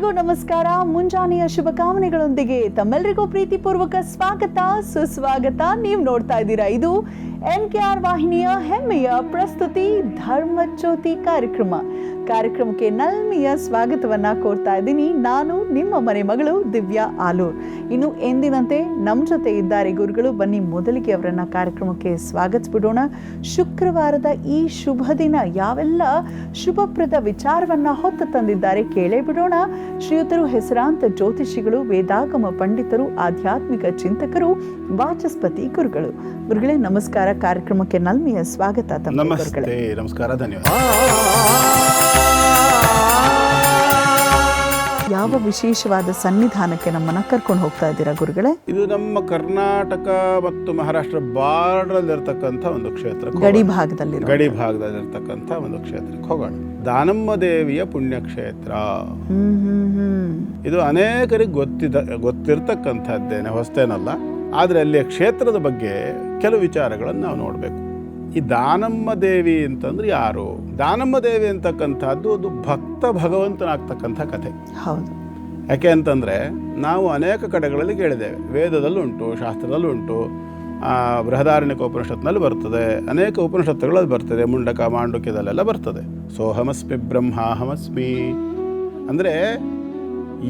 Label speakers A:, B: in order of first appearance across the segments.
A: ಎಲ್ಲರಿಗೂ ನಮಸ್ಕಾರ. ಮುಂಜಾನೆಯ ಶುಭಕಾಮನೆಗಳೊಂದಿಗೆ ತಮ್ಮೆಲ್ಲರಿಗೂ ಪ್ರೀತಿಪೂರ್ವಕ ಸ್ವಾಗತ, ಸುಸ್ವಾಗತ. ನೀವು ನೋಡ್ತಾ ಇದ್ದೀರಾ ಇದು NKR ವಾಹಿನಿಯ ಹೆಮ್ಮೆಯ ಪ್ರಸ್ತುತಿ ಧರ್ಮಜ್ಯೋತಿ ಕಾರ್ಯಕ್ರಮಕ್ಕೆ ನಲ್ಮೆಯ ಸ್ವಾಗತವನ್ನ ಕೋರ್ತಾ ಇದ್ದೀನಿ. ನಾನು ನಿಮ್ಮ ಮನೆ ಮಗಳು ದಿವ್ಯಾ ಆಲೂರ್. ಇನ್ನು ಎಂದಿನಂತೆ ನಮ್ಮ ಜೊತೆ ಇದ್ದಾರೆ ಗುರುಗಳು. ಬನ್ನಿ ಮೊದಲಿಗೆ ಅವರನ್ನ ಕಾರ್ಯಕ್ರಮಕ್ಕೆ ಸ್ವಾಗತಿಸ್ಬಿಡೋಣ. ಶುಕ್ರವಾರದ ಈ ಶುಭ ದಿನ ಯಾವೆಲ್ಲ ಶುಭಪ್ರದ ವಿಚಾರವನ್ನ ಹೊತ್ತು ತಂದಿದ್ದಾರೆ ಕೇಳೇ ಬಿಡೋಣ. ಶ್ರೀಯುತರು ಹೆಸರಾಂತ ಜ್ಯೋತಿಷಿಗಳು, ವೇದಾಗಮ ಪಂಡಿತರು, ಆಧ್ಯಾತ್ಮಿಕ ಚಿಂತಕರು, ವಾಚಸ್ಪತಿ ಗುರುಗಳೇ, ನಮಸ್ಕಾರ. ಕಾರ್ಯಕ್ರಮಕ್ಕೆ ನಲ್ಮೆಯ ಸ್ವಾಗತ.
B: ನಮಸ್ತೆ. ನಮಸ್ಕಾರ, ಧನ್ಯವಾದ.
A: ಯಾವ ವಿಶೇಷವಾದ ಸನ್ನಿಧಾನಕ್ಕೆ ನಮ್ಮನ್ನ ಕರ್ಕೊಂಡು ಹೋಗ್ತಾ ಇದ್ದೀರಾ ಗುರುಗಳೇ?
B: ಇದು ನಮ್ಮ ಕರ್ನಾಟಕ ಮತ್ತು ಮಹಾರಾಷ್ಟ್ರ ಬಾರ್ಡರ್ ಇರತಕ್ಕಂಥ ಒಂದು ಕ್ಷೇತ್ರ,
A: ಗಡಿ ಭಾಗದಲ್ಲಿರ್ತಕ್ಕಂಥ ಒಂದು ಕ್ಷೇತ್ರಕ್ಕೆ ಹೋಗೋಣ. ದಾನಮ್ಮ ದೇವಿಯ ಪುಣ್ಯಕ್ಷೇತ್ರ.
B: ಇದು ಅನೇಕರಿಗೆ ಗೊತ್ತಿರ್ತಕ್ಕಂಥದ್ದೇನೆ, ಹೊಸ್ತೇನಲ್ಲ. ಆದರೆ ಅಲ್ಲಿಯ ಕ್ಷೇತ್ರದ ಬಗ್ಗೆ ಕೆಲವು ವಿಚಾರಗಳನ್ನು ನಾವು ನೋಡಬೇಕು. ಈ ದಾನಮ್ಮ ದೇವಿ ಅಂತಂದ್ರೆ ಯಾರು? ದಾನಮ್ಮ ದೇವಿ ಅಂತಕ್ಕಂಥದ್ದು ಒಂದು ಭಕ್ತ ಭಗವಂತನಾಗ್ತಕ್ಕಂಥ ಕಥೆ.
A: ಹೌದು.
B: ಯಾಕೆ ಅಂತಂದರೆ ನಾವು ಅನೇಕ ಕಡೆಗಳಲ್ಲಿ ಕೇಳಿದ್ದೇವೆ. ವೇದದಲ್ಲುಂಟು, ಶಾಸ್ತ್ರದಲ್ಲುಂಟು, ಬೃಹದಾರಣ್ಯಕ ಉಪನಿಷತ್ನಲ್ಲಿ ಬರ್ತದೆ, ಅನೇಕ ಉಪನಿಷತ್ತುಗಳಲ್ಲಿ ಬರ್ತದೆ, ಮುಂಡಕ ಮಾಂಡುಕ್ಯದಲ್ಲೆಲ್ಲ ಬರ್ತದೆ. ಸೋಹಮಸ್ಮಿ ಬ್ರಹ್ಮಾಹಮಸ್ಮಿ ಅಂದರೆ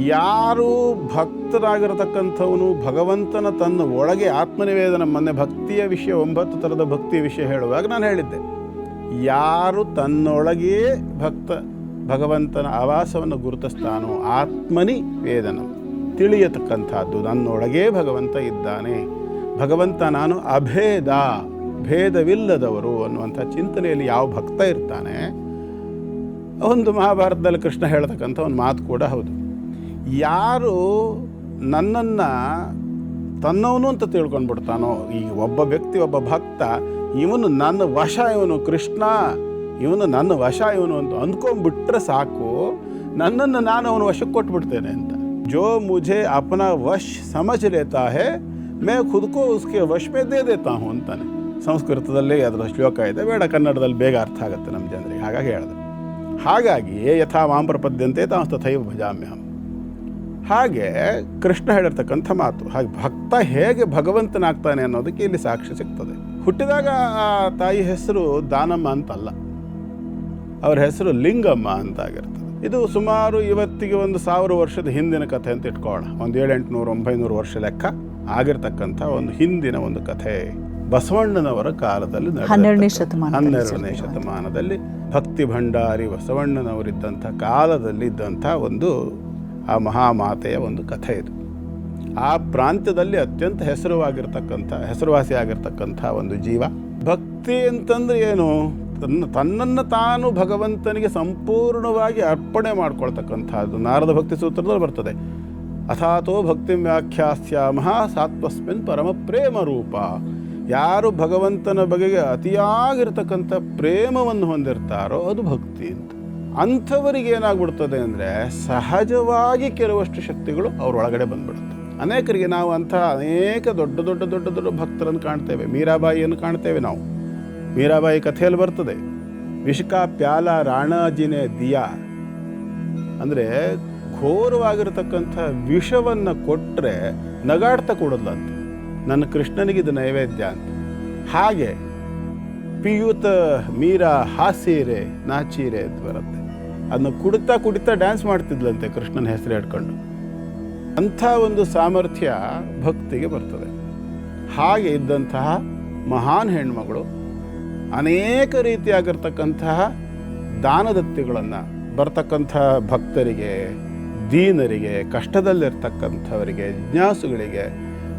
B: ಯಾರು ಭಕ್ತರಾಗಿರತಕ್ಕಂಥವನು ಭಗವಂತನ ತನ್ನ ಒಳಗೆ ಆತ್ಮನಿವೇದನ, ಮೊನ್ನೆ ಭಕ್ತಿಯ ವಿಷಯ 9 ಥರದ ಭಕ್ತಿಯ ವಿಷಯ ಹೇಳುವಾಗ ನಾನು ಹೇಳಿದ್ದೆ, ಯಾರು ತನ್ನೊಳಗೆಯೇ ಭಗವಂತನ ಆವಾಸವನ್ನು ಗುರುತಿಸ್ತಾನೋ ಆತ್ಮನಿ ವೇದನ, ತಿಳಿಯತಕ್ಕಂಥದ್ದು ನನ್ನೊಳಗೇ ಭಗವಂತ ಇದ್ದಾನೆ, ಭಗವಂತ ನಾನು ಅಭೇದ, ಭೇದವಿಲ್ಲದವರು ಅನ್ನುವಂಥ ಚಿಂತನೆಯಲ್ಲಿ ಯಾವ ಭಕ್ತ ಇರ್ತಾನೆ. ಒಂದು ಮಹಾಭಾರತದಲ್ಲಿ ಕೃಷ್ಣ ಹೇಳ್ತಕ್ಕಂಥ ಒಂದು ಮಾತು ಕೂಡ ಹೌದು. ಯಾರು ನನ್ನನ್ನು ತನ್ನವನು ಅಂತ ತಿಳ್ಕೊಂಡ್ಬಿಡ್ತಾನೋ, ಈ ಒಬ್ಬ ವ್ಯಕ್ತಿ, ಒಬ್ಬ ಭಕ್ತ, ಇವನು ನನ್ನ ವಶ, ಇವನು ಕೃಷ್ಣ, ಇವನು ನನ್ನ ವಶ, ಇವನು ಅಂತ ಅಂದ್ಕೊಂಡ್ಬಿಟ್ರೆ ಸಾಕು, ನನ್ನನ್ನು ನಾನು ಅವನ ವಶಕ್ಕೆ ಕೊಟ್ಬಿಡ್ತೇನೆ ಅಂತ. ಜೋ ಮುझे अपना वश समझ लेता है मैं खुद को उसके वश में दे देता हूँ ಅಂತಾನೆ. ಸಂಸ್ಕೃತದಲ್ಲಿ ಅದರ ಶ್ಲೋಕ ಇದೆ, ಬೇಡ ಕನ್ನಡದಲ್ಲಿ ಬೇಗ ಅರ್ಥ ಆಗುತ್ತೆ ನಮ್ಮ ಜನರಿಗೆ, ಹಾಗಾಗಿ ಹೇಳಿದೆ. ಹಾಗಾಗಿ ಯಥಾ ಮಾಂ ಪ್ರಪದ್ಯಂತೆ ತಾಂ ತಥೈವ ಭಜಾಮ್ಯಹಂ. ಹಾಗೆ ಕೃಷ್ಣ ಹೇಳಿರ್ತಕ್ಕಂಥ ಮಾತು. ಹಾಗೆ ಭಕ್ತ ಹೇಗೆ ಭಗವಂತನಾಗ್ತಾನೆ ಅನ್ನೋದಕ್ಕೆ ಇಲ್ಲಿ ಸಾಕ್ಷಿ ಸಿಗ್ತದೆ. ಹುಟ್ಟಿದಾಗ ಆ ತಾಯಿ ಹೆಸರು ದಾನಮ್ಮ ಅಂತಲ್ಲ, ಅವ್ರ ಹೆಸರು ಲಿಂಗಮ್ಮ ಅಂತ ಆಗಿರ್ತದೆ. ಇದು ಸುಮಾರು ಇವತ್ತಿಗೆ 1000 ವರ್ಷದ ಹಿಂದಿನ ಕಥೆ ಅಂತ ಇಟ್ಕೊಳ್ಳೋಣ. 700-800-900 ವರ್ಷ ಲೆಕ್ಕ ಆಗಿರ್ತಕ್ಕಂಥ ಒಂದು ಹಿಂದಿನ ಒಂದು ಕಥೆ. ಬಸವಣ್ಣನವರ ಕಾಲದಲ್ಲಿ 12ನೇ ಶತಮಾನದಲ್ಲಿ ಭಕ್ತಿ ಭಂಡಾರಿ ಬಸವಣ್ಣನವರಿದ್ದಂಥ ಕಾಲದಲ್ಲಿ ಇದ್ದಂಥ ಒಂದು ಆ ಮಹಾಮಾತೆಯ ಒಂದು ಕಥೆ ಇದು. ಆ ಪ್ರಾಂತ್ಯದಲ್ಲಿ ಅತ್ಯಂತ ಹೆಸರುವಾಸಿಯಾಗಿರ್ತಕ್ಕಂಥ ಒಂದು ಜೀವ. ಭಕ್ತಿ ಅಂತಂದ್ರೆ ಏನು? ತನ್ನನ್ನು ತಾನು ಭಗವಂತನಿಗೆ ಸಂಪೂರ್ಣವಾಗಿ ಅರ್ಪಣೆ ಮಾಡ್ಕೊಳ್ತಕ್ಕಂಥದ್ದು. ನಾರದ ಭಕ್ತಿ ಸೂತ್ರದಲ್ಲಿ ಬರ್ತದೆ, ಅಥಾತೋ ಭಕ್ತಿ ವ್ಯಾಖ್ಯಾಸ್ಯಾಮಃ ಸಾತ್ವಸ್ಮಿನ್ ಪರಮ ಪ್ರೇಮ ರೂಪ. ಯಾರು ಭಗವಂತನ ಬಗೆಗೆ ಅತಿಯಾಗಿರ್ತಕ್ಕಂಥ ಪ್ರೇಮವನ್ನು ಹೊಂದಿರ್ತಾರೋ ಅದು ಭಕ್ತಿ ಅಂತ. ಅಂಥವರಿಗೆ ಏನಾಗ್ಬಿಡ್ತದೆ ಅಂದರೆ ಸಹಜವಾಗಿ ಕೆಲವಷ್ಟು ಶಕ್ತಿಗಳು ಅವರೊಳಗಡೆ ಬಂದ್ಬಿಡುತ್ತೆ. ಅನೇಕರಿಗೆ ನಾವು ಅನೇಕ ದೊಡ್ಡ ಭಕ್ತರನ್ನು ಕಾಣ್ತೇವೆ. ಮೀರಾಬಾಯಿಯನ್ನು ಕಾಣ್ತೇವೆ ನಾವು. ಮೀರಾಬಾಯಿ ಕಥೆಯಲ್ಲಿ ಬರ್ತದೆ, ವಿಷಕಾ ಪ್ಯಾಲ ರಾಣಾಜಿನೇ ದಿಯಾ ಅಂದರೆ ಘೋರವಾಗಿರತಕ್ಕಂಥ ವಿಷವನ್ನು ಕೊಟ್ಟರೆ ನಗಾಡ್ತಾ ಕೊಡೋದ್ಲಂತ, ನನ್ನ ಕೃಷ್ಣನಿಗೆ ಇದು ನೈವೇದ್ಯ ಅಂತ. ಹಾಗೆ ಪಿಯೂತ ಮೀರಾ ಹಾಸೀರೆ ನಾಚೀರೆ ಅಂತ ಬರುತ್ತೆ. ಅದನ್ನು ಕುಡಿತಾ ಡ್ಯಾನ್ಸ್ ಮಾಡ್ತಿದ್ಲಂತೆ ಕೃಷ್ಣನ ಹೆಸರು ಹೇಳ್ಕೊಂಡು. ಅಂಥ ಒಂದು ಸಾಮರ್ಥ್ಯ ಭಕ್ತಿಗೆ ಬರ್ತದೆ. ಹಾಗೆ ಇದ್ದಂತಹ ಮಹಾನ್ ಹೆಣ್ಮಗಳು ಅನೇಕ ರೀತಿಯಾಗಿರ್ತಕ್ಕಂತಹ ದಾನದತ್ತಿಗಳನ್ನು ಬರ್ತಕ್ಕಂಥ ಭಕ್ತರಿಗೆ, ದೀನರಿಗೆ, ಕಷ್ಟದಲ್ಲಿರ್ತಕ್ಕಂಥವರಿಗೆ, ಜಿಜ್ಞಾಸುಗಳಿಗೆ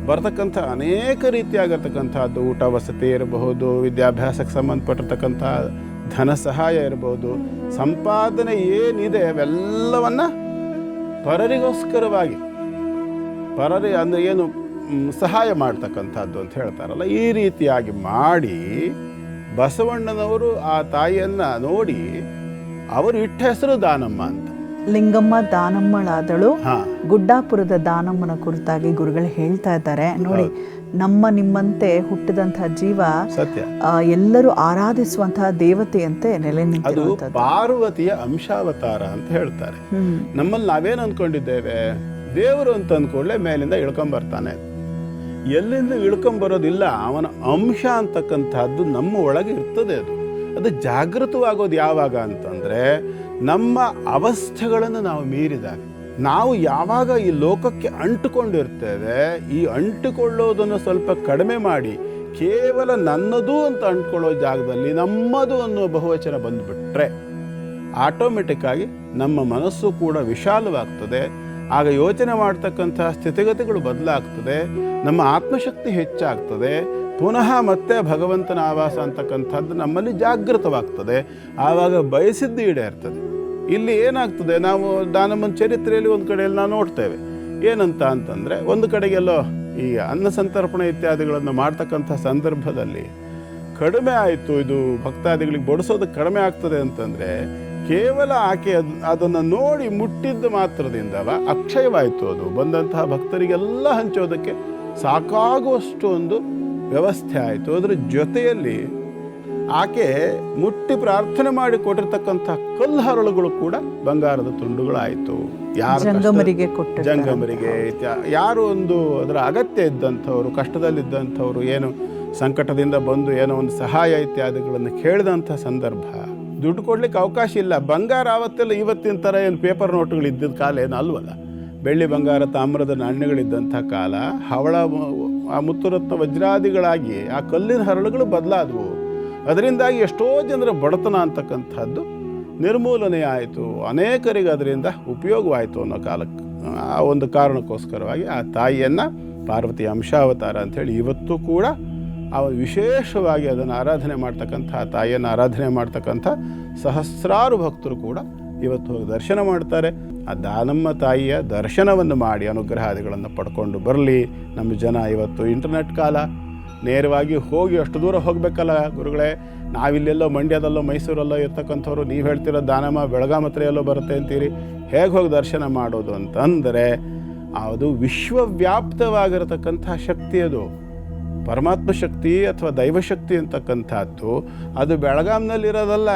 B: ಬರ್ತಕ್ಕಂಥ ಅನೇಕ ರೀತಿಯಾಗಿರ್ತಕ್ಕಂಥದ್ದು, ಊಟ ವಸತಿ ಇರಬಹುದು, ವಿದ್ಯಾಭ್ಯಾಸಕ್ಕೆ ಸಂಬಂಧಪಟ್ಟಿರ್ತಕ್ಕಂಥ ಧನ ಸಹಾಯ ಇರಬಹುದು, ಸಂಪಾದನೆ ಏನಿದೆ ಅವೆಲ್ಲವನ್ನು ಪರರಿಗೋಸ್ಕರವಾಗಿ, ಅಂದರೆ ಏನು ಸಹಾಯ ಮಾಡ್ತಕ್ಕಂಥದ್ದು ಅಂತ ಹೇಳ್ತಾರಲ್ಲ, ಈ ರೀತಿಯಾಗಿ ಮಾಡಿ ಬಸವಣ್ಣನವರು ಆ ತಾಯಿಯನ್ನು ನೋಡಿ ಅವರು ಇಟ್ಟ ಹೆಸರು ದಾನಮ್ಮ ಅಂತ.
A: ಲಿಂಗಮ್ಮ ದಾನಮ್ಮಳಾದಳು
B: ಹಾ.
A: ಗುಡ್ಡಾಪುರದ ದಾನಮ್ಮನ ಕುರಿತಾಗಿ ಗುರುಗಳು ಹೇಳ್ತಾ ಇದ್ದಾರೆ ನೋಡಿ. ನಮ್ಮ ನಿಮ್ಮಂತೆ ಹುಟ್ಟಿದಂತಹ ಜೀವ
B: ಸತ್ಯ.
A: ಎಲ್ಲರೂ ಆರಾಧಿಸುವಂತಹ ದೇವತೆಯಂತೆ ನೆಲೆ
B: ಅದು
A: ನಿಂತಿರುವಂತದ್ದು.
B: ಪಾರ್ವತಿಯ ಅಂಶಾವತಾರ ಅಂತ ಹೇಳ್ತಾರೆ. ನಮ್ಮಲ್ಲಿ ನಾವೇನು ಅಂದ್ಕೊಂಡಿದ್ದೇವೆ, ದೇವರು ಅಂತ ಅಂದ್ಕೊಳ್ಳೆ ಮೇಲಿಂದ ಇಳ್ಕೊಂಬರ್ತಾನೆ. ಎಲ್ಲಿಂದ ಇಳ್ಕೊಂಬರೋದಿಲ್ಲ, ಅವನ ಅಂಶ ಅಂತಕ್ಕಂಥದ್ದು ನಮ್ಮ ಒಳಗೆ ಇರ್ತದೆ. ಅದು ಜಾಗೃತವಾಗೋದು ಯಾವಾಗ ಅಂತಂದರೆ ನಮ್ಮ ಅವಸ್ಥೆಗಳನ್ನು ನಾವು ಮೀರಿದಾಗ. ನಾವು ಯಾವಾಗ ಈ ಲೋಕಕ್ಕೆ ಅಂಟುಕೊಂಡಿರ್ತೇವೆ, ಈ ಅಂಟುಕೊಳ್ಳೋದನ್ನು ಸ್ವಲ್ಪ ಕಡಿಮೆ ಮಾಡಿ ಕೇವಲ ನನ್ನದು ಅಂತ ಅಂಟ್ಕೊಳ್ಳೋ ಜಾಗದಲ್ಲಿ ನಮ್ಮದು ಅನ್ನೋ ಬಹುವಚನ ಬಂದುಬಿಟ್ರೆ ಆಟೋಮೆಟಿಕ್ಕಾಗಿ ನಮ್ಮ ಮನಸ್ಸು ಕೂಡ ವಿಶಾಲವಾಗ್ತದೆ. ಆಗ ಯೋಚನೆ ಮಾಡ್ತಕ್ಕಂಥ ಸ್ಥಿತಿಗತಿಗಳು ಬದಲಾಗ್ತದೆ, ನಮ್ಮ ಆತ್ಮಶಕ್ತಿ ಹೆಚ್ಚಾಗ್ತದೆ, ಪುನಃ ಮತ್ತೆ ಭಗವಂತನ ಆವಾಸ ಅಂತಕ್ಕಂಥದ್ದು ನಮ್ಮಲ್ಲಿ ಜಾಗೃತವಾಗ್ತದೆ. ಆವಾಗ ಬಯಸಿದ್ದು ಈಡೇರ್ತದೆ. ಇಲ್ಲಿ ಏನಾಗ್ತದೆ, ನಾವು ದಾನಮ್ಮನ ಚರಿತ್ರೆಯಲ್ಲಿ ಒಂದು ಕಡೆಯಲ್ಲಿ ನಾವು ನೋಡ್ತೇವೆ. ಏನಂತ ಅಂತಂದರೆ, ಒಂದು ಕಡೆಗೆಲ್ಲೋ ಈ ಅನ್ನ ಸಂತರ್ಪಣೆ ಇತ್ಯಾದಿಗಳನ್ನು ಮಾಡ್ತಕ್ಕಂಥ ಸಂದರ್ಭದಲ್ಲಿ ಕಡಿಮೆ ಆಯಿತು, ಇದು ಭಕ್ತಾದಿಗಳಿಗೆ ಬಡಿಸೋದಕ್ಕೆ ಕಡಿಮೆ ಆಗ್ತದೆ ಅಂತಂದರೆ ಕೇವಲ ಆಕೆ ಅದನ್ನು ನೋಡಿ ಮುಟ್ಟಿದ್ದ ಮಾತ್ರದಿಂದವ ಅಕ್ಷಯವಾಯಿತು. ಅದು ಬಂದಂತಹ ಭಕ್ತರಿಗೆಲ್ಲ ಹಂಚೋದಕ್ಕೆ ಸಾಕಾಗುವಷ್ಟು ಒಂದು ವ್ಯವಸ್ಥೆ ಆಯಿತು. ಅದರ ಜೊತೆಯಲ್ಲಿ ಆಕೆ ಮುಟ್ಟಿ ಪ್ರಾರ್ಥನೆ ಮಾಡಿ ಕೊಟ್ಟಿರ್ತಕ್ಕಂಥ ಕಲ್ಲು ಹರಳುಗಳು ಕೂಡ ಬಂಗಾರದ ತುಂಡುಗಳಾಯಿತು.
A: ಜಂಗಮರಿಗೆ ಕೊಟ್ಟ
B: ಜಂಗಮರಿಗೆ ಯಾರು ಒಂದು ಅದರ ಅಗತ್ಯ ಇದ್ದಂಥವ್ರು, ಕಷ್ಟದಲ್ಲಿದ್ದಂಥವ್ರು, ಏನು ಸಂಕಟದಿಂದ ಬಂದು ಏನೋ ಒಂದು ಸಹಾಯ ಇತ್ಯಾದಿಗಳನ್ನು ಕೇಳಿದಂಥ ಸಂದರ್ಭ, ದುಡ್ಡು ಕೊಡ್ಲಿಕ್ಕೆ ಅವಕಾಶ ಇಲ್ಲ. ಬಂಗಾರ ಆವತ್ತೆಲ್ಲ ಇವತ್ತಿನ ಥರ ಏನು ಪೇಪರ್ ನೋಟುಗಳು ಇದ್ದಿದ್ದ ಕಾಲ ಏನು ಅಲ್ವಲ್ಲ. ಬೆಳ್ಳಿ ಬಂಗಾರ ತಾಮ್ರದ ನಾಣ್ಯಗಳಿದ್ದಂಥ ಕಾಲ. ಹವಳ ಆ ಮುತ್ತುರತ್ನ ವಜ್ರಾದಿಗಳಾಗಿ ಆ ಕಲ್ಲಿನ ಹರಳುಗಳು ಬದಲಾದವು. ಅದರಿಂದಾಗಿ ಎಷ್ಟೋ ಜನರ ಬಡತನ ಅಂತಕ್ಕಂಥದ್ದು ನಿರ್ಮೂಲನೆ ಆಯಿತು. ಅನೇಕರಿಗೆ ಅದರಿಂದ ಉಪಯೋಗವಾಯಿತು ಅನ್ನೋ ಕಾಲಕ್ಕೆ ಆ ಒಂದು ಕಾರಣಕ್ಕೋಸ್ಕರವಾಗಿ ಆ ತಾಯಿಯನ್ನು ಪಾರ್ವತಿ ಅಂಶಾವತಾರ ಅಂಥೇಳಿ ಇವತ್ತು ಕೂಡ ವಿಶೇಷವಾಗಿ ಅದನ್ನು ಆರಾಧನೆ ಮಾಡ್ತಕ್ಕಂಥ, ಆ ತಾಯಿಯನ್ನು ಆರಾಧನೆ ಮಾಡ್ತಕ್ಕಂಥ ಸಹಸ್ರಾರು ಭಕ್ತರು ಕೂಡ ಇವತ್ತು ಹೋಗಿ ದರ್ಶನ ಮಾಡ್ತಾರೆ. ಆ ದಾನಮ್ಮ ತಾಯಿಯ ದರ್ಶನವನ್ನು ಮಾಡಿ ಅನುಗ್ರಹಾದಿಗಳನ್ನು ಪಡ್ಕೊಂಡು ಬರಲಿ ನಮ್ಮ ಜನ. ಇವತ್ತು ಇಂಟರ್ನೆಟ್ ಕಾಲ, ನೇರವಾಗಿ ಹೋಗಿ ಅಷ್ಟು ದೂರ ಹೋಗಬೇಕಲ್ಲ ಗುರುಗಳೇ. ನಾವಿಲ್ಲೆಲ್ಲೋ ಮಂಡ್ಯದಲ್ಲೋ ಮೈಸೂರಲ್ಲೋ ಇರ್ತಕ್ಕಂಥವ್ರು, ನೀವು ಹೇಳ್ತಿರೋ ದಾನಮ್ಮ ಬೆಳಗಾಂ ಹತ್ರ ಎಲ್ಲೋ ಬರುತ್ತೆ ಅಂತೀರಿ. ಹೇಗೆ ಹೋಗಿ ದರ್ಶನ ಮಾಡೋದು ಅಂತಂದರೆ ಅದು ವಿಶ್ವವ್ಯಾಪ್ತವಾಗಿರತಕ್ಕಂಥ ಶಕ್ತಿ. ಅದು ಪರಮಾತ್ಮ ಶಕ್ತಿ ಅಥವಾ ದೈವಶಕ್ತಿ ಅಂತಕ್ಕಂಥದ್ದು ಅದು ಬೆಳಗಾಂನಲ್ಲಿರೋದಲ್ಲ.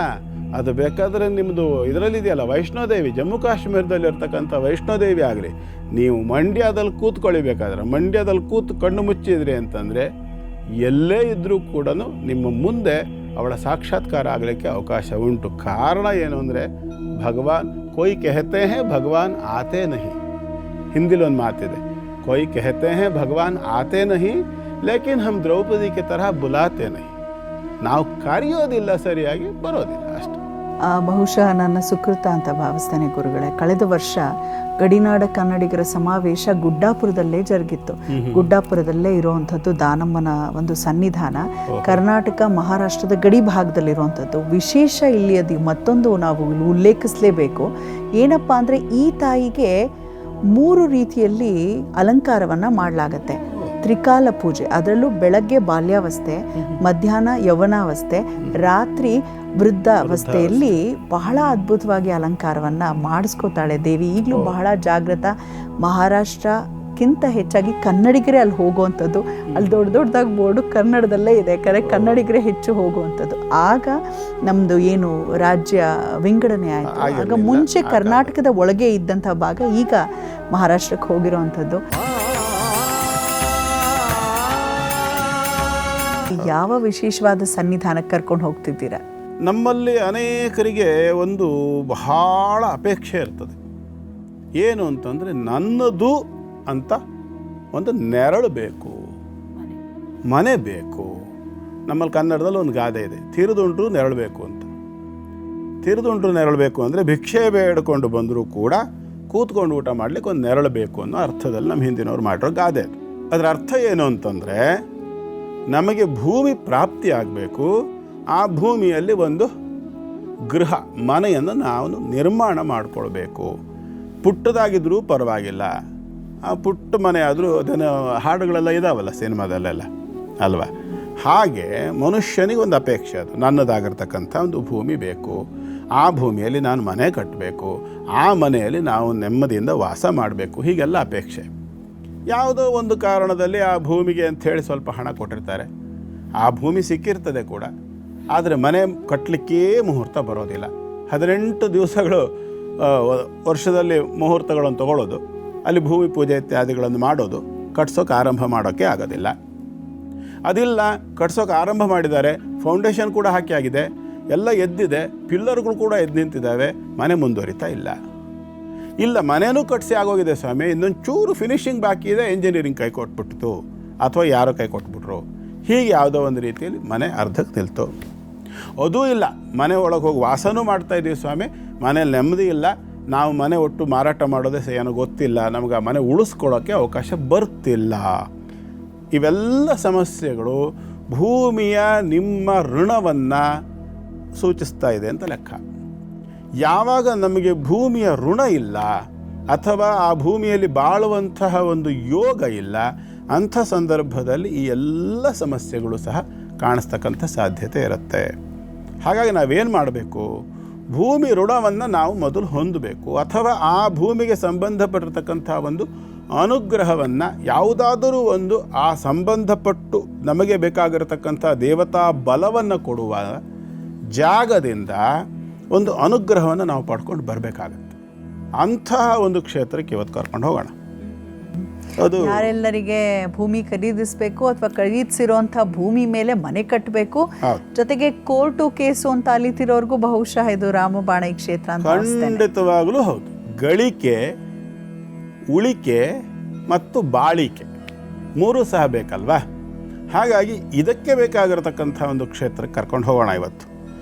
B: ಅದು ಬೇಕಾದರೆ ನಿಮ್ಮದು ಇದರಲ್ಲಿದೆಯಲ್ಲ ವೈಷ್ಣೋದೇವಿ, ಜಮ್ಮು ಕಾಶ್ಮೀರದಲ್ಲಿ ಇರ್ತಕ್ಕಂಥ ವೈಷ್ಣೋದೇವಿ ಆಗಲಿ, ನೀವು ಮಂಡ್ಯದಲ್ಲಿ ಕೂತ್ಕೊಳ್ಬೇಕಾದ್ರೆ ಮಂಡ್ಯದಲ್ಲಿ ಕೂತು ಕಣ್ಣು ಮುಚ್ಚಿದ್ರಿ ಅಂತಂದರೆ ಎಲ್ಲೇ ಇದ್ದರೂ ಕೂಡ ನಿಮ್ಮ ಮುಂದೆ ಅವಳ ಸಾಕ್ಷಾತ್ಕಾರ ಆಗಲಿಕ್ಕೆ ಅವಕಾಶ ಉಂಟು. ಕಾರಣ ಏನು ಅಂದರೆ ಭಗವಾನ್ ಕೋಯಿ ಕೆಹತೆ ಹೇ ಭಗವಾನ್ ಆತೆ ನಹಿ. ಹಿಂದಿಲೊಂದು ಮಾತಿದೆ, ಕೋಯಿ ಕೆಹತೆ ಹೇ ಭಗವಾನ್ ಆತೆ ನಹಿ ಲೇಕಿನ್ ಹಮ್ ದ್ರೌಪದಿ ಕೆ ತರಹ ಬುಲಾತೆ ನಹಿ. ನಾವು ಕರೆಯೋದಿಲ್ಲ, ಸರಿಯಾಗಿ ಬರೋದಿಲ್ಲ ಅಷ್ಟೆ.
A: ಬಹುಶಃ ನನ್ನ ಸುಕೃತ ಅಂತ ಭಾವಿಸ್ತೇನೆ ಗುರುಗಳೇ. ಕಳೆದ ವರ್ಷ ಗಡಿನಾಡ ಕನ್ನಡಿಗರ ಸಮಾವೇಶ ಗುಡ್ಡಾಪುರದಲ್ಲೇ ಜರುಗಿತ್ತು. ಗುಡ್ಡಾಪುರದಲ್ಲೇ ಇರುವಂಥದ್ದು ದಾನಮ್ಮನ ಒಂದು ಸನ್ನಿಧಾನ. ಕರ್ನಾಟಕ ಮಹಾರಾಷ್ಟ್ರದ ಗಡಿ ಭಾಗದಲ್ಲಿರುವಂಥದ್ದು. ವಿಶೇಷ ಇಲ್ಲಿ ಅದು ಮತ್ತೊಂದು ನಾವು ಉಲ್ಲೇಖಿಸಲೇಬೇಕು. ಏನಪ್ಪ ಅಂದರೆ ಈ ತಾಯಿಗೆ 3 ರೀತಿಯಲ್ಲಿ ಅಲಂಕಾರವನ್ನು ಮಾಡಲಾಗತ್ತೆ. ತ್ರಿಕಾಲ ಪೂಜೆ, ಅದರಲ್ಲೂ ಬೆಳಗ್ಗೆ ಬಾಲ್ಯಾವಸ್ಥೆ, ಮಧ್ಯಾಹ್ನ ಯೌವನಾವಸ್ಥೆ, ರಾತ್ರಿ ವೃದ್ಧಾವಸ್ಥೆಯಲ್ಲಿ ಬಹಳ ಅದ್ಭುತವಾಗಿ ಅಲಂಕಾರವನ್ನು ಮಾಡಿಸ್ಕೋತಾಳೆ ದೇವಿ. ಈಗಲೂ ಬಹಳ ಜಾಗೃತ. ಮಹಾರಾಷ್ಟ್ರಕ್ಕಿಂತ ಹೆಚ್ಚಾಗಿ ಕನ್ನಡಿಗರೇ ಅಲ್ಲಿ ಹೋಗುವಂಥದ್ದು. ಅಲ್ಲಿ ದೊಡ್ಡ ದೊಡ್ಡದಾಗಿ ಬೋರ್ಡು ಕನ್ನಡದಲ್ಲೇ ಇದೆ, ಕನ್ನಡಿಗರೇ ಹೆಚ್ಚು ಹೋಗುವಂಥದ್ದು. ಆಗ ನಮ್ಮದು ಏನು ರಾಜ್ಯ ವಿಂಗಡಣೆ ಆಯಿತು, ಆಗ ಮುಂಚೆ ಕರ್ನಾಟಕದ ಒಳಗೆ ಇದ್ದಂಥ ಭಾಗ ಈಗ ಮಹಾರಾಷ್ಟ್ರಕ್ಕೆ ಹೋಗಿರೋವಂಥದ್ದು. ಯಾವ ವಿಶೇಷವಾದ ಸನ್ನಿಧಾನಕ್ಕೆ ಕರ್ಕೊಂಡು ಹೋಗ್ತಿದ್ದೀರಾ?
B: ನಮ್ಮಲ್ಲಿ ಅನೇಕರಿಗೆ ಒಂದು ಬಹಳ ಅಪೇಕ್ಷೆ ಇರ್ತದೆ. ಏನು ಅಂತಂದರೆ ನನ್ನದು ಅಂತ ಒಂದು ನೆರಳು ಬೇಕು, ಮನೆ ಬೇಕು. ನಮ್ಮಲ್ಲಿ ಕನ್ನಡದಲ್ಲಿ ಒಂದು ಗಾದೆ ಇದೆ, ತಿರುದುಂಡ್ರು ನೆರಳಬೇಕು ಅಂತ. ತಿರುದುಂಡ್ರು ನೆರಳಬೇಕು ಅಂದರೆ ಭಿಕ್ಷೆ ಬೇಡಿಕೊಂಡು ಬಂದರೂ ಕೂಡ ಕೂತ್ಕೊಂಡು ಊಟ ಮಾಡಲಿಕ್ಕೆ ಒಂದು ನೆರಳು ಬೇಕು ಅನ್ನೋ ಅರ್ಥದಲ್ಲಿ ನಮ್ಮ ಹಿಂದಿನವ್ರು ಮಾಡಿರೋ ಗಾದೆ ಅದು. ಅದರ ಅರ್ಥ ಏನು ಅಂತಂದರೆ ನಮಗೆ ಭೂಮಿ ಪ್ರಾಪ್ತಿ ಆಗಬೇಕು. ಆ ಭೂಮಿಯಲ್ಲಿ ಒಂದು ಗೃಹ, ಮನೆಯನ್ನು ನಾವು ನಿರ್ಮಾಣ ಮಾಡಿಕೊಳ್ಬೇಕು. ಪುಟ್ಟದಾಗಿದ್ದರೂ ಪರವಾಗಿಲ್ಲ, ಆ ಪುಟ್ಟ ಮನೆ ಆದರೂ ಅದನ್ನು ಹಾಡುಗಳೆಲ್ಲ ಇದಾವಲ್ಲ ಸಿನಿಮಾದಲ್ಲೆಲ್ಲ ಅಲ್ವಾ. ಹಾಗೆ ಮನುಷ್ಯನಿಗೆ ಒಂದು ಅಪೇಕ್ಷೆ, ಅದು ನನ್ನದಾಗಿರ್ತಕ್ಕಂಥ ಒಂದು ಭೂಮಿ ಬೇಕು. ಆ ಭೂಮಿಯಲ್ಲಿ ನಾನು ಮನೆ ಕಟ್ಟಬೇಕು, ಆ ಮನೆಯಲ್ಲಿ ನಾವು ನೆಮ್ಮದಿಯಿಂದ ವಾಸ ಮಾಡಬೇಕು, ಹೀಗೆಲ್ಲ ಅಪೇಕ್ಷೆ. ಯಾವುದೋ ಒಂದು ಕಾರಣದಲ್ಲಿ ಆ ಭೂಮಿಗೆ ಅಂಥೇಳಿ ಸ್ವಲ್ಪ ಹಣ ಕೊಟ್ಟಿರ್ತಾರೆ, ಆ ಭೂಮಿ ಸಿಕ್ಕಿರ್ತದೆ ಕೂಡ, ಆದರೆ ಮನೆ ಕಟ್ಟಲಿಕ್ಕೇ ಮುಹೂರ್ತ ಬರೋದಿಲ್ಲ. 18 ದಿವಸಗಳು ವರ್ಷದಲ್ಲಿ ಮುಹೂರ್ತಗಳನ್ನು ತಗೊಳ್ಳೋದು, ಅಲ್ಲಿ ಭೂಮಿ ಪೂಜೆ ಇತ್ಯಾದಿಗಳನ್ನು ಮಾಡೋದು, ಕಟ್ಸೋಕೆ ಆರಂಭ ಮಾಡೋಕ್ಕೆ ಆಗೋದಿಲ್ಲ. ಅದಿಲ್ಲ, ಕಟ್ಸೋಕೆ ಆರಂಭ ಮಾಡಿದ್ದಾರೆ, ಫೌಂಡೇಶನ್ ಕೂಡ ಹಾಕಿ ಆಗಿದೆ, ಎಲ್ಲ ಎದ್ದಿದೆ, ಪಿಲ್ಲರ್ಗಳು ಕೂಡ ಎದ್ದು ನಿಂತಿದ್ದಾವೆ, ಮನೆ ಮುಂದುವರಿತಾ ಇಲ್ಲ ಮನೇನೂ ಕಟ್ಸಿ ಆಗೋಗಿದೆ ಸ್ವಾಮಿ, ಇನ್ನೊಂದು ಚೂರು ಫಿನಿಷಿಂಗ್ ಬಾಕಿ ಇದೆ, ಇಂಜಿನಿಯರಿಂಗ್ ಕೈ ಕೊಟ್ಬಿಡ್ತು ಅಥವಾ ಯಾರೋ ಕೈ ಕೊಟ್ಬಿಟ್ರು, ಹೀಗೆ ಯಾವುದೋ ಒಂದು ರೀತಿಯಲ್ಲಿ ಮನೆ ಅರ್ಧಕ್ಕೆ ನಿಲ್ತು. ಅದೂ ಇಲ್ಲ, ಮನೆ ಒಳಗೆ ಹೋಗಿ ವಾಸನೂ ಮಾಡ್ತಾಯಿದ್ದೀವಿ ಸ್ವಾಮಿ, ಮನೇಲಿ ನೆಮ್ಮದಿ ಇಲ್ಲ, ನಾವು ಮನೆ ಒಟ್ಟು ಮಾರಾಟ ಮಾಡೋದೇ ಏನೋ ಗೊತ್ತಿಲ್ಲ, ನಮಗೆ ಆ ಮನೆ ಉಳಿಸ್ಕೊಳ್ಳೋಕ್ಕೆ ಅವಕಾಶ ಬರ್ತಿಲ್ಲ. ಇವೆಲ್ಲ ಸಮಸ್ಯೆಗಳು ಭೂಮಿಯ ನಿಮ್ಮ ಋಣವನ್ನು ಸೂಚಿಸ್ತಾ ಇದೆ ಅಂತ ಲೆಕ್ಕ. ಯಾವಾಗ ನಮಗೆ ಭೂಮಿಯ ಋಣ ಇಲ್ಲ ಅಥವಾ ಆ ಭೂಮಿಯಲ್ಲಿ ಬಾಳುವಂತಹ ಒಂದು ಯೋಗ ಇಲ್ಲ, ಅಂಥ ಸಂದರ್ಭದಲ್ಲಿ ಈ ಎಲ್ಲ ಸಮಸ್ಯೆಗಳು ಸಹ ಕಾಣಿಸ್ತಕ್ಕಂಥ ಸಾಧ್ಯತೆ ಇರುತ್ತೆ. ಹಾಗಾಗಿ ನಾವೇನು ಮಾಡಬೇಕು, ಭೂಮಿ ಋಣವನ್ನು ನಾವು ಮೊದಲು ಹೊಂದಬೇಕು, ಅಥವಾ ಆ ಭೂಮಿಗೆ ಸಂಬಂಧಪಟ್ಟಿರ್ತಕ್ಕಂಥ ಒಂದು ಅನುಗ್ರಹವನ್ನು ಯಾವುದಾದರೂ ಒಂದು ಆ ಸಂಬಂಧಪಟ್ಟು ನಮಗೆ ಬೇಕಾಗಿರತಕ್ಕಂಥ ದೇವತಾ ಬಲವನ್ನು ಕೊಡುವ ಜಾಗದಿಂದ ಒಂದು ಅನುಗ್ರಹವನ್ನು ನಾವು ಪಡ್ಕೊಂಡು ಬರಬೇಕಾಗತ್ತೆ. ಅಂತಹ ಒಂದು ಕ್ಷೇತ್ರಕ್ಕೆ ಇವತ್ತು ಕರ್ಕೊಂಡು ಹೋಗೋಣ. ಅದು
A: ಯಾರೆಲ್ಲರಿಗೆ ಭೂಮಿ ಖರೀದಿಸಬೇಕು ಅಥವಾ ಖರೀದಿಸಿರೋಂಥ ಭೂಮಿ ಮೇಲೆ ಮನೆ ಕಟ್ಟಬೇಕು, ಜೊತೆಗೆ ಕೋರ್ಟು ಕೇಸು ಅಂತ ಅಲಿತಿರೋರ್ಗೂ ಬಹುಶಃ ಇದು ರಾಮಬಾಣ ಈ ಕ್ಷೇತ್ರ ಅಂತ
B: ಖಂಡಿತವಾಗಲೂ ಹೌದು. ಗಳಿಕೆ, ಉಳಿಕೆ ಮತ್ತು ಬಾಳಿಕೆ ಮೂರೂ ಸಹ ಬೇಕಲ್ವಾ. ಹಾಗಾಗಿ ಇದಕ್ಕೆ ಬೇಕಾಗಿರತಕ್ಕಂಥ ಒಂದು ಕ್ಷೇತ್ರಕ್ಕೆ ಕರ್ಕೊಂಡು ಹೋಗೋಣ ಇವತ್ತು.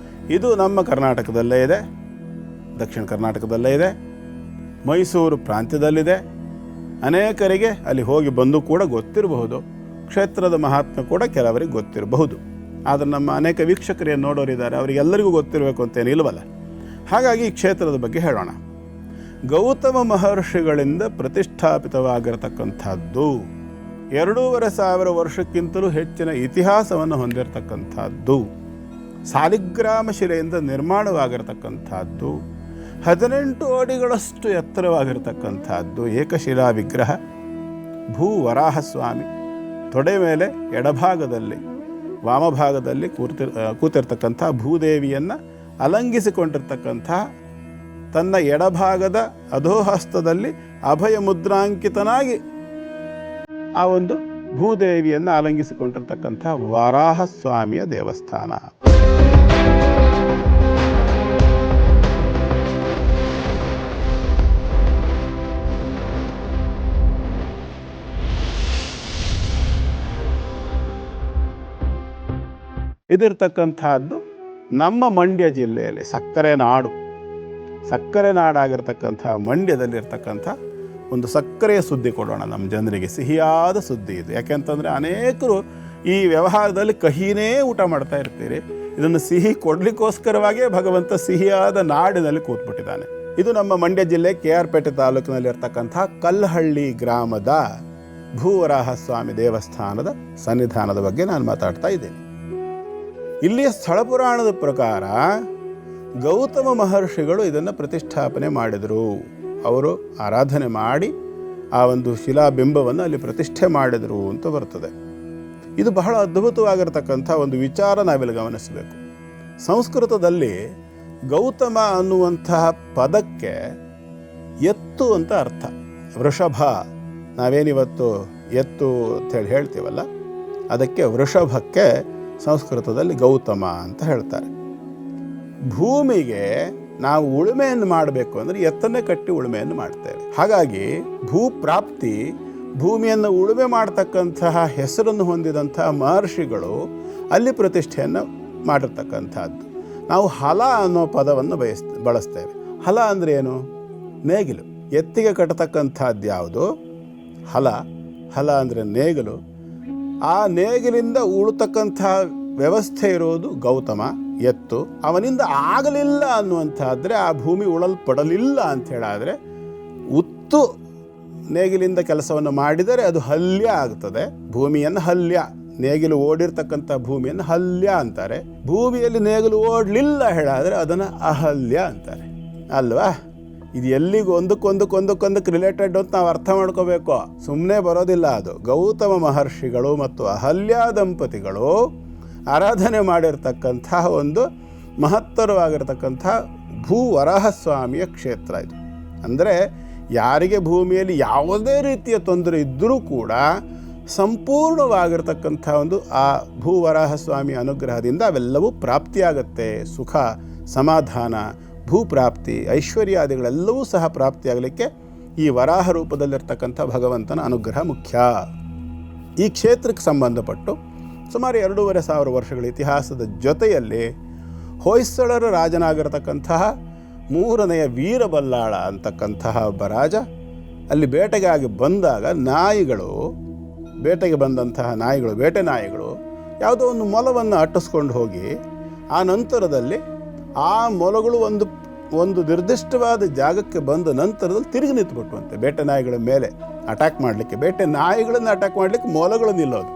B: ಇದು ನಮ್ಮ ಕರ್ನಾಟಕದಲ್ಲೇ ಇದೆ, ದಕ್ಷಿಣ ಕರ್ನಾಟಕದಲ್ಲೇ ಇದೆ, ಮೈಸೂರು ಪ್ರಾಂತ್ಯದಲ್ಲಿದೆ. ಅನೇಕರಿಗೆ ಅಲ್ಲಿ ಹೋಗಿ ಬಂದು ಕೂಡ ಗೊತ್ತಿರಬಹುದು, ಕ್ಷೇತ್ರದ ಮಹಾತ್ಮೆ ಕೂಡ ಕೆಲವರಿಗೆ ಗೊತ್ತಿರಬಹುದು. ಆದರೆ ನಮ್ಮ ಅನೇಕ ವೀಕ್ಷಕರು ಏನು ನೋಡೋರಿದ್ದಾರೆ, ಅವರಿಗೆಲ್ಲರಿಗೂ ಗೊತ್ತಿರಬೇಕು ಅಂತೇನಿಲ್ವಲ್ಲ. ಹಾಗಾಗಿ ಈ ಕ್ಷೇತ್ರದ ಬಗ್ಗೆ ಹೇಳೋಣ. ಗೌತಮ ಮಹರ್ಷಿಗಳಿಂದ ಪ್ರತಿಷ್ಠಾಪಿತವಾಗಿರತಕ್ಕಂಥದ್ದು, 2500 ವರ್ಷಕ್ಕಿಂತಲೂ ಹೆಚ್ಚಿನ ಇತಿಹಾಸವನ್ನು ಹೊಂದಿರತಕ್ಕಂಥದ್ದು, ಸಾಲಿಗ್ರಾಮ ಶಿಲೆಯಿಂದ ನಿರ್ಮಾಣವಾಗಿರತಕ್ಕಂಥದ್ದು, 18 ಅಡಿಗಳಷ್ಟು ಎತ್ತರವಾಗಿರತಕ್ಕಂಥದ್ದು ಏಕಶಿಲಾ ವಿಗ್ರಹ. ಭೂವರಾಹಸ್ವಾಮಿ ತೊಡೆ ಮೇಲೆ ಎಡಭಾಗದಲ್ಲಿ ವಾಮಭಾಗದಲ್ಲಿ ಕೂತಿರ್ತಕ್ಕಂಥ ಭೂದೇವಿಯನ್ನು ಅಲಂಘಿಸಿಕೊಂಡಿರ್ತಕ್ಕಂಥ, ತನ್ನ ಎಡಭಾಗದ ಅಧೋಹಸ್ತದಲ್ಲಿ ಅಭಯ ಮುದ್ರಾಂಕಿತನಾಗಿ ಆ ಒಂದು ಭೂದೇವಿಯನ್ನು ಅಲಂಘಿಸಿಕೊಂಡಿರ್ತಕ್ಕಂಥ ವರಾಹಸ್ವಾಮಿಯ ದೇವಸ್ಥಾನ. ಇದಿರ್ತಕ್ಕಂಥದ್ದು ನಮ್ಮ ಮಂಡ್ಯ ಜಿಲ್ಲೆಯಲ್ಲಿ ಸಕ್ಕರೆ ನಾಡಾಗಿರ್ತಕ್ಕಂಥ ಮಂಡ್ಯದಲ್ಲಿರ್ತಕ್ಕಂಥ ಒಂದು ಸಕ್ಕರೆಯ ಸುದ್ದಿ ಕೊಡೋಣ ನಮ್ಮ ಜನರಿಗೆ. ಸಿಹಿಯಾದ ಸುದ್ದಿ ಇದು. ಯಾಕೆಂತಂದರೆ ಅನೇಕರು ಈ ವ್ಯವಹಾರದಲ್ಲಿ ಕಹಿನೇ ಊಟ ಮಾಡ್ತಾ ಇರ್ತೀರಿ. ಇದನ್ನು ಸಿಹಿ ಕೊಡಲಿಕ್ಕೋಸ್ಕರವಾಗಿಯೇ ಭಗವಂತ ಸಿಹಿಯಾದ ನಾಡಿನಲ್ಲಿ ಕೂತ್ಬಿಟ್ಟಿದ್ದಾನೆ. ಇದು ನಮ್ಮ ಮಂಡ್ಯ ಜಿಲ್ಲೆ KR ಪೇಟೆ ತಾಲೂಕಿನಲ್ಲಿರ್ತಕ್ಕಂಥ ಕಲ್ಲಹಳ್ಳಿ ಗ್ರಾಮದ ಭೂವರಾಹಸ್ವಾಮಿ ದೇವಸ್ಥಾನದ ಸನ್ನಿಧಾನದ ಬಗ್ಗೆ ನಾನು ಮಾತಾಡ್ತಾ ಇದ್ದೇನೆ. ಇಲ್ಲಿಯ ಸ್ಥಳ ಪುರಾಣದ ಪ್ರಕಾರ ಗೌತಮ ಮಹರ್ಷಿಗಳು ಇದನ್ನು ಪ್ರತಿಷ್ಠಾಪನೆ ಮಾಡಿದರು. ಅವರು ಆರಾಧನೆ ಮಾಡಿ ಆ ಒಂದು ಶಿಲಾಬಿಂಬವನ್ನು ಅಲ್ಲಿ ಪ್ರತಿಷ್ಠೆ ಮಾಡಿದರು ಅಂತ ಬರ್ತದೆ. ಇದು ಬಹಳ ಅದ್ಭುತವಾಗಿರ್ತಕ್ಕಂಥ ಒಂದು ವಿಚಾರ ನಾವಿಲ್ಲಿ ಗಮನಿಸಬೇಕು. ಸಂಸ್ಕೃತದಲ್ಲಿ ಗೌತಮ ಅನ್ನುವಂತಹ ಪದಕ್ಕೆ ಎತ್ತು ಅಂತ ಅರ್ಥ. ವೃಷಭ, ನಾವೇನಿವತ್ತು ಎತ್ತು ಅಂತೇಳಿ ಹೇಳ್ತೀವಲ್ಲ, ಅದಕ್ಕೆ ವೃಷಭಕ್ಕೆ ಸಂಸ್ಕೃತದಲ್ಲಿ ಗೌತಮ ಅಂತ ಹೇಳ್ತಾರೆ. ಭೂಮಿಗೆ ನಾವು ಉಳುಮೆಯನ್ನು ಮಾಡಬೇಕು ಅಂದರೆ ಎತ್ತನ್ನೇ ಕಟ್ಟಿ ಉಳುಮೆಯನ್ನು ಮಾಡ್ತೇವೆ. ಹಾಗಾಗಿ ಭೂಪ್ರಾಪ್ತಿ, ಭೂಮಿಯನ್ನು ಉಳುಮೆ ಮಾಡ್ತಕ್ಕಂತಹ ಹೆಸರನ್ನು ಹೊಂದಿದಂತಹ ಮಹರ್ಷಿಗಳು ಅಲ್ಲಿ ಪ್ರತಿಷ್ಠೆಯನ್ನು ಮಾಡಿರ್ತಕ್ಕಂಥದ್ದು. ನಾವು ಹಲ ಅನ್ನೋ ಪದವನ್ನು ಬಳಸ್ತೇವೆ. ಹಲ ಅಂದರೆ ಏನು? ನೇಗಿಲು. ಎತ್ತಿಗೆ ಕಟ್ಟತಕ್ಕಂಥದ್ದು ಯಾವುದು? ಹಲ ಅಂದರೆ ನೇಗಿಲು. ಆ ನೇಗಿಲಿಂದ ಉಳುತಕ್ಕಂಥ ವ್ಯವಸ್ಥೆ ಇರೋದು ಗೌತಮ, ಎತ್ತು. ಅವನಿಂದ ಆಗಲಿಲ್ಲ ಅನ್ನುವಂಥಾದರೆ, ಆ ಭೂಮಿ ಉಳಲ್ಪಡಲಿಲ್ಲ ಅಂಥೇಳಾದರೆ, ನೇಗಿಲಿಂದ ಕೆಲಸವನ್ನು ಮಾಡಿದರೆ ಅದು ಹಲ್ಯ ಆಗ್ತದೆ. ಭೂಮಿಯನ್ನು ಹಲ್ಯ, ನೇಗಿಲು ಓಡಿರ್ತಕ್ಕಂಥ ಭೂಮಿಯನ್ನು ಹಲ್ಯ ಅಂತಾರೆ. ಭೂಮಿಯಲ್ಲಿ ನೇಗಿಲು ಓಡಲಿಲ್ಲ ಹೇಳಾದರೆ ಅದನ್ನು ಅಹಲ್ಯ ಅಂತಾರೆ ಅಲ್ವಾ. ಇದು ಎಲ್ಲಿಗೂ ಒಂದಕ್ಕೊಂದಕ್ಕೆ ರಿಲೇಟೆಡ್ ಅಂತ ನಾವು ಅರ್ಥ ಮಾಡ್ಕೋಬೇಕು, ಸುಮ್ಮನೆ ಬರೋದಿಲ್ಲ ಅದು. ಗೌತಮ ಮಹರ್ಷಿಗಳು ಮತ್ತು ಅಹಲ್ಯ ದಂಪತಿಗಳು ಆರಾಧನೆ ಮಾಡಿರ್ತಕ್ಕಂಥ ಒಂದು ಮಹತ್ತರವಾಗಿರ್ತಕ್ಕಂಥ ಭೂವರಾಹಸ್ವಾಮಿಯ ಕ್ಷೇತ್ರ ಇದು. ಅಂದರೆ ಯಾರಿಗೆ ಭೂಮಿಯಲ್ಲಿ ಯಾವುದೇ ರೀತಿಯ ತೊಂದರೆ ಇದ್ದರೂ ಕೂಡ ಸಂಪೂರ್ಣವಾಗಿರ್ತಕ್ಕಂಥ ಒಂದು ಆ ಭೂವರಾಹಸ್ವಾಮಿ ಅನುಗ್ರಹದಿಂದ ಅವೆಲ್ಲವೂ ಪ್ರಾಪ್ತಿಯಾಗತ್ತೆ. ಸುಖ, ಸಮಾಧಾನ, ಭೂಪ್ರಾಪ್ತಿ, ಐಶ್ವರ್ಯಾದಿಗಳೆಲ್ಲವೂ ಸಹ ಪ್ರಾಪ್ತಿಯಾಗಲಿಕ್ಕೆ ಈ ವರಾಹ ರೂಪದಲ್ಲಿರ್ತಕ್ಕಂಥ ಭಗವಂತನ ಅನುಗ್ರಹ ಮುಖ್ಯ. ಈ ಕ್ಷೇತ್ರಕ್ಕೆ ಸಂಬಂಧಪಟ್ಟು ಸುಮಾರು 2,500 ವರ್ಷಗಳ ಇತಿಹಾಸದ ಜೊತೆಯಲ್ಲಿ ಹೊಯ್ಸಳರ ರಾಜನಾಗಿರತಕ್ಕಂತಹ 3ನೆಯ ವೀರಬಲ್ಲಾಳ ಅಂತಕ್ಕಂತಹ ಒಬ್ಬ ರಾಜ ಅಲ್ಲಿ ಬೇಟೆಗಾಗಿ ಬಂದಾಗ ಬೇಟೆಗೆ ಬಂದಂತಹ ಬೇಟೆ ನಾಯಿಗಳು ಯಾವುದೋ ಒಂದು ಮೊಲವನ್ನು ಅಟ್ಟಿಸ್ಕೊಂಡು ಹೋಗಿ ಆ ನಂತರದಲ್ಲಿ ಆ ಮೊಲಗಳು ಒಂದು ನಿರ್ದಿಷ್ಟವಾದ ಜಾಗಕ್ಕೆ ಬಂದ ನಂತರದಲ್ಲಿ ತಿರುಗಿ ನಿಂತುಬಿಟ್ಟುವಂತೆ ಬೇಟೆ ನಾಯಿಗಳ ಮೇಲೆ ಅಟ್ಯಾಕ್ ಮಾಡಲಿಕ್ಕೆ. ಬೇಟೆ ನಾಯಿಗಳನ್ನು ಅಟ್ಯಾಕ್ ಮಾಡಲಿಕ್ಕೆ ಮೊಲಗಳು ನಿಲ್ಲೋದು.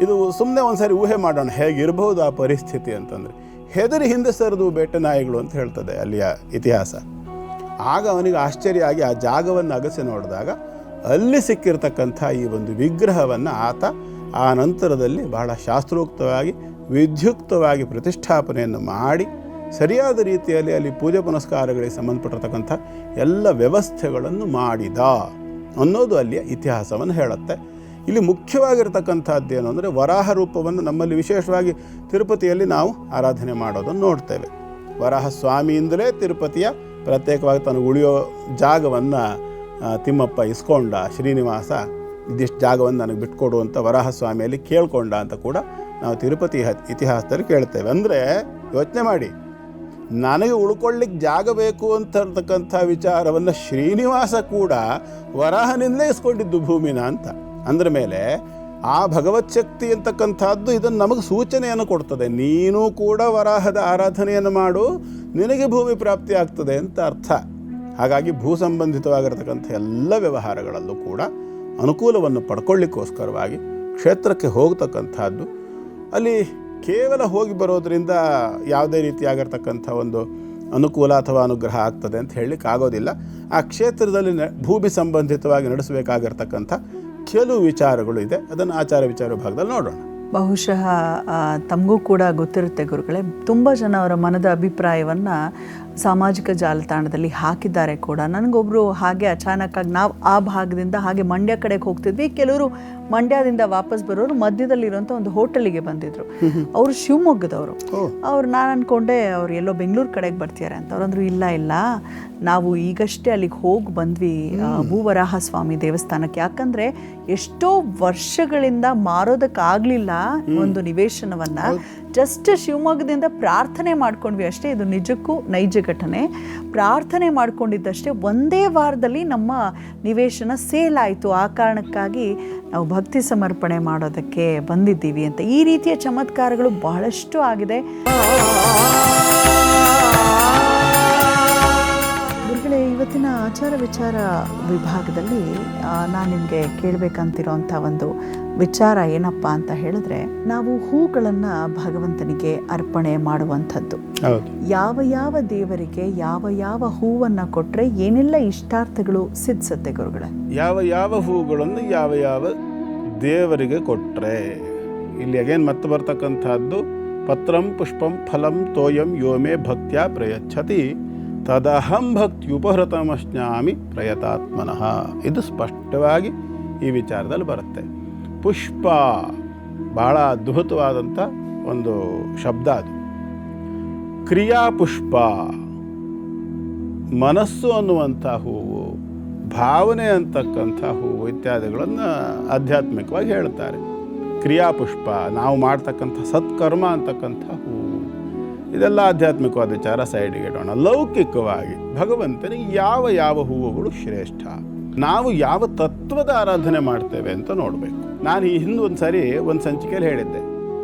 B: ಇದು ಸುಮ್ಮನೆ ಒಂದು ಸಾರಿ ಊಹೆ ಮಾಡೋಣ ಹೇಗಿರಬಹುದು ಆ ಪರಿಸ್ಥಿತಿ ಅಂತಂದರೆ. ಹೆದರಿ ಹಿಂದೆ ಸರಿದು ಬೇಟೆ ನಾಯಿಗಳು ಅಂತ ಹೇಳ್ತದೆ ಅಲ್ಲಿಯ ಇತಿಹಾಸ. ಆಗ ಅವನಿಗೆ ಆಶ್ಚರ್ಯ ಆಗಿ ಆ ಜಾಗವನ್ನು ಅಗಸಿ ನೋಡಿದಾಗ ಅಲ್ಲಿ ಸಿಕ್ಕಿರ್ತಕ್ಕಂಥ ಈ ಒಂದು ವಿಗ್ರಹವನ್ನು ಆತ ಆ ನಂತರದಲ್ಲಿ ಬಹಳ ಶಾಸ್ತ್ರೋಕ್ತವಾಗಿ ವಿದ್ಯುಕ್ತವಾಗಿ ಪ್ರತಿಷ್ಠಾಪನೆಯನ್ನು ಮಾಡಿ ಸರಿಯಾದ ರೀತಿಯಲ್ಲಿ ಅಲ್ಲಿ ಪೂಜೆ ಪುನಸ್ಕಾರಗಳಿಗೆ ಸಂಬಂಧಪಟ್ಟಿರ್ತಕ್ಕಂಥ ಎಲ್ಲ ವ್ಯವಸ್ಥೆಗಳನ್ನು ಮಾಡಿದ ಅನ್ನೋದು ಅಲ್ಲಿಯ ಇತಿಹಾಸವನ್ನು ಹೇಳುತ್ತೆ. ಇಲ್ಲಿ ಮುಖ್ಯವಾಗಿರ್ತಕ್ಕಂಥದ್ದು ಏನು ಅಂದರೆ ವರಾಹ ರೂಪವನ್ನು ನಮ್ಮಲ್ಲಿ ವಿಶೇಷವಾಗಿ ತಿರುಪತಿಯಲ್ಲಿ ನಾವು ಆರಾಧನೆ ಮಾಡೋದನ್ನು ನೋಡ್ತೇವೆ. ವರಾಹ ಸ್ವಾಮಿಯಿಂದಲೇ ತಿರುಪತಿಯ ಪ್ರತ್ಯೇಕವಾಗಿ ತನಗೆ ಉಳಿಯೋ ಜಾಗವನ್ನು ತಿಮ್ಮಪ್ಪ ಇಸ್ಕೊಂಡ, ಶ್ರೀನಿವಾಸ ಇದಿಷ್ಟು ಜಾಗವನ್ನು ನನಗೆ ಬಿಟ್ಕೊಡು ಅಂತ ವರಾಹ ಸ್ವಾಮಿಯಲ್ಲಿ ಕೇಳ್ಕೊಂಡ ಅಂತ ಕೂಡ ನಾವು ತಿರುಪತಿ ಇತಿಹಾಸದಲ್ಲಿ ಕೇಳ್ತೇವೆ. ಅಂದರೆ ಯೋಚನೆ ಮಾಡಿ, ನನಗೆ ಉಳ್ಕೊಳ್ಳಿಕ್ಕೆ ಜಾಗ ಬೇಕು ಅಂತಕ್ಕಂಥ ವಿಚಾರವನ್ನು ಶ್ರೀನಿವಾಸ ಕೂಡ ವರಾಹನಿಂದಲೇ ಇಸ್ಕೊಂಡಿದ್ದು ಭೂಮಿನ ಅಂತ ಅಂದ್ರ ಮೇಲೆ ಆ ಭಗವತ್ ಶಕ್ತಿ ಅಂತಕ್ಕಂಥದ್ದು ಇದನ್ನು ನಮಗೆ ಸೂಚನೆಯನ್ನು ಕೊಡ್ತದೆ. ನೀನು ಕೂಡ ವರಾಹದ ಆರಾಧನೆಯನ್ನು ಮಾಡು, ನಿನಗೆ ಭೂಮಿ ಪ್ರಾಪ್ತಿ ಆಗ್ತದೆ ಅಂತ ಅರ್ಥ. ಹಾಗಾಗಿ ಭೂ ಸಂಬಂಧಿತವಾಗಿರತಕ್ಕಂಥ ಎಲ್ಲ ವ್ಯವಹಾರಗಳಲ್ಲೂ ಕೂಡ ಅನುಕೂಲವನ್ನು ಪಡ್ಕೊಳ್ಳಿಕ್ಕೋಸ್ಕರವಾಗಿ ಕ್ಷೇತ್ರಕ್ಕೆ ಹೋಗ್ತಕ್ಕಂಥದ್ದು. ಅಲ್ಲಿ ಕೇವಲ ಹೋಗಿ ಬರೋದರಿಂದ ಯಾವುದೇ ರೀತಿಯಾಗಿರ್ತಕ್ಕಂಥ ಒಂದು ಅನುಕೂಲ ಅಥವಾ ಅನುಗ್ರಹ ಆಗ್ತದೆ ಅಂತ ಹೇಳಲಿಕ್ಕೆ ಆಗೋದಿಲ್ಲ. ಆ ಕ್ಷೇತ್ರದಲ್ಲಿ ಭೂಮಿ ಸಂಬಂಧಿತವಾಗಿ ನಡೆಸಬೇಕಾಗಿರ್ತಕ್ಕಂಥ ಕೆಲವು ವಿಚಾರಗಳು ಇದೆ. ಅದನ್ನು ಆಚಾರ ವಿಚಾರ ಭಾಗದಲ್ಲಿ ನೋಡೋಣ.
A: ಬಹುಶಃ ತಮಗೂ ಕೂಡ ಗೊತ್ತಿರುತ್ತೆ ಗುರುಗಳೇ, ತುಂಬ ಜನ ಅವರ ಮನದ ಅಭಿಪ್ರಾಯವನ್ನು ಸಾಮಾಜಿಕ ಜಾಲತಾಣದಲ್ಲಿ ಹಾಕಿದ್ದಾರೆ ಕೂಡ. ನನಗೊಬ್ಬರು ಹಾಗೆ ಅಚಾನಕ್ಕಾಗಿ ನಾವು ಆ ಭಾಗದಿಂದ ಹಾಗೆ ಮಂಡ್ಯ ಕಡೆಗೆ ಹೋಗ್ತಿದ್ವಿ, ಕೆಲವರು ಮಂಡ್ಯದಿಂದ ವಾಪಸ್ ಬರೋರು ಮಧ್ಯದಲ್ಲಿರುವಂಥ ಒಂದು ಹೋಟೆಲಿಗೆ ಬಂದಿದ್ರು. ಅವರು ಶಿವಮೊಗ್ಗದವರು. ನಾನು ಅಂದ್ಕೊಂಡೆ ಅವ್ರು ಎಲ್ಲೋ ಬೆಂಗಳೂರು ಕಡೆಗೆ ಬರ್ತಿದ್ದಾರೆ ಅಂತ. ಅವ್ರಂದ್ರು ಇಲ್ಲ ನಾವು ಈಗಷ್ಟೇ ಅಲ್ಲಿಗೆ ಹೋಗಿ ಬಂದ್ವಿ ಭೂವರಾಹ ಸ್ವಾಮಿ ದೇವಸ್ಥಾನಕ್ಕೆ. ಯಾಕಂದರೆ ಎಷ್ಟೋ ವರ್ಷಗಳಿಂದ ಮಾರೋದಕ್ಕಾಗಲಿಲ್ಲ ಒಂದು ನಿವೇಶನವನ್ನು. ಜಸ್ಟ್ ಶಿವಮೊಗ್ಗದಿಂದ ಪ್ರಾರ್ಥನೆ ಮಾಡ್ಕೊಂಡ್ವಿ ಅಷ್ಟೇ. ಇದು ನಿಜಕ್ಕೂ ನೈಜ ಘಟನೆ. ಪ್ರಾರ್ಥನೆ ಮಾಡ್ಕೊಂಡಿದ್ದಷ್ಟೇ ಒಂದೇ ವಾರದಲ್ಲಿ ನಮ್ಮ ನಿವೇಶನ ಸೇಲ್ ಆಯಿತು. ಆ ಕಾರಣಕ್ಕಾಗಿ ನಾವು ಭಕ್ತಿ ಸಮರ್ಪಣೆ ಮಾಡೋದಕ್ಕೆ ಬಂದಿದ್ದೀವಿ ಅಂತ. ಈ ರೀತಿಯ ಚಮತ್ಕಾರಗಳು ಬಹಳಷ್ಟು ಆಗಿದೆ. ಗುರುಗಳೇ, ಇವತ್ತಿನ ಆಚಾರ ವಿಚಾರ ವಿಭಾಗದಲ್ಲಿ ನಾನು ನಿಮಗೆ ಕೇಳಬೇಕಂತಿರೋಂಥ ಒಂದು ವಿಚಾರ ಏನಪ್ಪ ಅಂತ ಹೇಳಿದ್ರೆ, ನಾವು ಹೂಗಳನ್ನು ಭಗವಂತನಿಗೆ ಅರ್ಪಣೆ ಮಾಡುವಂಥದ್ದು. ಯಾವ ದೇವರಿಗೆ ಯಾವ ಹೂವನ್ನು ಕೊಟ್ಟರೆ ಏನೆಲ್ಲ ಇಷ್ಟಾರ್ಥಗಳು ಸಿದ್ಧಿಸುತ್ತೆ ಗುರುಗಳೇ?
B: ಯಾವ ಹೂಗಳನ್ನು ಯಾವ ದೇವರಿಗೆ ಕೊಟ್ಟರೆ, ಇಲ್ಲಿ ಅಗೇನ್ ಮತ್ತೆ ಬರ್ತಕ್ಕಂಥದ್ದು ಪತ್ರಂ ಪುಷ್ಪಂ ಫಲಂ ತೋಯಂ ಯೋಮೇ ಭಕ್ತ್ಯಾ ಪ್ರಯಚ್ಛತಿ ತದಹಂ ಭಕ್ತ್ಯುಪಹೃತಮಶ್ನಾಮಿ ಪ್ರಯತಾತ್ಮನಃ. ಇದು ಸ್ಪಷ್ಟವಾಗಿ ಈ ವಿಚಾರದಲ್ಲಿ ಬರುತ್ತೆ. ಪುಷ್ಪ ಬಹಳ ಅದ್ಭುತವಾದಂಥ ಒಂದು ಶಬ್ದ ಅದು. ಕ್ರಿಯಾಪುಷ್ಪ ಮನಸ್ಸು ಅನ್ನುವಂಥ ಹೂವು, ಭಾವನೆ ಅಂತಕ್ಕಂಥ ಹೂವು ಇತ್ಯಾದಿಗಳನ್ನು ಆಧ್ಯಾತ್ಮಿಕವಾಗಿ ಹೇಳ್ತಾರೆ. ಕ್ರಿಯಾಪುಷ್ಪ ನಾವು ಮಾಡ್ತಕ್ಕಂಥ ಸತ್ಕರ್ಮ ಅಂತಕ್ಕಂಥ ಹೂವು, ಇದೆಲ್ಲ ಆಧ್ಯಾತ್ಮಿಕವಾದ ವಿಚಾರ ಸೈಡಿಗೆ ಇಡೋಣ. ಲೌಕಿಕವಾಗಿ ಭಗವಂತನಿಗೆ ಯಾವ ಹೂವುಗಳು ಶ್ರೇಷ್ಠ, ನಾವು ಯಾವ ತತ್ವದ ಆರಾಧನೆ ಮಾಡ್ತೇವೆ ಅಂತ ನೋಡಬೇಕು. ನಾನು ಈ ಹಿಂದೆ ಒಂದು ಸಂಚಿಕೆಯಲ್ಲಿ ಹೇಳಿದ್ದೆ,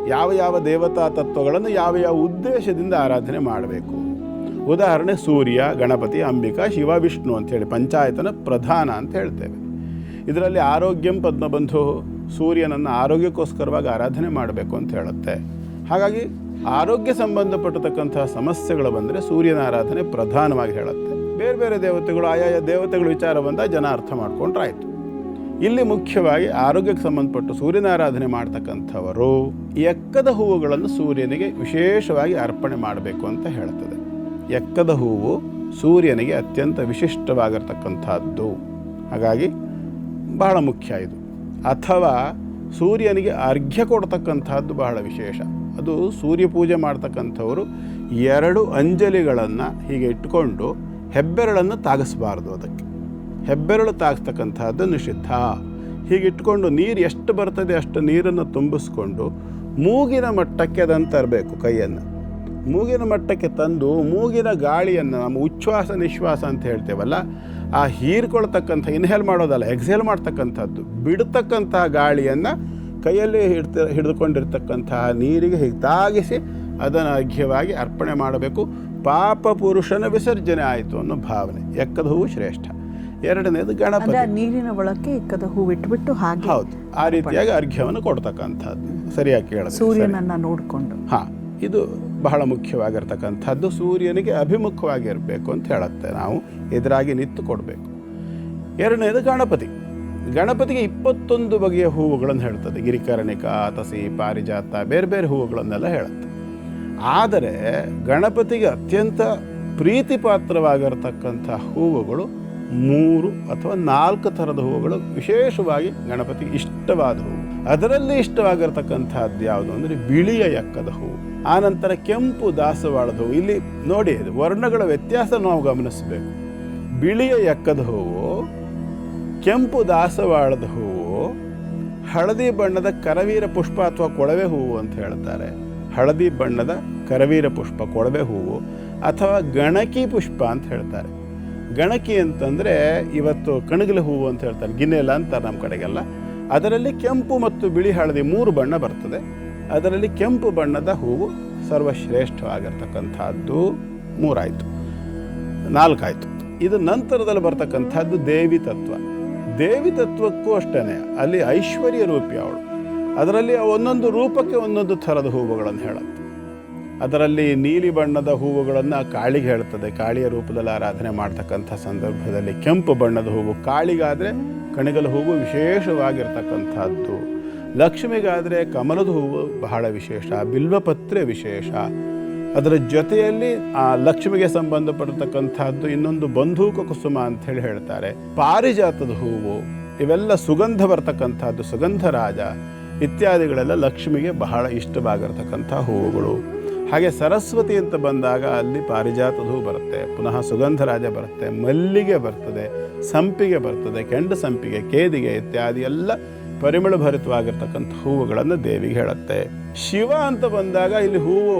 B: ಯಾವ ದೇವತಾ ತತ್ವಗಳನ್ನು ಯಾವ ಉದ್ದೇಶದಿಂದ ಆರಾಧನೆ ಮಾಡಬೇಕು. ಉದಾಹರಣೆ ಸೂರ್ಯ, ಗಣಪತಿ, ಅಂಬಿಕಾ, ಶಿವ, ವಿಷ್ಣು ಅಂಥೇಳಿ ಪಂಚಾಯತನ ಪ್ರಧಾನ ಅಂತ ಹೇಳ್ತೇವೆ. ಇದರಲ್ಲಿ ಆರೋಗ್ಯಂ ಪದ್ಮಬಂಧು, ಸೂರ್ಯನನ್ನು ಆರೋಗ್ಯಕ್ಕೋಸ್ಕರವಾಗಿ ಆರಾಧನೆ ಮಾಡಬೇಕು ಅಂತ ಹೇಳುತ್ತೆ. ಹಾಗಾಗಿ ಆರೋಗ್ಯ ಸಂಬಂಧಪಟ್ಟತಕ್ಕಂತಹ ಸಮಸ್ಯೆಗಳು ಬಂದರೆ ಸೂರ್ಯನ ಆರಾಧನೆ ಪ್ರಧಾನವಾಗಿ ಹೇಳುತ್ತೆ. ಬೇರೆ ಬೇರೆ ದೇವತೆಗಳು, ಆಯಾಯ ದೇವತೆಗಳ ವಿಚಾರ ಬಂದಾಗ ಜನ ಅರ್ಥ ಮಾಡ್ಕೊಂಡ್ರಾಯ್ತು. ಇಲ್ಲಿ ಮುಖ್ಯವಾಗಿ ಆರೋಗ್ಯಕ್ಕೆ ಸಂಬಂಧಪಟ್ಟು ಸೂರ್ಯನ ಆರಾಧನೆ ಮಾಡ್ತಕ್ಕಂಥವರು ಎಕ್ಕದ ಹೂವುಗಳನ್ನು ಸೂರ್ಯನಿಗೆ ವಿಶೇಷವಾಗಿ ಅರ್ಪಣೆ ಮಾಡಬೇಕು ಅಂತ ಹೇಳ್ತದೆ. ಎಕ್ಕದ ಹೂವು ಸೂರ್ಯನಿಗೆ ಅತ್ಯಂತ ವಿಶಿಷ್ಟವಾಗಿರ್ತಕ್ಕಂಥದ್ದು. ಹಾಗಾಗಿ ಬಹಳ ಮುಖ್ಯ ಇದು. ಅಥವಾ ಸೂರ್ಯನಿಗೆ ಅರ್ಘ್ಯ ಕೊಡ್ತಕ್ಕಂಥದ್ದು ಬಹಳ ವಿಶೇಷ. ಅದು ಸೂರ್ಯ ಪೂಜೆ ಮಾಡ್ತಕ್ಕಂಥವರು 2 ಅಂಜಲಿಗಳನ್ನು ಹೀಗೆ ಇಟ್ಕೊಂಡು ಹೆಬ್ಬೆರಳನ್ನು ತಾಗಿಸ್ಬಾರ್ದು. ಅದಕ್ಕೆ ಹೆಬ್ಬೆರಳು ತಾಗಿಸ್ತಕ್ಕಂಥದ್ದು ನಿಷಿದ್ಧ. ಹೀಗಿಟ್ಕೊಂಡು ನೀರು ಎಷ್ಟು ಬರ್ತದೆ ಅಷ್ಟು ನೀರನ್ನು ತುಂಬಿಸ್ಕೊಂಡು ಮೂಗಿನ ಮಟ್ಟಕ್ಕೆ ಅದನ್ನು ತರಬೇಕು. ಕೈಯನ್ನು ಮೂಗಿನ ಮಟ್ಟಕ್ಕೆ ತಂದು ಮೂಗಿನ ಗಾಳಿಯನ್ನು, ನಮ್ಮ ಉಚ್ಛ್ವಾಸ ನಿಶ್ವಾಸ ಅಂತ ಹೇಳ್ತೇವಲ್ಲ, ಆ ಹೀರ್ಕೊಳ್ತಕ್ಕಂಥ, ಇನ್ಹೇಲ್ ಮಾಡೋದಲ್ಲ, ಎಕ್ಸೇಲ್ ಮಾಡ್ತಕ್ಕಂಥದ್ದು, ಬಿಡ್ತಕ್ಕಂತಹ ಗಾಳಿಯನ್ನು ಕೈಯಲ್ಲಿ ಹಿಡಿದುಕೊಂಡಿರ್ತಕ್ಕಂತಹ ನೀರಿಗೆ ಹೀಗೆ ತಾಗಿಸಿ ಅದನ್ನು ಅರ್ಘ್ಯವಾಗಿ ಅರ್ಪಣೆ ಮಾಡಬೇಕು. ಪಾಪ ಪುರುಷನ ವಿಸರ್ಜನೆ ಆಯಿತು ಅನ್ನೋ ಭಾವನೆ. ಎಕ್ಕದ ಹೂವು ಶ್ರೇಷ್ಠ. ಎರಡನೇದು ಗಣಪತಿ.
A: ನೀರಿನ ಒಳಕ್ಕೆ ಎಕ್ಕದ ಹೂವು ಇಟ್ಬಿಟ್ಟು ಹಾಗೆ,
B: ಹೌದು, ಆ ರೀತಿಯಾಗಿ ಅರ್ಘ್ಯವನ್ನು ಕೊಡ್ತಕ್ಕಂಥದ್ದು. ಸರಿಯಾಗಿ ಕೇಳಿದ್ರೆ
A: ಸೂರ್ಯನನ್ನು ನೋಡಿಕೊಂಡು.
B: ಇದು ಬಹಳ ಮುಖ್ಯವಾಗಿರ್ತಕ್ಕಂಥದ್ದು. ಸೂರ್ಯನಿಗೆ ಅಭಿಮುಖವಾಗಿರಬೇಕು ಅಂತ ಹೇಳುತ್ತೆ. ನಾವು ಎದುರಾಗಿ ನಿಂತು ಕೊಡಬೇಕು. ಎರಡನೇದು ಗಣಪತಿ. ಗಣಪತಿಗೆ 21 ಬಗೆಯ ಹೂವುಗಳನ್ನು ಹೇಳ್ತದೆ. ಗಿರಿಕರ್ಣಿಕ, ಆತಸಿ, ಪಾರಿಜಾತ, ಬೇರೆ ಬೇರೆ ಹೂವುಗಳನ್ನೆಲ್ಲ ಹೇಳುತ್ತೆ. ಆದರೆ ಗಣಪತಿಗೆ ಅತ್ಯಂತ ಪ್ರೀತಿ ಪಾತ್ರವಾಗಿರತಕ್ಕಂಥ ಹೂವುಗಳು 3 ಅಥವಾ 4 ಥರದ ಹೂವುಗಳು ವಿಶೇಷವಾಗಿ ಗಣಪತಿಗೆ ಇಷ್ಟವಾದ ಹೂವು. ಅದರಲ್ಲಿ ಇಷ್ಟವಾಗಿರ್ತಕ್ಕಂಥದ್ದು ಯಾವುದು ಅಂದರೆ ಬಿಳಿಯ ಎಕ್ಕದ ಹೂವು, ಆನಂತರ ಕೆಂಪು ದಾಸವಾಳದ ಹೂವು. ಇಲ್ಲಿ ನೋಡಿ, ವರ್ಣಗಳ ವ್ಯತ್ಯಾಸ ನಾವು ಗಮನಿಸಬೇಕು. ಬಿಳಿಯ ಎಕ್ಕದ ಹೂವು, ಕೆಂಪು ದಾಸವಾಳದ ಹೂವು, ಹಳದಿ ಬಣ್ಣದ ಕರವೀರ ಪುಷ್ಪ ಅಥವಾ ಕೊಳವೆ ಹೂವು ಅಂತ ಹೇಳ್ತಾರೆ. ಹಳದಿ ಬಣ್ಣದ ಕರವೀರ ಪುಷ್ಪ, ಕೊಳವೆ ಹೂವು, ಅಥವಾ ಗಣಕಿ ಪುಷ್ಪ ಅಂತ ಹೇಳ್ತಾರೆ. ಗಣಕಿ ಅಂತಂದರೆ ಇವತ್ತು ಕಣಗಿಲ ಹೂವು ಅಂತ ಹೇಳ್ತಾರೆ, ಗಿನ್ನೆಲ್ಲ ಅಂತಾರೆ ನಮ್ಮ ಕಡೆಗೆಲ್ಲ. ಅದರಲ್ಲಿ ಕೆಂಪು ಮತ್ತು ಬಿಳಿ ಹಳದಿ 3 ಬಣ್ಣ ಬರ್ತದೆ. ಅದರಲ್ಲಿ ಕೆಂಪು ಬಣ್ಣದ ಹೂವು ಸರ್ವಶ್ರೇಷ್ಠವಾಗಿರ್ತಕ್ಕಂಥದ್ದು. 3 ಆಯಿತು, 4 ಆಯಿತು. ಇದು ನಂತರದಲ್ಲಿ ಬರ್ತಕ್ಕಂಥದ್ದು ದೇವಿ ತತ್ವ. ದೇವಿ ತತ್ವಕ್ಕೂ ಅಷ್ಟೇ, ಅಲ್ಲಿ ಐಶ್ವರ್ಯ ರೂಪಿ ಅವಳು. ಅದರಲ್ಲಿ ಒಂದೊಂದು ರೂಪಕ್ಕೆ ಒಂದೊಂದು ಥರದ ಹೂವುಗಳನ್ನು ಹೇಳುತ್ತೆ. ಅದರಲ್ಲಿ ನೀಲಿ ಬಣ್ಣದ ಹೂವುಗಳನ್ನು ಕಾಳಿಗೆ ಹೇಳ್ತದೆ. ಕಾಳಿಯ ರೂಪದಲ್ಲಿ ಆರಾಧನೆ ಮಾಡ್ತಕ್ಕಂಥ ಸಂದರ್ಭದಲ್ಲಿ ಕೆಂಪು ಬಣ್ಣದ ಹೂವು ಕಾಳಿಗಾದರೆ ಕಣಗಲ ಹೂವು ವಿಶೇಷವಾಗಿರ್ತಕ್ಕಂಥದ್ದು. ಲಕ್ಷ್ಮಿಗಾದರೆ ಕಮಲದ ಹೂವು ಬಹಳ ವಿಶೇಷ, ಬಿಲ್ವಪತ್ರೆ ವಿಶೇಷ. ಅದರ ಜೊತೆಯಲ್ಲಿ ಆ ಲಕ್ಷ್ಮಿಗೆ ಸಂಬಂಧಪಡತಕ್ಕಂಥದ್ದು ಇನ್ನೊಂದು ಬಂಧೂಕ ಕುಸುಮ ಅಂಥೇಳಿ ಹೇಳ್ತಾರೆ. ಪಾರಿಜಾತದ ಹೂವು, ಇವೆಲ್ಲ ಸುಗಂಧ ಬರ್ತಕ್ಕಂಥದ್ದು, ಸುಗಂಧರಾಜ ಇತ್ಯಾದಿಗಳೆಲ್ಲ ಲಕ್ಷ್ಮಿಗೆ ಬಹಳ ಇಷ್ಟವಾಗಿರ್ತಕ್ಕಂಥ ಹೂವುಗಳು. ಹಾಗೆ ಸರಸ್ವತಿ ಅಂತ ಬಂದಾಗ ಅಲ್ಲಿ ಪಾರಿಜಾತದ ಹೂವು ಬರುತ್ತೆ, ಪುನಃ ಸುಗಂಧರಾಜ ಬರುತ್ತೆ, ಮಲ್ಲಿಗೆ ಬರ್ತದೆ, ಸಂಪಿಗೆ ಬರ್ತದೆ, ಕೆಂಡು ಸಂಪಿಗೆ, ಕೇದಿಗೆ ಇತ್ಯಾದಿ ಎಲ್ಲ ಪರಿಮಳ ಭರಿತವಾಗಿರ್ತಕ್ಕಂಥ ಹೂವುಗಳನ್ನು ದೇವಿಗೆ ಹೇಳುತ್ತೆ. ಶಿವ ಅಂತ ಬಂದಾಗ ಇಲ್ಲಿ ಹೂವು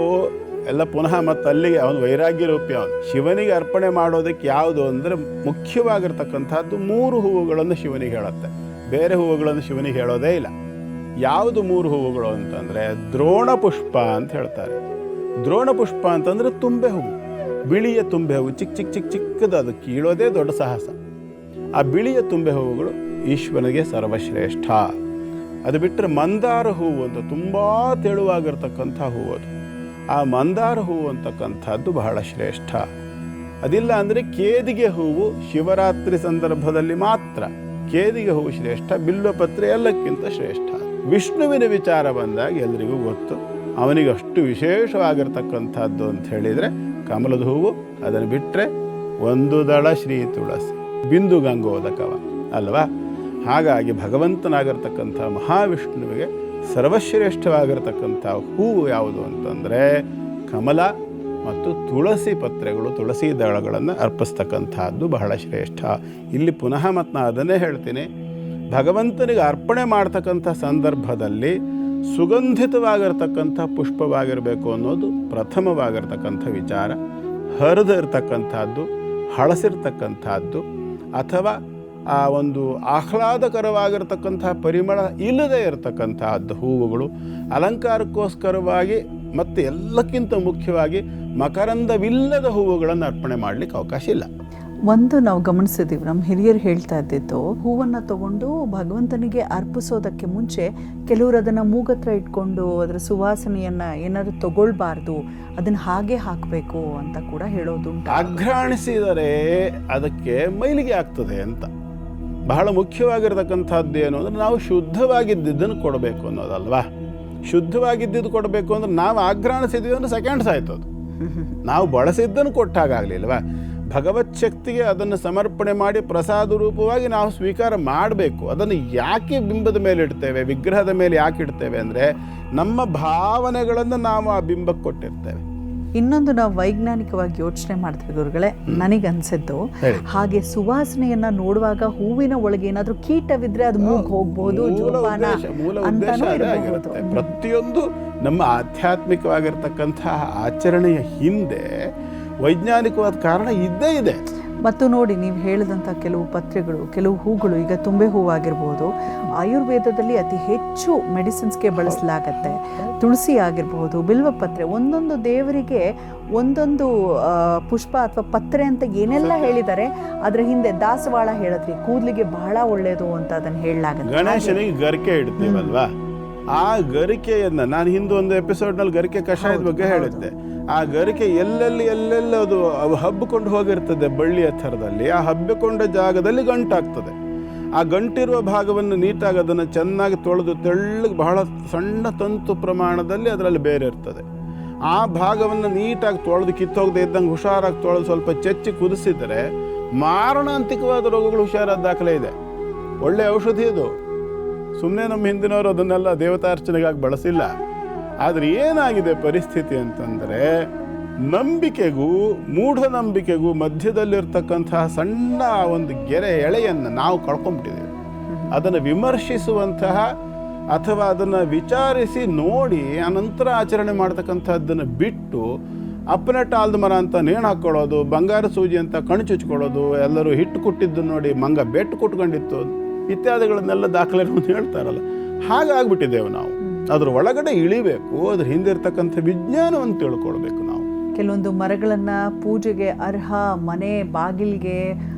B: ಎಲ್ಲ ಪುನಃ ಮತ್ತು ಅಲ್ಲಿಗೆ ಅವನು ವೈರಾಗ್ಯ ರೂಪಿ. ಅವನು ಶಿವನಿಗೆ ಅರ್ಪಣೆ ಮಾಡೋದಕ್ಕೆ ಯಾವುದು ಅಂದರೆ ಮುಖ್ಯವಾಗಿರ್ತಕ್ಕಂಥದ್ದು 3 ಹೂವುಗಳನ್ನು ಶಿವನಿಗೆ ಹೇಳುತ್ತೆ. ಬೇರೆ ಹೂವುಗಳನ್ನು ಶಿವನಿಗೆ ಹೇಳೋದೇ ಇಲ್ಲ. ಯಾವುದು 3 ಹೂವುಗಳು ಅಂತಂದರೆ ದ್ರೋಣ ಪುಷ್ಪ ಅಂತ ಹೇಳ್ತಾರೆ. ದ್ರೋಣ ಪುಷ್ಪ ಅಂತಂದರೆ ತುಂಬೆ ಹೂವು, ಬಿಳಿಯ ತುಂಬೆ ಹೂವು, ಚಿಕ್ಕದು, ಅದು ಕೀಳೋದೇ ದೊಡ್ಡ ಸಾಹಸ. ಆ ಬಿಳಿಯ ತುಂಬೆ ಹೂವುಗಳು ಈಶ್ವರನಿಗೆ ಸರ್ವಶ್ರೇಷ್ಠ. ಅದು ಬಿಟ್ಟರೆ ಮಂದಾರ ಹೂವು ಅಂತ ತುಂಬ ತೆಳುವಾಗಿರ್ತಕ್ಕಂಥ ಹೂವು. ಅದು ಆ ಮಂದಾರ ಹೂವು ಅಂತಕ್ಕಂಥದ್ದು ಬಹಳ ಶ್ರೇಷ್ಠ. ಅದಿಲ್ಲ ಅಂದರೆ ಕೇದಿಗೆ ಹೂವು ಶಿವರಾತ್ರಿ ಸಂದರ್ಭದಲ್ಲಿ ಮಾತ್ರ. ಕೇದಿಗೆ ಹೂವು ಶ್ರೇಷ್ಠ, ಬಿಲ್ವಪತ್ರೆ ಎಲ್ಲಕ್ಕಿಂತ ಶ್ರೇಷ್ಠ. ವಿಷ್ಣುವಿನ ವಿಚಾರ ಬಂದಾಗ ಎಲ್ರಿಗೂ ಗೊತ್ತು, ಅವನಿಗೆ ಅಷ್ಟು ವಿಶೇಷವಾಗಿರ್ತಕ್ಕಂಥದ್ದು ಅಂತ ಹೇಳಿದರೆ ಕಮಲದ ಹೂವು. ಅದನ್ನು ಬಿಟ್ಟರೆ 1 ದಳ ಶ್ರೀ ತುಳಸಿ, ಬಿಂದು ಗಂಗೋದಕವ ಅಲ್ವಾ. ಹಾಗಾಗಿ ಭಗವಂತನಾಗಿರ್ತಕ್ಕಂಥ ಮಹಾವಿಷ್ಣುವಿಗೆ ಸರ್ವಶ್ರೇಷ್ಠವಾಗಿರ್ತಕ್ಕಂಥ ಹೂವು ಯಾವುದು ಅಂತಂದರೆ ಕಮಲ ಮತ್ತು ತುಳಸಿ ಪತ್ರೆಗಳು, ತುಳಸಿ ದಳಗಳನ್ನು ಅರ್ಪಿಸ್ತಕ್ಕಂಥದ್ದು ಬಹಳ ಶ್ರೇಷ್ಠ. ಇಲ್ಲಿ ಪುನಃ ಮತ್ತು ನಾನು ಅದನ್ನೇ ಹೇಳ್ತೀನಿ, ಭಗವಂತನಿಗೆ ಅರ್ಪಣೆ ಮಾಡ್ತಕ್ಕಂಥ ಸಂದರ್ಭದಲ್ಲಿ ಸುಗಂಧಿತವಾಗಿರ್ತಕ್ಕಂಥ ಪುಷ್ಪವಾಗಿರಬೇಕು ಅನ್ನೋದು ಪ್ರಥಮವಾಗಿರ್ತಕ್ಕಂಥ ವಿಚಾರ. ಹರಿದಿರ್ತಕ್ಕಂಥದ್ದು, ಹಳಸಿರ್ತಕ್ಕಂಥದ್ದು, ಅಥವಾ ಆ ಒಂದು ಆಹ್ಲಾದಕರವಾಗಿರ್ತಕ್ಕಂಥ ಪರಿಮಳ ಇಲ್ಲದೇ ಇರತಕ್ಕಂತಹದ್ದು ಹೂವುಗಳು ಅಲಂಕಾರಕ್ಕೋಸ್ಕರವಾಗಿ ಮತ್ತು ಎಲ್ಲಕ್ಕಿಂತ ಮುಖ್ಯವಾಗಿ ಮಕರಂದವಿಲ್ಲದ ಹೂವುಗಳನ್ನು ಅರ್ಪಣೆ ಮಾಡಲಿಕ್ಕೆ ಅವಕಾಶ ಇಲ್ಲ.
A: ಒಂದು ನಾವು ಗಮನಿಸಿದೀವಿ, ನಮ್ಮ ಹಿರಿಯರು ಹೇಳ್ತಾ ಇದ್ದಿದ್ದು, ಹೂವನ್ನು ತಗೊಂಡು ಭಗವಂತನಿಗೆ ಅರ್ಪಿಸೋದಕ್ಕೆ ಮುಂಚೆ ಕೆಲವರು ಅದನ್ನು ಮೂಗತ್ರ ಇಟ್ಕೊಂಡು ಅದರ ಸುವಾಸನೆಯನ್ನ ಏನಾದ್ರು ತಗೊಳ್ಬಾರ್ದು, ಅದನ್ನ ಹಾಗೆ ಹಾಕಬೇಕು ಅಂತ ಕೂಡ ಹೇಳೋದುಂಟು.
B: ಅಘ್ರಾಣಿಸಿದರೆ ಅದಕ್ಕೆ ಮೈಲಿಗೆ ಆಗ್ತದೆ ಅಂತ. ಬಹಳ ಮುಖ್ಯವಾಗಿರತಕ್ಕಂಥದ್ದು ಏನು ಅಂದರೆ ನಾವು ಶುದ್ಧವಾಗಿದ್ದನ್ನು ಕೊಡಬೇಕು ಅನ್ನೋದಲ್ವಾ. ಶುದ್ಧವಾಗಿದ್ದು ಕೊಡಬೇಕು ಅಂದ್ರೆ ನಾವು ಆಘ್ರಾಣಿಸಿದ್ವಿ ಅಂದ್ರೆ ಸೆಕೆಂಡ್ಸ್ ಆಯ್ತು. ಅದು ನಾವು ಬಳಸಿದ್ದನ್ನು ಕೊಟ್ಟಾಗಲಿಲ್ವಾ. ಭಗವತ್ ಶಕ್ತಿಗೆ ಅದನ್ನು ಸಮರ್ಪಣೆ ಮಾಡಿ ಪ್ರಸಾದ ರೂಪವಾಗಿ ನಾವು ಸ್ವೀಕಾರ ಮಾಡಬೇಕು. ಅದನ್ನು ಯಾಕೆ ಬಿಂಬದ ಮೇಲೆ ಇಡ್ತೇವೆ, ವಿಗ್ರಹದ ಮೇಲೆ ಯಾಕೆ ಇಡ್ತೇವೆ ಅಂದರೆ ನಮ್ಮ ಭಾವನೆಗಳನ್ನು ನಾವು ಆ ಬಿಂಬಕ್ಕೆ ಕೊಟ್ಟಿರ್ತೇವೆ.
A: ಇನ್ನೊಂದು ನಾವು ವೈಜ್ಞಾನಿಕವಾಗಿ ಯೋಚನೆ ಮಾಡ್ತೀವಿ ಗುರುಗಳೇ, ನನಗನ್ಸಿದ್ದು ಹಾಗೆ ಸುವಾಸನೆಯನ್ನ ನೋಡುವಾಗ ಹೂವಿನ ಒಳಗೆ ಏನಾದ್ರೂ ಕೀಟವಿದ್ರೆ ಅದು ಮೂಗ್ ಹೋಗ್ಬಹುದು,
B: ಮೂಲ ಉದ್ದೇಶ ಅದೇ ಆಗಿರುತ್ತೆ. ಪ್ರತಿಯೊಂದು ನಮ್ಮ ಆಧ್ಯಾತ್ಮಿಕವಾಗಿರ್ತಕ್ಕಂತಹ ಆಚರಣೆಯ ಹಿಂದೆ ವೈಜ್ಞಾನಿಕವಾದ ಕಾರಣ ಇದ್ದೇ ಇದೆ.
A: ಮತ್ತು ನೋಡಿ, ನೀವು ಹೇಳಿದಂಥ ಕೆಲವು ಪತ್ರೆಗಳು, ಕೆಲವು ಹೂಗಳು, ಈಗ ತುಂಬೆ ಹೂವಾಗಿರ್ಬೋದು, ಆಯುರ್ವೇದದಲ್ಲಿ ಅತಿ ಹೆಚ್ಚು ಮೆಡಿಸಿನ್ಸ್ಗೆ ಬಳಸಲಾಗತ್ತೆ. ತುಳಸಿ ಆಗಿರ್ಬೋದು, ಬಿಲ್ವಪತ್ರೆ, ಒಂದೊಂದು ದೇವರಿಗೆ ಒಂದೊಂದು ಪುಷ್ಪ ಅಥವಾ ಪತ್ರೆ ಅಂತ ಏನೆಲ್ಲ ಹೇಳಿದ್ದಾರೆ. ಅದರ ಹಿಂದೆ ದಾಸವಾಳ ಹೇಳಿದ್ರಿ, ಕೂದಲಿಗೆ ಬಹಳ ಒಳ್ಳೆಯದು ಅಂತ ಅದನ್ನು ಹೇಳಲಾಗುತ್ತೆ.
B: ಗಣೇಶನಿಗೆ ಗರಿಕೆ ಇಡ್ತೀವಲ್ವಾ, ಆ ಗರಿಕೆಯನ್ನು ನಾನು ಹಿಂದೆ ಒಂದು ಎಪಿಸೋಡ್ನಲ್ಲಿ ಗರಿಕೆ ಕಷಾಯದ ಬಗ್ಗೆ ಹೇಳಿದ್ದೆ. ಆ ಗರಿಕೆ ಎಲ್ಲೆಲ್ಲಿ ಅದು ಹಬ್ಬಿಕೊಂಡು ಹೋಗಿರ್ತದೆ ಬಳ್ಳಿಯ ಥರದಲ್ಲಿ. ಆ ಹಬ್ಬಿಕೊಂಡ ಜಾಗದಲ್ಲಿ ಗಂಟಾಗ್ತದೆ. ಆ ಗಂಟಿರುವ ಭಾಗವನ್ನು ನೀಟಾಗಿ ಅದನ್ನು ಚೆನ್ನಾಗಿ ತೊಳೆದು ತೆಳ್ಳಗೆ ಬಹಳ ಸಣ್ಣ ತಂತು ಪ್ರಮಾಣದಲ್ಲಿ ಅದರಲ್ಲಿ ಬೇರೆ ಇರ್ತದೆ. ಆ ಭಾಗವನ್ನು ನೀಟಾಗಿ ತೊಳೆದು ಕಿತ್ತೋಗದೆ ಇದ್ದಂಗೆ ಹುಷಾರಾಗಿ ತೊಳೆದು ಸ್ವಲ್ಪ ಚೆಚ್ಚಿ ಕುದಿಸಿದರೆ ಮಾರಣಾಂತಿಕವಾದ ರೋಗಗಳು ಹುಷಾರಾದ ದಾಖಲೆ ಇದೆ. ಒಳ್ಳೆಯ ಔಷಧಿ ಅದು. ಸುಮ್ಮನೆ ನಮ್ಮ ಹಿಂದಿನವರು ಅದನ್ನೆಲ್ಲ ದೇವತಾರ್ಚನೆಗಾಗಿ ಬಳಸಿಲ್ಲ. ಆದರೆ ಏನಾಗಿದೆ ಪರಿಸ್ಥಿತಿ ಅಂತಂದರೆ, ನಂಬಿಕೆಗೂ ಮೂಢನಂಬಿಕೆಗೂ ಮಧ್ಯದಲ್ಲಿರ್ತಕ್ಕಂತಹ ಸಣ್ಣ ಒಂದು ಗೆರೆ ಎಳೆಯನ್ನು ನಾವು ಕಳ್ಕೊಂಡ್ಬಿಟ್ಟಿದ್ದೇವೆ. ಅದನ್ನು ವಿಮರ್ಶಿಸುವಂತಹ ಅಥವಾ ಅದನ್ನು ವಿಚಾರಿಸಿ ನೋಡಿ ಅನಂತರ ಆಚರಣೆ ಮಾಡ್ತಕ್ಕಂಥದ್ದನ್ನು ಬಿಟ್ಟು ಅಪ್ಪನೆಟ್ಟ ಆಲ್ದ ಮರ ಅಂತ ನೇಣು ಹಾಕ್ಕೊಳ್ಳೋದು, ಬಂಗಾರ ಸೂಜಿ ಅಂತ ಕಣ್ಣು ಚುಚ್ಕೊಳ್ಳೋದು, ಎಲ್ಲರೂ ಹಿಟ್ಟು ಕುಟ್ಟಿದ್ದನ್ನು ನೋಡಿ ಮಂಗ ಬೆಟ್ಟು ಕುಟ್ಕೊಂಡಿತ್ತು ಇತ್ಯಾದಿಗಳನ್ನೆಲ್ಲ ದಾಖಲೆ ಹೇಳ್ತಾರಲ್ಲ, ಹಾಗಾಗ್ಬಿಟ್ಟಿದ್ದೇವೆ ನಾವು. ಅದ್ರ ಒಳಗಡೆ ಇಳಿಬೇಕು, ಅದ್ರ ಹಿಂದೆ ಇರ್ತಕ್ಕಂಥ ವಿಜ್ಞಾನವನ್ನು ತಿಳ್ಕೊಳ್ಬೇಕು ನಾವು.
A: ಕೆಲವೊಂದು ಮರಗಳನ್ನ ಪೂಜೆಗೆ ಅರ್ಹ, ಮನೆ ಬಾಗಿಲಿಗೆ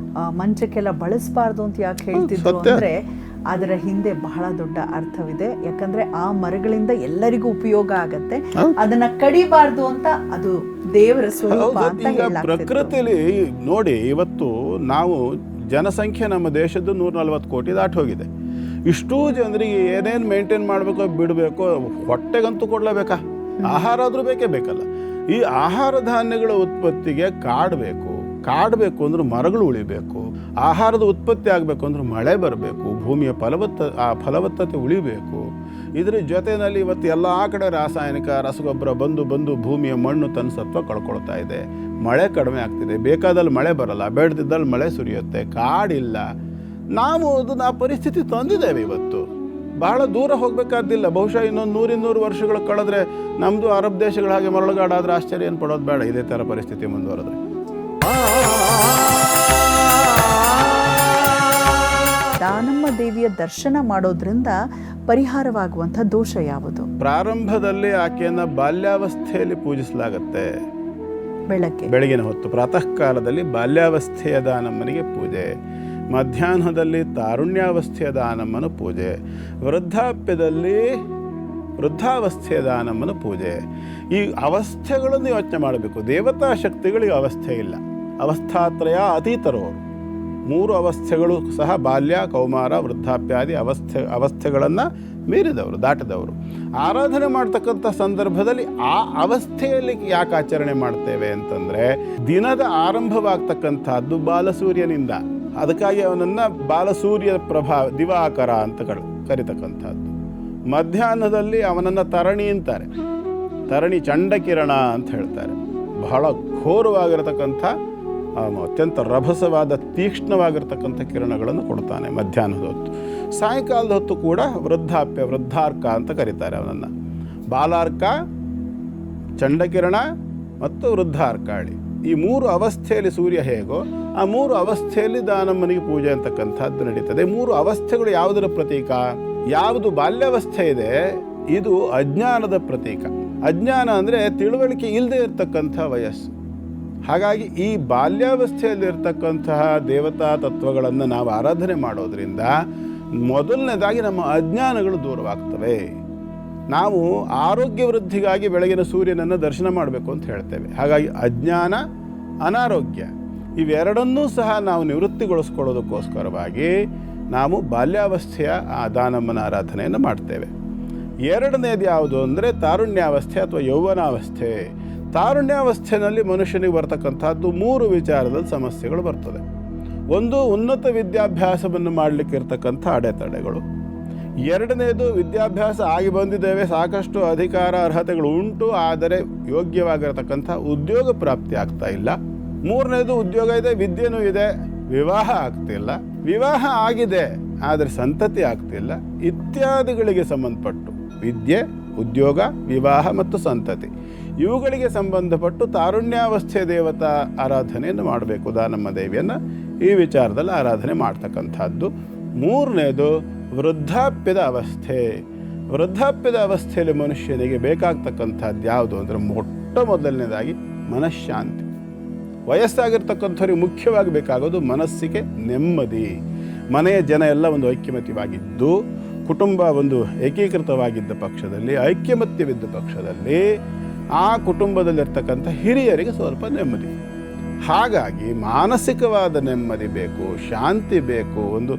A: ಮಂಚಕ್ಕೆಲ್ಲ ಬಳಸಬಾರ್ದು ಅಂತ ಯಾಕೆ ಹೇಳ್ತಿದ್ರು ಅಂದ್ರೆ ಅದರ ಹಿಂದೆ ಬಹಳ ದೊಡ್ಡ ಅರ್ಥವಿದೆ. ಯಾಕಂದ್ರೆ ಆ ಮರಗಳಿಂದ ಎಲ್ಲರಿಗೂ ಉಪಯೋಗ ಆಗತ್ತೆ, ಅದನ್ನ ಕಡಿಬಾರ್ದು ಅಂತ ಅದು ದೇವರ ಸ್ವರೂಪ ಅಂತ ಹೇಳಲಾಗ್ತಿತ್ತು.
B: ಪ್ರಕೃತಿಯಲ್ಲಿ ನೋಡಿ, ಇವತ್ತು ನಾವು ಜನಸಂಖ್ಯೆ ನಮ್ಮ ದೇಶದ್ದು 140 ಕೋಟಿ ದಾಟಿ ಹೋಗಿದೆ. ಇಷ್ಟೂ ಜನರಿಗೆ ಏನೇನು ಮೇಂಟೈನ್ ಮಾಡಬೇಕೋ ಬಿಡಬೇಕೋ, ಹೊಟ್ಟೆಗಂತೂ ಕೊಡಲೇಬೇಕಾ, ಆಹಾರ ಆದರೂ ಬೇಕೇ ಬೇಕಲ್ಲ. ಈ ಆಹಾರ ಧಾನ್ಯಗಳ ಉತ್ಪತ್ತಿಗೆ ಕಾಡಬೇಕು ಅಂದ್ರೆ ಮರಗಳು ಉಳಿಬೇಕು. ಆಹಾರದ ಉತ್ಪತ್ತಿ ಆಗಬೇಕು ಅಂದ್ರೆ ಮಳೆ ಬರಬೇಕು, ಭೂಮಿಯ ಫಲವತ್ತತೆ ಉಳಿಬೇಕು. ಇದರ ಜೊತೆಯಲ್ಲಿ ಇವತ್ತು ಎಲ್ಲ ಕಡೆ ರಾಸಾಯನಿಕ ರಸಗೊಬ್ಬರ ಬಂದು ಭೂಮಿಯ ಮಣ್ಣು ತನ್ನ ಸತ್ವ ಕಳ್ಕೊಳ್ತಾ ಇದೆ. ಮಳೆ ಕಡಿಮೆ ಆಗ್ತಿದೆ, ಬೇಕಾದಲ್ಲಿ ಮಳೆ ಬರಲ್ಲ, ಬೇಡದಿದ್ದಲ್ಲಿ ಮಳೆ ಸುರಿಯುತ್ತೆ, ಕಾಡಿಲ್ಲ. ನಾವು ಅದನ್ನು ಆ ಪರಿಸ್ಥಿತಿ ತಂದಿದ್ದೇವೆ. ಇವತ್ತು ಬಹಳ ದೂರ ಹೋಗಬೇಕಾದಿಲ್ಲ. ಬಹುಶಃ ಇನ್ನೊಂದು 100-200 ವರ್ಷಗಳು ಕಳೆದ್ರೆ ನಮ್ಮದು ಅರಬ್ ದೇಶಗಳ ಹಾಗೆ ಮರಳುಗಾಡಾದ್ರೆ ಆಶ್ಚರ್ಯ ಏನು ಪಡೋದು ಬೇಡ, ಇದೇ ಥರ ಪರಿಸ್ಥಿತಿ ಮುಂದುವರೆದ್ರೆ.
A: ದಾನಮ್ಮ ದೇವಿಯ ದರ್ಶನ ಮಾಡೋದ್ರಿಂದ ಪರಿಹಾರವಾಗುವಂಥ ದೋಷ ಯಾವುದು?
B: ಪ್ರಾರಂಭದಲ್ಲಿ ಆಕೆಯನ್ನು ಬಾಲ್ಯಾವಸ್ಥೆಯಲ್ಲಿ ಪೂಜಿಸಲಾಗತ್ತೆ. ಬೆಳಗಿನ ಹೊತ್ತು ಪ್ರಾತಃ ಕಾಲದಲ್ಲಿ ಬಾಲ್ಯಾವಸ್ಥೆಯ ದಾನಮ್ಮನಿಗೆ ಪೂಜೆ, ಮಧ್ಯಾಹ್ನದಲ್ಲಿ ತಾರುಣ್ಯಾವಸ್ಥೆಯ ದಾನಮ್ಮನ ಪೂಜೆ, ವೃದ್ಧಾಪ್ಯದಲ್ಲಿ ವೃದ್ಧಾವಸ್ಥೆಯ ದಾನಮ್ಮನ ಪೂಜೆ. ಈ ಅವಸ್ಥೆಗಳನ್ನು ಯೋಚನೆ ಮಾಡಬೇಕು. ದೇವತಾ ಶಕ್ತಿಗಳಿಗೆ ಅವಸ್ಥೆ ಇಲ್ಲ, ಅವಸ್ಥಾತ್ರಯ ಅತೀತರವರು. 3 ಅವಸ್ಥೆಗಳು ಸಹ ಬಾಲ್ಯ, ಕೌಮಾರ, ವೃದ್ಧಾಪ್ಯಾದಿ ಅವಸ್ಥೆಗಳನ್ನು ಮೀರಿದವರು, ದಾಟಿದವರು. ಆರಾಧನೆ ಮಾಡ್ತಕ್ಕಂಥ ಸಂದರ್ಭದಲ್ಲಿ ಆ ಅವಸ್ಥೆಯಲ್ಲಿ ಯಾಕೆ ಆಚರಣೆ ಮಾಡ್ತೇವೆ ಅಂತಂದರೆ, ದಿನದ ಆರಂಭವಾಗ್ತಕ್ಕಂಥದ್ದು ಬಾಲಸೂರ್ಯನಿಂದ. ಅದಕ್ಕಾಗಿ ಅವನನ್ನು ಬಾಲಸೂರ್ಯ ದಿವಾಕರ ಅಂತ ಕರಿತಕ್ಕಂಥದ್ದು. ಮಧ್ಯಾಹ್ನದಲ್ಲಿ ಅವನನ್ನು ತರಣಿ ಅಂತಾರೆ, ತರಣಿ ಚಂಡಕಿರಣ ಅಂತ ಹೇಳ್ತಾರೆ. ಬಹಳ ಘೋರವಾಗಿರತಕ್ಕಂಥ ಅತ್ಯಂತ ರಭಸವಾದ ತೀಕ್ಷ್ಣವಾಗಿರ್ತಕ್ಕಂಥ ಕಿರಣಗಳನ್ನು ಕೊಡ್ತಾನೆ ಮಧ್ಯಾಹ್ನದ ಹೊತ್ತು. ಸಾಯಂಕಾಲದ ಹೊತ್ತು ಕೂಡ ವೃದ್ಧಾರ್ಕ ಅಂತ ಕರೀತಾರೆ ಅವನನ್ನು. ಬಾಲಾರ್ಕ, ಚಂಡಕಿರಣ ಮತ್ತು ವೃದ್ಧಾರ್ಕಾಳಿ, ಈ 3 ಅವಸ್ಥೆಯಲ್ಲಿ ಸೂರ್ಯ ಹೇಗೋ ಆ 3 ಅವಸ್ಥೆಯಲ್ಲಿ ದಾನಮ್ಮನಿಗೆ ಪೂಜೆ ಅಂತಕ್ಕಂಥದ್ದು ನಡೀತದೆ. 3 ಅವಸ್ಥೆಗಳು ಯಾವುದರ ಪ್ರತೀಕ? ಯಾವುದು ಬಾಲ್ಯಾವಸ್ಥೆ ಇದೆ ಇದು ಅಜ್ಞಾನದ ಪ್ರತೀಕ. ಅಜ್ಞಾನ ಅಂದರೆ ತಿಳುವಳಿಕೆ ಇಲ್ಲದೆ ಇರತಕ್ಕಂಥ ವಯಸ್ಸು. ಹಾಗಾಗಿ ಈ ಬಾಲ್ಯಾವಸ್ಥೆಯಲ್ಲಿರ್ತಕ್ಕಂತಹ ದೇವತಾ ತತ್ವಗಳನ್ನು ನಾವು ಆರಾಧನೆ ಮಾಡೋದ್ರಿಂದ ಮೊದಲನೇದಾಗಿ ನಮ್ಮ ಅಜ್ಞಾನಗಳು ದೂರವಾಗ್ತವೆ. ನಾವು ಆರೋಗ್ಯ ವೃದ್ಧಿಗಾಗಿ ಬೆಳಗಿನ ಸೂರ್ಯನನ್ನು ದರ್ಶನ ಮಾಡಬೇಕು ಅಂತ ಹೇಳ್ತೇವೆ. ಹಾಗಾಗಿ ಅಜ್ಞಾನ, ಅನಾರೋಗ್ಯ ಇವೆರಡನ್ನೂ ಸಹ ನಾವು ನಿವೃತ್ತಿಗೊಳಿಸ್ಕೊಳ್ಳೋದಕ್ಕೋಸ್ಕರವಾಗಿ ನಾವು ಬಾಲ್ಯಾವಸ್ಥೆಯ ಆ ದಾನಮ್ಮನ ಆರಾಧನೆಯನ್ನು ಮಾಡ್ತೇವೆ. ಎರಡನೇದು ಯಾವುದು ಅಂದರೆ ತಾರುಣ್ಯಾವಸ್ಥೆ ಅಥವಾ ಯೌವನಾವಸ್ಥೆ. ತಾರುಣ್ಯಾವಸ್ಥೆಯಲ್ಲಿ ಮನುಷ್ಯನಿಗೆ ಬರ್ತಕ್ಕಂಥದ್ದು 3 ವಿಚಾರದಲ್ಲಿ ಸಮಸ್ಯೆಗಳು ಬರ್ತದೆ. ಒಂದು, ಉನ್ನತ ವಿದ್ಯಾಭ್ಯಾಸವನ್ನು ಮಾಡಲಿಕ್ಕೆ ಇರ್ತಕ್ಕಂಥ ಅಡೆತಡೆಗಳು. ಎರಡನೇದು, ವಿದ್ಯಾಭ್ಯಾಸ ಆಗಿ ಬಂದಿದ್ದೇವೆ, ಸಾಕಷ್ಟು ಅಧಿಕಾರ ಅರ್ಹತೆಗಳು ಉಂಟು, ಆದರೆ ಯೋಗ್ಯವಾಗಿರತಕ್ಕಂಥ ಉದ್ಯೋಗ ಪ್ರಾಪ್ತಿ ಆಗ್ತಾ ಇಲ್ಲ. ಮೂರನೇದು, ಉದ್ಯೋಗ ಇದೆ, ವಿದ್ಯೆನೂ ಇದೆ, ವಿವಾಹ ಆಗ್ತಿಲ್ಲ, ವಿವಾಹ ಆಗಿದೆ ಆದರೆ ಸಂತತಿ ಆಗ್ತಿಲ್ಲ ಇತ್ಯಾದಿಗಳಿಗೆ ಸಂಬಂಧಪಟ್ಟು ವಿದ್ಯೆ, ಉದ್ಯೋಗ, ವಿವಾಹ ಮತ್ತು ಸಂತತಿ ಇವುಗಳಿಗೆ ಸಂಬಂಧಪಟ್ಟು ತಾರುಣ್ಯಾವಸ್ಥೆ ದೇವತಾ ಆರಾಧನೆಯನ್ನು ಮಾಡಬೇಕು. ದಾನಮ್ಮ ದೇವಿಯನ್ನು ಈ ವಿಚಾರದಲ್ಲಿ ಆರಾಧನೆ ಮಾಡ್ತಕ್ಕಂಥದ್ದು. ಮೂರನೇದು, ವೃದ್ಧಾಪ್ಯದ ಅವಸ್ಥೆ. ವೃದ್ಧಾಪ್ಯದ ಅವಸ್ಥೆಯಲ್ಲಿ ಮನುಷ್ಯನಿಗೆ ಬೇಕಾಗ್ತಕ್ಕಂಥದ್ದು ಯಾವುದು ಅಂದರೆ ಮೊಟ್ಟ ಮೊದಲನೇದಾಗಿ ಮನಃಶಾಂತಿ. ವಯಸ್ಸಾಗಿರ್ತಕ್ಕಂಥವ್ರಿಗೆ ಮುಖ್ಯವಾಗಿ ಬೇಕಾಗೋದು ಮನಸ್ಸಿಗೆ ನೆಮ್ಮದಿ. ಮನೆಯ ಜನ ಎಲ್ಲ ಒಂದು ಐಕ್ಯಮತ್ಯವಾಗಿದ್ದು, ಕುಟುಂಬ ಒಂದು ಏಕೀಕೃತವಾಗಿದ್ದ ಪಕ್ಷದಲ್ಲಿ, ಐಕ್ಯಮತ್ಯವಿದ್ದ ಪಕ್ಷದಲ್ಲಿ ಆ ಕುಟುಂಬದಲ್ಲಿರ್ತಕ್ಕಂಥ ಹಿರಿಯರಿಗೆ ಸ್ವಲ್ಪ ನೆಮ್ಮದಿ. ಹಾಗಾಗಿ ಮಾನಸಿಕವಾದ ನೆಮ್ಮದಿ ಬೇಕು, ಶಾಂತಿ ಬೇಕು, ಒಂದು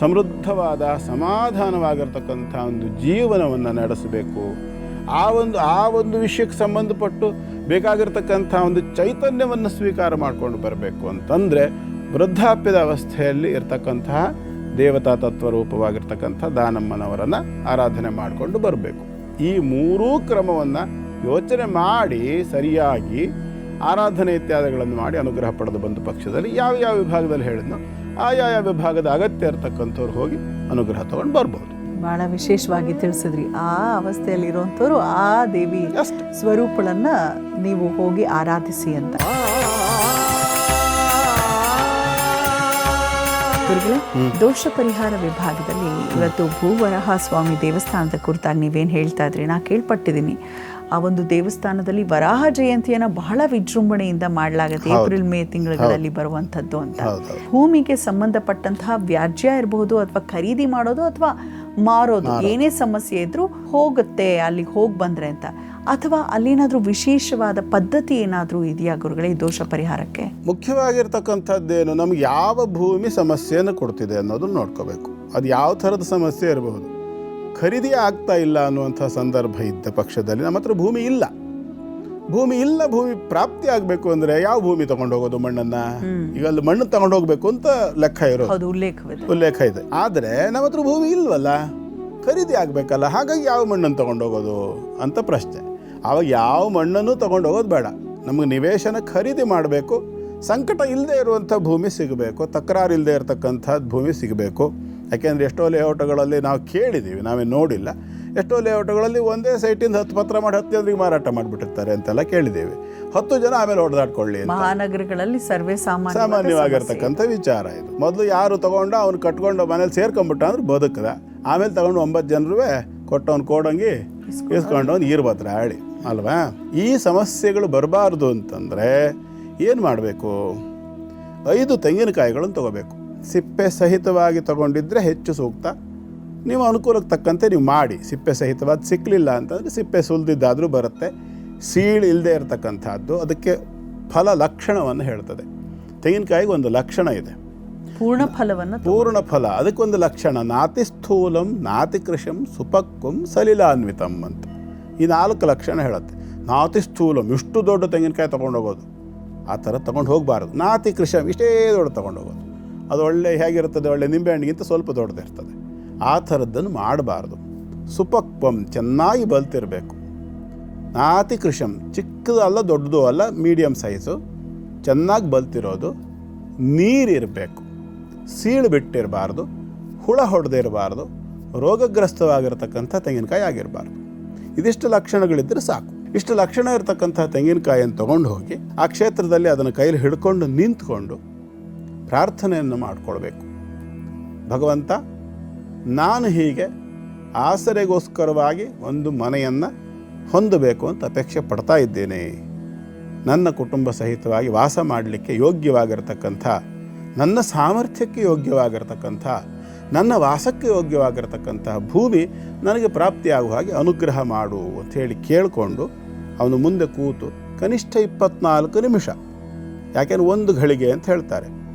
B: ಸಮೃದ್ಧವಾದ ಸಮಾಧಾನವಾಗಿರ್ತಕ್ಕಂಥ ಒಂದು ಜೀವನವನ್ನು ನಡೆಸಬೇಕು. ಆ ಒಂದು ವಿಷಯಕ್ಕೆ ಸಂಬಂಧಪಟ್ಟು ಬೇಕಾಗಿರ್ತಕ್ಕಂಥ ಒಂದು ಚೈತನ್ಯವನ್ನು ಸ್ವೀಕಾರ ಮಾಡಿಕೊಂಡು ಬರಬೇಕು ಅಂತಂದರೆ ವೃದ್ಧಾಪ್ಯದ ಅವಸ್ಥೆಯಲ್ಲಿ ಇರ್ತಕ್ಕಂತಹ ದೇವತಾ ತತ್ವರೂಪವಾಗಿರ್ತಕ್ಕಂಥ ದಾನಮ್ಮನವರನ್ನು ಆರಾಧನೆ ಮಾಡಿಕೊಂಡು ಬರಬೇಕು. ಈ 3 ಕ್ರಮವನ್ನು ಯೋಚನೆ ಮಾಡಿ ಸರಿಯಾಗಿ ಆರಾಧನೆ ಇತ್ಯಾದಿಗಳನ್ನು ಮಾಡಿ ಅನುಗ್ರಹ ಪಡೆದು ಬಂದ ಪಕ್ಷದಲ್ಲಿ ಯಾವ ವಿಭಾಗದಲ್ಲಿ ಹೇಳಿದ್ನೋ ಆಯಾ ವಿಭಾಗದ ಅಗತ್ಯ ಇರತಕ್ಕಂಥವ್ರು ಹೋಗಿ ಅನುಗ್ರಹ ತಗೊಂಡು ಬರ್ಬೋದು.
A: ಬಹಳ ವಿಶೇಷವಾಗಿ ತಿಳಿಸಿದ್ರಿ. ಆ ಅವಸ್ಥೆಯಲ್ಲಿರುವಂಥವ್ರು ಆ ದೇವಿ ಸ್ವರೂಪಗಳನ್ನ ನೀವು ಹೋಗಿ ಆರಾಧಿಸಿ ಅಂತ. ದೋಷ ಪರಿಹಾರ ವಿಭಾಗದಲ್ಲಿ ಇವತ್ತು ಭೂವರಹ ಸ್ವಾಮಿ ದೇವಸ್ಥಾನದ ಕುರಿತಾಗಿ ನೀವೇನು ಹೇಳ್ತಾ ಇದ್ರಿ, ನಾ ಕೇಳ್ಪಟ್ಟಿದ್ದೀನಿ. ಆ ಒಂದು ದೇವಸ್ಥಾನದಲ್ಲಿ ವರಾಹ ಜಯಂತಿಯನ್ನು ಬಹಳ ವಿಜೃಂಭಣೆಯಿಂದ ಮಾಡಲಾಗುತ್ತೆ. ಏಪ್ರಿಲ್ ಮೇ ತಿಂಗಳಲ್ಲಿ ಬರುವಂಥದ್ದು ಅಂತ. ಭೂಮಿಗೆ ಸಂಬಂಧಪಟ್ಟಂತಹ ವ್ಯಾಜ್ಯ ಇರಬಹುದು ಅಥವಾ ಖರೀದಿ ಮಾಡೋದು ಅಥವಾ ಮಾರೋದು ಏನೇ ಸಮಸ್ಯೆ ಇದ್ರೂ ಹೋಗುತ್ತೆ ಅಲ್ಲಿಗೆ ಹೋಗಿ ಬಂದ್ರೆ ಅಂತ. ಅಥವಾ ಅಲ್ಲೇನಾದ್ರೂ ವಿಶೇಷವಾದ ಪದ್ಧತಿ ಏನಾದರೂ ಇದೆಯಾ ಗುರುಗಳೇ ಈ ದೋಷ ಪರಿಹಾರಕ್ಕೆ?
B: ಮುಖ್ಯವಾಗಿರ್ತಕ್ಕಂಥದ್ದೇನು, ನಮ್ಗೆ ಯಾವ ಭೂಮಿ ಸಮಸ್ಯೆಯನ್ನು ಕೊಡ್ತಿದೆ ಅನ್ನೋದನ್ನ ನೋಡ್ಕೋಬೇಕು. ಅದು ಯಾವ ಥರದ ಸಮಸ್ಯೆ ಇರಬಹುದು. ಖರೀದಿ ಆಗ್ತಾ ಇಲ್ಲ ಅನ್ನುವಂಥ ಸಂದರ್ಭ ಇದ್ದ ಪಕ್ಷದಲ್ಲಿ ನಮ್ಮ ಹತ್ರ ಭೂಮಿ ಇಲ್ಲ, ಭೂಮಿ ಪ್ರಾಪ್ತಿ ಆಗಬೇಕು ಅಂದರೆ ಯಾವ ಭೂಮಿ ತಗೊಂಡು ಹೋಗೋದು? ಮಣ್ಣನ್ನು. ಈಗ ಅಲ್ಲಿ ಮಣ್ಣು ತಗೊಂಡು ಹೋಗ್ಬೇಕು ಅಂತ ಲೆಕ್ಕ ಇರೋದು, ಉಲ್ಲೇಖ ಇದೆ. ಆದರೆ ನಮ್ಮ ಹತ್ರ ಭೂಮಿ ಇಲ್ವಲ್ಲ, ಖರೀದಿ ಆಗಬೇಕಲ್ಲ. ಹಾಗಾಗಿ ಯಾವ ಮಣ್ಣನ್ನು ತಗೊಂಡು ಹೋಗೋದು ಅಂತ ಪ್ರಶ್ನೆ. ಆವಾಗ ಯಾವ ಮಣ್ಣನ್ನು ತಗೊಂಡು ಹೋಗೋದು ಬೇಡ, ನಮಗೆ ನಿವೇಶನ ಖರೀದಿ ಮಾಡಬೇಕು. ಸಂಕಟ ಇಲ್ಲದೆ ಇರುವಂಥ ಭೂಮಿ ಸಿಗಬೇಕು, ತಕರಾರು ಇಲ್ಲದೆ ಇರತಕ್ಕಂಥದ್ದು ಭೂಮಿ ಸಿಗಬೇಕು. ಯಾಕೆಂದರೆ ಎಷ್ಟೋ ಲೇಔಟ್ಗಳಲ್ಲಿ ನಾವು ಕೇಳಿದ್ದೀವಿ, ನಾವೇ ನೋಡಿಲ್ಲ. ಎಷ್ಟೋ ಲೇಔಟ್ಗಳಲ್ಲಿ ಒಂದೇ ಸೈಟಿಂದ 10 ಪತ್ರ ಮಾಡಿ 10 ಜನರಿಗೆ ಮಾರಾಟ ಮಾಡಿಬಿಟ್ಟಿರ್ತಾರೆ ಅಂತೆಲ್ಲ ಕೇಳಿದ್ದೇವೆ. 10 ಜನ ಆಮೇಲೆ ಹೊಡೆದಾಡ್ಕೊಳ್ಳಿ.
A: ಮಹಾನಗರಗಳಲ್ಲಿ
B: ಸಾಮಾನ್ಯವಾಗಿರ್ತಕ್ಕಂಥ ವಿಚಾರ ಇದು. ಮೊದಲು ಯಾರು ತಗೊಂಡು ಅವ್ನು ಕಟ್ಕೊಂಡು ಮನೇಲಿ ಸೇರ್ಕೊಂಡ್ಬಿಟ್ಟ ಅಂದ್ರೆ ಬದುಕದ, ಆಮೇಲೆ ತಗೊಂಡು 9 ಜನರು ಕೊಟ್ಟವ್ನು ಕೋಡಂಗಿ ಇಸ್ಕೊಂಡವ್ನು ಈರ್ಬತ್ರ ಆಳಿ ಅಲ್ವಾ? ಈ ಸಮಸ್ಯೆಗಳು ಬರಬಾರ್ದು ಅಂತಂದರೆ ಏನು ಮಾಡಬೇಕು? 5 ತೆಂಗಿನಕಾಯಿಗಳನ್ನು ತೊಗೋಬೇಕು. ಸಿಪ್ಪೆ ಸಹಿತವಾಗಿ ತಗೊಂಡಿದ್ರೆ ಹೆಚ್ಚು ಸೂಕ್ತ. ನೀವು ಅನುಕೂಲಕ್ಕೆ ತಕ್ಕಂತೆ ನೀವು ಮಾಡಿ. ಸಿಪ್ಪೆ ಸಹಿತವಾದ ಸಿಕ್ಕಲಿಲ್ಲ ಅಂತಂದರೆ ಸಿಪ್ಪೆ ಸುಲಿದಿದ್ದಾದರೂ ಬರುತ್ತೆ. ಸೀಳು ಇಲ್ಲದೆ ಇರತಕ್ಕಂಥದ್ದು ಅದಕ್ಕೆ ಫಲ ಲಕ್ಷಣವನ್ನು ಹೇಳ್ತದೆ. ತೆಂಗಿನಕಾಯಿಗೆ ಒಂದು ಲಕ್ಷಣ ಇದೆ, ಪೂರ್ಣ ಫಲ. ಅದಕ್ಕೊಂದು ಲಕ್ಷಣ, ನಾತಿ ಸ್ಥೂಲಂ ನಾತಿ ಕೃಶಂ ಸುಪಕ್ವಂ ಸಲಿಲಾನ್ವಿತಂ ಅಂತ. ಈ 4 ಲಕ್ಷಣ ಹೇಳುತ್ತೆ. ನಾತಿ ಸ್ಥೂಲಂ, ಇಷ್ಟು ದೊಡ್ಡ ತೆಂಗಿನಕಾಯಿ ತೊಗೊಂಡೋಗೋದು, ಆ ಥರ ತೊಗೊಂಡು ಹೋಗಬಾರ್ದು. ನಾತಿ ಕೃಶಂ, ಇಷ್ಟೇ ದೊಡ್ಡ ತೊಗೊಂಡೋಗೋದು. ಅದು ಒಳ್ಳೆ ಹೇಗಿರ್ತದೆ, ಒಳ್ಳೆ ನಿಂಬೆಹಣ್ಣಿಗಿಂತ ಸ್ವಲ್ಪ ದೊಡ್ಡದಿರ್ತದೆ. ಆ ಥರದ್ದನ್ನು ಮಾಡಬಾರ್ದು. ಸುಪಕ್ವಂ, ಚೆನ್ನಾಗಿ ಬಲ್ತಿರಬೇಕು. ನಾತಿ ಕೃಶಂ, ಚಿಕ್ಕದು ಅಲ್ಲ ದೊಡ್ಡದು ಅಲ್ಲ, ಮೀಡಿಯಮ್ ಸೈಜು, ಚೆನ್ನಾಗಿ ಬಲ್ತಿರೋದು. ನೀರಿರಬೇಕು, ಸೀಳು ಬಿಟ್ಟಿರಬಾರ್ದು, ಹುಳ ಹೊಡೆದೇ ಇರಬಾರ್ದು, ರೋಗಗ್ರಸ್ತವಾಗಿರ್ತಕ್ಕಂಥ ತೆಂಗಿನಕಾಯಿ ಆಗಿರಬಾರ್ದು. ಇದಿಷ್ಟು ಲಕ್ಷಣಗಳಿದ್ದರೆ ಸಾಕು. ಇಷ್ಟು ಲಕ್ಷಣ ಇರತಕ್ಕಂಥ ತೆಂಗಿನಕಾಯಿಯನ್ನು ತೊಗೊಂಡು ಹೋಗಿ ಆ ಕ್ಷೇತ್ರದಲ್ಲಿ ಅದನ್ನು ಕೈಲಿ ಹಿಡ್ಕೊಂಡು ನಿಂತ್ಕೊಂಡು ಪ್ರಾರ್ಥನೆಯನ್ನು ಮಾಡಿಕೊಳ್ಬೇಕು. ಭಗವಂತ, ನಾನು ಹೀಗೆ ಆಸರೆಗೋಸ್ಕರವಾಗಿ ಒಂದು ಮನೆಯನ್ನು ಹೊಂದಬೇಕು ಅಂತ ಅಪೇಕ್ಷೆ ಪಡ್ತಾ ಇದ್ದೇನೆ. ನನ್ನ ಕುಟುಂಬ ಸಹಿತವಾಗಿ ವಾಸ ಮಾಡಲಿಕ್ಕೆ ಯೋಗ್ಯವಾಗಿರತಕ್ಕಂಥ, ನನ್ನ ಸಾಮರ್ಥ್ಯಕ್ಕೆ ಯೋಗ್ಯವಾಗಿರತಕ್ಕಂಥ, ನನ್ನ ವಾಸಕ್ಕೆ ಯೋಗ್ಯವಾಗಿರತಕ್ಕಂತಹ ಭೂಮಿ ನನಗೆ ಪ್ರಾಪ್ತಿಯಾಗುವ ಹಾಗೆ ಅನುಗ್ರಹ ಮಾಡು ಅಂಥೇಳಿ ಕೇಳಿಕೊಂಡು ಅವನು ಮುಂದೆ ಕೂತು ಕನಿಷ್ಠ 24 ನಿಮಿಷ, ಯಾಕೆಂದ್ರೆ 1 ಘಳಿಗೆ ಅಂತ ಹೇಳ್ತಾರೆ,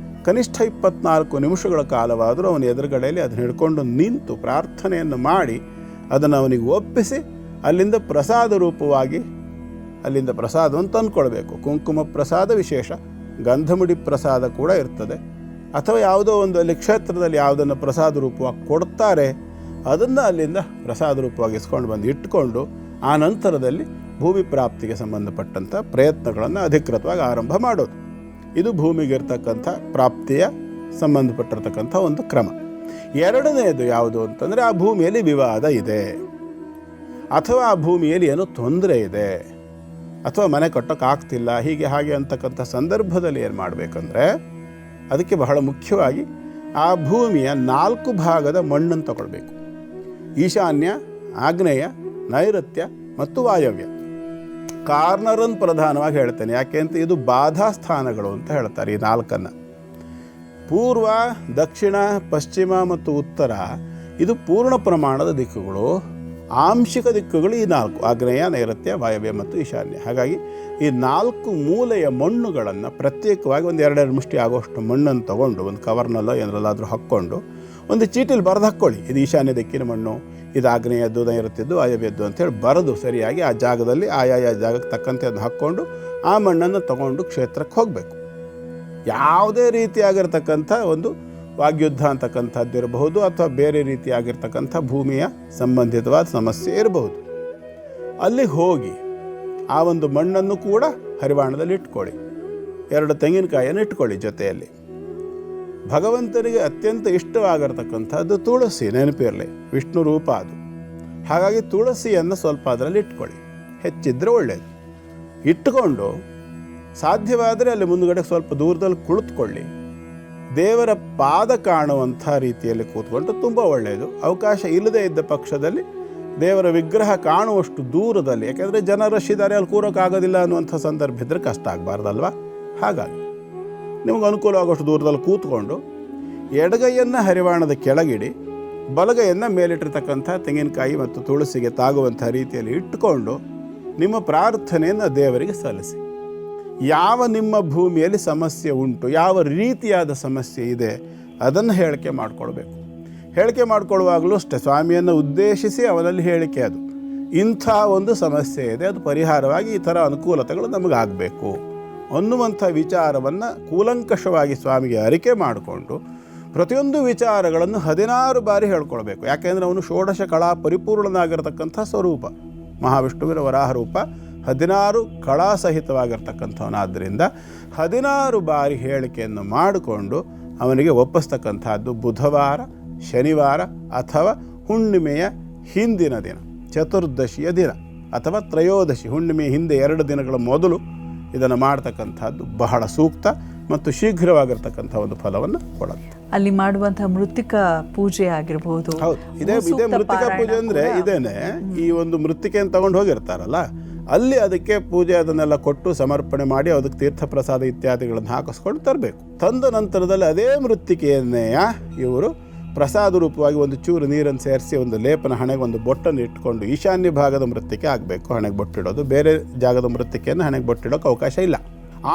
B: ಕನಿಷ್ಠ 24 ನಿಮಿಷಗಳ ಕಾಲವಾದರೂ ಅವನ ಎದುರುಗಡೆಯಲ್ಲಿ ಅದನ್ನು ಹಿಡ್ಕೊಂಡು ನಿಂತು ಪ್ರಾರ್ಥನೆಯನ್ನು ಮಾಡಿ ಅದನ್ನು ಅವನಿಗೆ ಒಪ್ಪಿಸಿ ಅಲ್ಲಿಂದ ಪ್ರಸಾದ ರೂಪವಾಗಿ ಅಲ್ಲಿಂದ ಪ್ರಸಾದವನ್ನು ತಂದುಕೊಳ್ಬೇಕು. ಕುಂಕುಮ ಪ್ರಸಾದ ವಿಶೇಷ, ಗಂಧಮುಡಿ ಪ್ರಸಾದ ಕೂಡ ಇರ್ತದೆ, ಅಥವಾ ಯಾವುದೋ ಒಂದು ಅಲ್ಲಿ ಕ್ಷೇತ್ರದಲ್ಲಿ ಯಾವುದನ್ನು ಪ್ರಸಾದ ರೂಪವಾಗಿ ಕೊಡ್ತಾರೆ ಅದನ್ನು ಅಲ್ಲಿಂದ ಪ್ರಸಾದ ರೂಪವಾಗಿ ಇಸ್ಕೊಂಡು ಬಂದು ಇಟ್ಕೊಂಡು ಆ ನಂತರದಲ್ಲಿ ಭೂಮಿ ಪ್ರಾಪ್ತಿಗೆ ಸಂಬಂಧಪಟ್ಟಂಥ ಪ್ರಯತ್ನಗಳನ್ನು ಅಧಿಕೃತವಾಗಿ ಆರಂಭ ಮಾಡೋದು. ಇದು ಭೂಮಿಗಿರ್ತಕ್ಕಂಥ ಪ್ರಾಪ್ತಿಯ ಸಂಬಂಧಪಟ್ಟಿರ್ತಕ್ಕಂಥ ಒಂದು ಕ್ರಮ. ಎರಡನೆಯದು ಯಾವುದು ಅಂತಂದರೆ, ಆ ಭೂಮಿಯಲ್ಲಿ ವಿವಾದ ಇದೆ, ಅಥವಾ ಆ ಭೂಮಿಯಲ್ಲಿ ಏನೋ ತೊಂದರೆ ಇದೆ, ಅಥವಾ ಮನೆ ಕಟ್ಟೋಕ್ಕಾಗ್ತಿಲ್ಲ, ಹೀಗೆ ಹಾಗೆ ಅಂತಕ್ಕಂಥ ಸಂದರ್ಭದಲ್ಲಿ ಏನು ಮಾಡಬೇಕಂದ್ರೆ, ಅದಕ್ಕೆ ಬಹಳ ಮುಖ್ಯವಾಗಿ ಆ ಭೂಮಿಯ 4 ಭಾಗದ ಮಣ್ಣನ್ನು ತಗೊಳ್ಬೇಕು. ಈಶಾನ್ಯ, ಆಗ್ನೇಯ, ನೈಋತ್ಯ ಮತ್ತು ವಾಯವ್ಯ. ಕಾರ್ನರನ್ನು ಪ್ರಧಾನವಾಗಿ ಹೇಳ್ತೇನೆ, ಯಾಕೆ ಅಂತ ಇದು ಬಾಧಾ ಸ್ಥಾನಗಳು ಅಂತ ಹೇಳ್ತಾರೆ. ಈ 4 ಪೂರ್ವ, ದಕ್ಷಿಣ, ಪಶ್ಚಿಮ ಮತ್ತು ಉತ್ತರ ಇದು ಪೂರ್ಣ ಪ್ರಮಾಣದ ದಿಕ್ಕುಗಳು. ಆಂಶಿಕ ದಿಕ್ಕುಗಳು ಈ 4: ಆಗ್ನೇಯ, ನೈಋತ್ಯ, ವಾಯವ್ಯ ಮತ್ತು ಈಶಾನ್ಯ. ಹಾಗಾಗಿ ಈ 4 ಮೂಲೆಯ ಮಣ್ಣುಗಳನ್ನು ಪ್ರತ್ಯೇಕವಾಗಿ ಒಂದು 2 ಮುಷ್ಟಿ ಆಗೋಷ್ಟು ಮಣ್ಣನ್ನು ತಗೊಂಡು ಒಂದು ಕವರ್ನಲ್ಲೋ ಏನರಲ್ಲಾದರೂ ಹಾಕ್ಕೊಂಡು ಒಂದು ಚೀಟಿಲಿ ಬರೆದು ಹಾಕ್ಕೊಳ್ಳಿ. ಇದು ಈಶಾನ್ಯ ದಿಕ್ಕಿನ ಮಣ್ಣು, ಇದು ಆಗ್ನೇಯದ್ದು, ನೈಋತ್ಯದ್ದು, ವಾಯವ್ಯದ್ದು ಅಂತೇಳಿ ಬರೆದು ಸರಿಯಾಗಿ ಆ ಜಾಗದಲ್ಲಿ ಆಯಾ ಜಾಗಕ್ಕೆ ತಕ್ಕಂತೆ ಅದನ್ನು ಹಾಕ್ಕೊಂಡು ಆ ಮಣ್ಣನ್ನು ತಗೊಂಡು ಕ್ಷೇತ್ರಕ್ಕೆ ಹೋಗಬೇಕು. ಯಾವುದೇ ರೀತಿಯಾಗಿರ್ತಕ್ಕಂಥ ಒಂದು ವಾಗ್ಯುದ್ಧ ಅಂತಕ್ಕಂಥದ್ದು ಇರಬಹುದು, ಅಥವಾ ಬೇರೆ ರೀತಿಯಾಗಿರ್ತಕ್ಕಂಥ ಭೂಮಿಯ ಸಂಬಂಧಿತವಾದ ಸಮಸ್ಯೆ ಇರಬಹುದು. ಅಲ್ಲಿ ಹೋಗಿ ಆ ಒಂದು ಮಣ್ಣನ್ನು ಕೂಡ ಹರಿವಾಣದಲ್ಲಿ ಇಟ್ಕೊಳ್ಳಿ. 2 ತೆಂಗಿನಕಾಯಿಯನ್ನು ಇಟ್ಕೊಳ್ಳಿ ಜೊತೆಯಲ್ಲಿ. ಭಗವಂತನಿಗೆ ಅತ್ಯಂತ ಇಷ್ಟವಾಗಿರ್ತಕ್ಕಂಥದ್ದು ತುಳಸಿ, ನೆನಪಿರಲಿ, ವಿಷ್ಣು ರೂಪ ಅದು. ಹಾಗಾಗಿ ತುಳಸಿಯನ್ನು ಸ್ವಲ್ಪ ಅದರಲ್ಲಿ ಇಟ್ಕೊಳ್ಳಿ, ಹೆಚ್ಚಿದ್ರೆ ಒಳ್ಳೆಯದು. ಇಟ್ಟುಕೊಂಡು ಸಾಧ್ಯವಾದರೆ ಅಲ್ಲಿ ಮುಂದುಗಡೆ ಸ್ವಲ್ಪ ದೂರದಲ್ಲಿ ಕುಳಿತುಕೊಳ್ಳಿ. ದೇವರ ಪಾದ ಕಾಣುವಂಥ ರೀತಿಯಲ್ಲಿ ಕೂತ್ಕೊಂಡು ತುಂಬ ಒಳ್ಳೆಯದು. ಅವಕಾಶ ಇಲ್ಲದೇ ಇದ್ದ ಪಕ್ಷದಲ್ಲಿ ದೇವರ ವಿಗ್ರಹ ಕಾಣುವಷ್ಟು ದೂರದಲ್ಲಿ, ಯಾಕೆಂದರೆ ಜನ ರಶ್ ಇದ್ದಾರೆ, ಅಲ್ಲಿ ಕೂರೋಕ್ಕಾಗೋದಿಲ್ಲ ಅನ್ನುವಂಥ ಸಂದರ್ಭ ಇದ್ದರೆ ಕಷ್ಟ ಆಗಬಾರ್ದಲ್ವ. ಹಾಗಾಗಿ ನಿಮಗೆ ಅನುಕೂಲ ಆಗೋಷ್ಟು ದೂರದಲ್ಲಿ ಕೂತ್ಕೊಂಡು ಎಡಗೈಯನ್ನು ಹರಿವಾಣದ ಕೆಳಗಿಡಿ, ಬಲಗೈಯನ್ನು ಮೇಲಿಟ್ಟಿರ್ತಕ್ಕಂಥ ತೆಂಗಿನಕಾಯಿ ಮತ್ತು ತುಳಸಿಗೆ ತಾಗುವಂಥ ರೀತಿಯಲ್ಲಿ ಇಟ್ಟುಕೊಂಡು ನಿಮ್ಮ ಪ್ರಾರ್ಥನೆಯನ್ನು ದೇವರಿಗೆ ಸಲ್ಲಿಸಿ. ಯಾವ ನಿಮ್ಮ ಭೂಮಿಯಲ್ಲಿ ಸಮಸ್ಯೆ ಉಂಟು, ಯಾವ ರೀತಿಯಾದ ಸಮಸ್ಯೆ ಇದೆ ಅದನ್ನು ಹೇಳಿಕೆ ಮಾಡಿಕೊಳ್ಬೇಕು. ಹೇಳಿಕೆ ಮಾಡಿಕೊಳ್ಳುವಾಗಲೂ ಅಷ್ಟೇ ಸ್ವಾಮಿಯನ್ನು ಉದ್ದೇಶಿಸಿ ಅವನಲ್ಲಿ ಹೇಳಿಕೆ, ಅದು ಇಂಥ ಒಂದು ಸಮಸ್ಯೆ ಇದೆ, ಅದು ಪರಿಹಾರವಾಗಿ ಈ ಥರ ಅನುಕೂಲತೆಗಳು ನಮಗಾಗಬೇಕು ಅನ್ನುವಂಥ ವಿಚಾರವನ್ನು ಕೂಲಂಕಷವಾಗಿ ಸ್ವಾಮಿಗೆ ಅರಿಕೆ ಮಾಡಿಕೊಂಡು ಪ್ರತಿಯೊಂದು ವಿಚಾರಗಳನ್ನು 16 ಬಾರಿ ಹೇಳ್ಕೊಳ್ಬೇಕು. ಯಾಕೆಂದರೆ ಅವನು ಷೋಡಶ ಕಳಾ ಪರಿಪೂರ್ಣನಾಗಿರ್ತಕ್ಕಂಥ ಸ್ವರೂಪ, ಮಹಾವಿಷ್ಣುವಿನ ವರಾಹ ರೂಪ, 16 ಕಳಾ ಸಹಿತವಾಗಿರ್ತಕ್ಕಂಥವನಾದ್ದರಿಂದ 16 ಬಾರಿ ಹೇಳಿಕೆಯನ್ನು ಮಾಡಿಕೊಂಡು ಅವನಿಗೆ ಒಪ್ಪಿಸ್ತಕ್ಕಂಥದ್ದು ಬುಧವಾರ, ಶನಿವಾರ ಅಥವಾ ಹುಣ್ಣಿಮೆಯ ಹಿಂದಿನ ದಿನ, ಚತುರ್ದಶಿಯ ದಿನ ಅಥವಾ ತ್ರಯೋದಶಿ, ಹುಣ್ಣಿಮೆಯ ಹಿಂದೆ 2 ದಿನಗಳ ಮೊದಲು ಇದನ್ನು ಮಾಡ್ತಕ್ಕಂಥದ್ದು ಬಹಳ ಸೂಕ್ತ ಮತ್ತು ಶೀಘ್ರವಾಗಿರ್ತಕ್ಕಂಥ ಒಂದು ಫಲವನ್ನು ಕೊಡುತ್ತೆ.
A: ಅಲ್ಲಿ ಮಾಡುವಂತಹ ಮೃತ್ತಿಕ ಪೂಜೆ ಆಗಿರಬಹುದು.
B: ಹೌದು, ಇದೇ ಮೃತ್ತಿಕಾ ಪೂಜೆ ಅಂದರೆ ಇದೇನೆ. ಈ ಒಂದು ಮೃತ್ತಿಕೆಯನ್ನು ತಗೊಂಡು ಹೋಗಿರ್ತಾರಲ್ಲ, ಅಲ್ಲಿ ಅದಕ್ಕೆ ಪೂಜೆ ಅದನ್ನೆಲ್ಲ ಕೊಟ್ಟು ಸಮರ್ಪಣೆ ಮಾಡಿ ಅದಕ್ಕೆ ತೀರ್ಥ ಪ್ರಸಾದ ಇತ್ಯಾದಿಗಳನ್ನು ಹಾಕಿಸ್ಕೊಂಡು ತರಬೇಕು. ತಂದ ನಂತರದಲ್ಲಿ ಅದೇ ಮೃತ್ತಿಕೆಯನ್ನೇ ಇವರು ಪ್ರಸಾದ ರೂಪವಾಗಿ ಒಂದು ಚೂರು ನೀರನ್ನು ಸೇರಿಸಿ ಒಂದು ಲೇಪನ, ಹಣೆಗೆ ಒಂದು ಬೊಟ್ಟನ್ನು ಇಟ್ಕೊಂಡು, ಈಶಾನ್ಯ ಭಾಗದ ಮೃತ್ತಿಕೆ ಆಗಬೇಕು ಹಣೆಗೆ ಬೊಟ್ಟಿಡೋದು, ಬೇರೆ ಜಾಗದ ಮೃತ್ತಿಕೆಯನ್ನು ಹಣೆಗೆ ಬೊಟ್ಟಿಡೋಕೆ ಅವಕಾಶ ಇಲ್ಲ.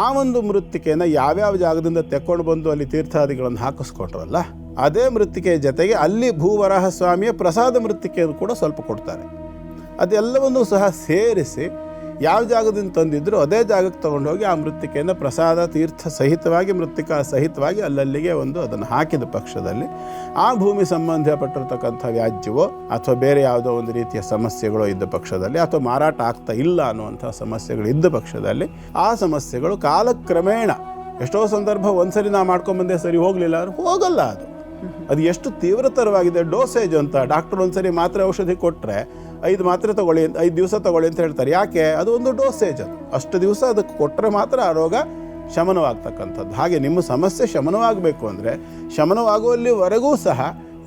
B: ಆ ಒಂದು ಮೃತ್ತಿಕೆಯನ್ನು ಯಾವ್ಯಾವ ಜಾಗದಿಂದ ತೆಕ್ಕೊಂಡು ಬಂದು ಅಲ್ಲಿ ತೀರ್ಥಾದಿಗಳನ್ನು ಹಾಕಿಸ್ಕೊಟ್ರಲ್ಲ, ಅದೇ ಮೃತ್ತಿಕೆಯ ಜೊತೆಗೆ ಅಲ್ಲಿ ಭೂವರಾಹ ಸ್ವಾಮಿಯ ಪ್ರಸಾದ ಮೃತ್ತಿಕೆಯನ್ನು ಕೂಡ ಸ್ವಲ್ಪ ಕೊಡ್ತಾರೆ. ಅದೆಲ್ಲವನ್ನೂ ಸಹ ಸೇರಿಸಿ ಯಾವ ಜಾಗದಿಂದ ತಂದಿದ್ರು ಅದೇ ಜಾಗಕ್ಕೆ ತೊಗೊಂಡೋಗಿ ಆ ಮೃತ್ತಿಕೆಯನ್ನು ಪ್ರಸಾದ ತೀರ್ಥ ಸಹಿತವಾಗಿ, ಮೃತ್ತಿಕಾ ಸಹಿತವಾಗಿ ಅಲ್ಲಲ್ಲಿಗೆ ಒಂದು ಅದನ್ನು ಹಾಕಿದ ಪಕ್ಷದಲ್ಲಿ ಆ ಭೂಮಿ ಸಂಬಂಧಪಟ್ಟಿರ್ತಕ್ಕಂಥ ವ್ಯಾಜ್ಯವೋ ಅಥವಾ ಬೇರೆ ಯಾವುದೋ ಒಂದು ರೀತಿಯ ಸಮಸ್ಯೆಗಳೋ ಇದ್ದ ಪಕ್ಷದಲ್ಲಿ, ಅಥವಾ ಮಾರಾಟ ಆಗ್ತಾ ಇಲ್ಲ ಅನ್ನುವಂಥ ಸಮಸ್ಯೆಗಳು ಇದ್ದ ಪಕ್ಷದಲ್ಲಿ, ಆ ಸಮಸ್ಯೆಗಳು ಕಾಲಕ್ರಮೇಣ, ಎಷ್ಟೋ ಸಂದರ್ಭ ಒಂದ್ಸರಿ ನಾ ಮಾಡ್ಕೊಂಬಂದೆ ಸರಿ ಹೋಗಲಿಲ್ಲ ಅಂದ್ರೆ ಹೋಗಲ್ಲ. ಅದು ಎಷ್ಟು ತೀವ್ರತರವಾಗಿದೆ, ಡೋಸೇಜ್ ಅಂತ ಡಾಕ್ಟರ್ ಒಂದ್ಸರಿ ಮಾತ್ರೆ ಔಷಧಿ ಕೊಟ್ಟರೆ 5 ಮಾತ್ರೆ ತೊಗೊಳ್ಳಿ, 5 ದಿವಸ ತೊಗೊಳ್ಳಿ ಅಂತ ಹೇಳ್ತಾರೆ. ಯಾಕೆ? ಅದು ಒಂದು ಡೋಸೇಜ್, ಅದು ಅಷ್ಟು ದಿವಸ ಅದಕ್ಕೆ ಕೊಟ್ಟರೆ ಮಾತ್ರ ಆ ರೋಗ ಶಮನವಾಗ್ತಕ್ಕಂಥದ್ದು. ಹಾಗೆ ನಿಮ್ಮ ಸಮಸ್ಯೆ ಶಮನವಾಗಬೇಕು ಅಂದರೆ ಶಮನವಾಗುವಲ್ಲಿವರೆಗೂ ಸಹ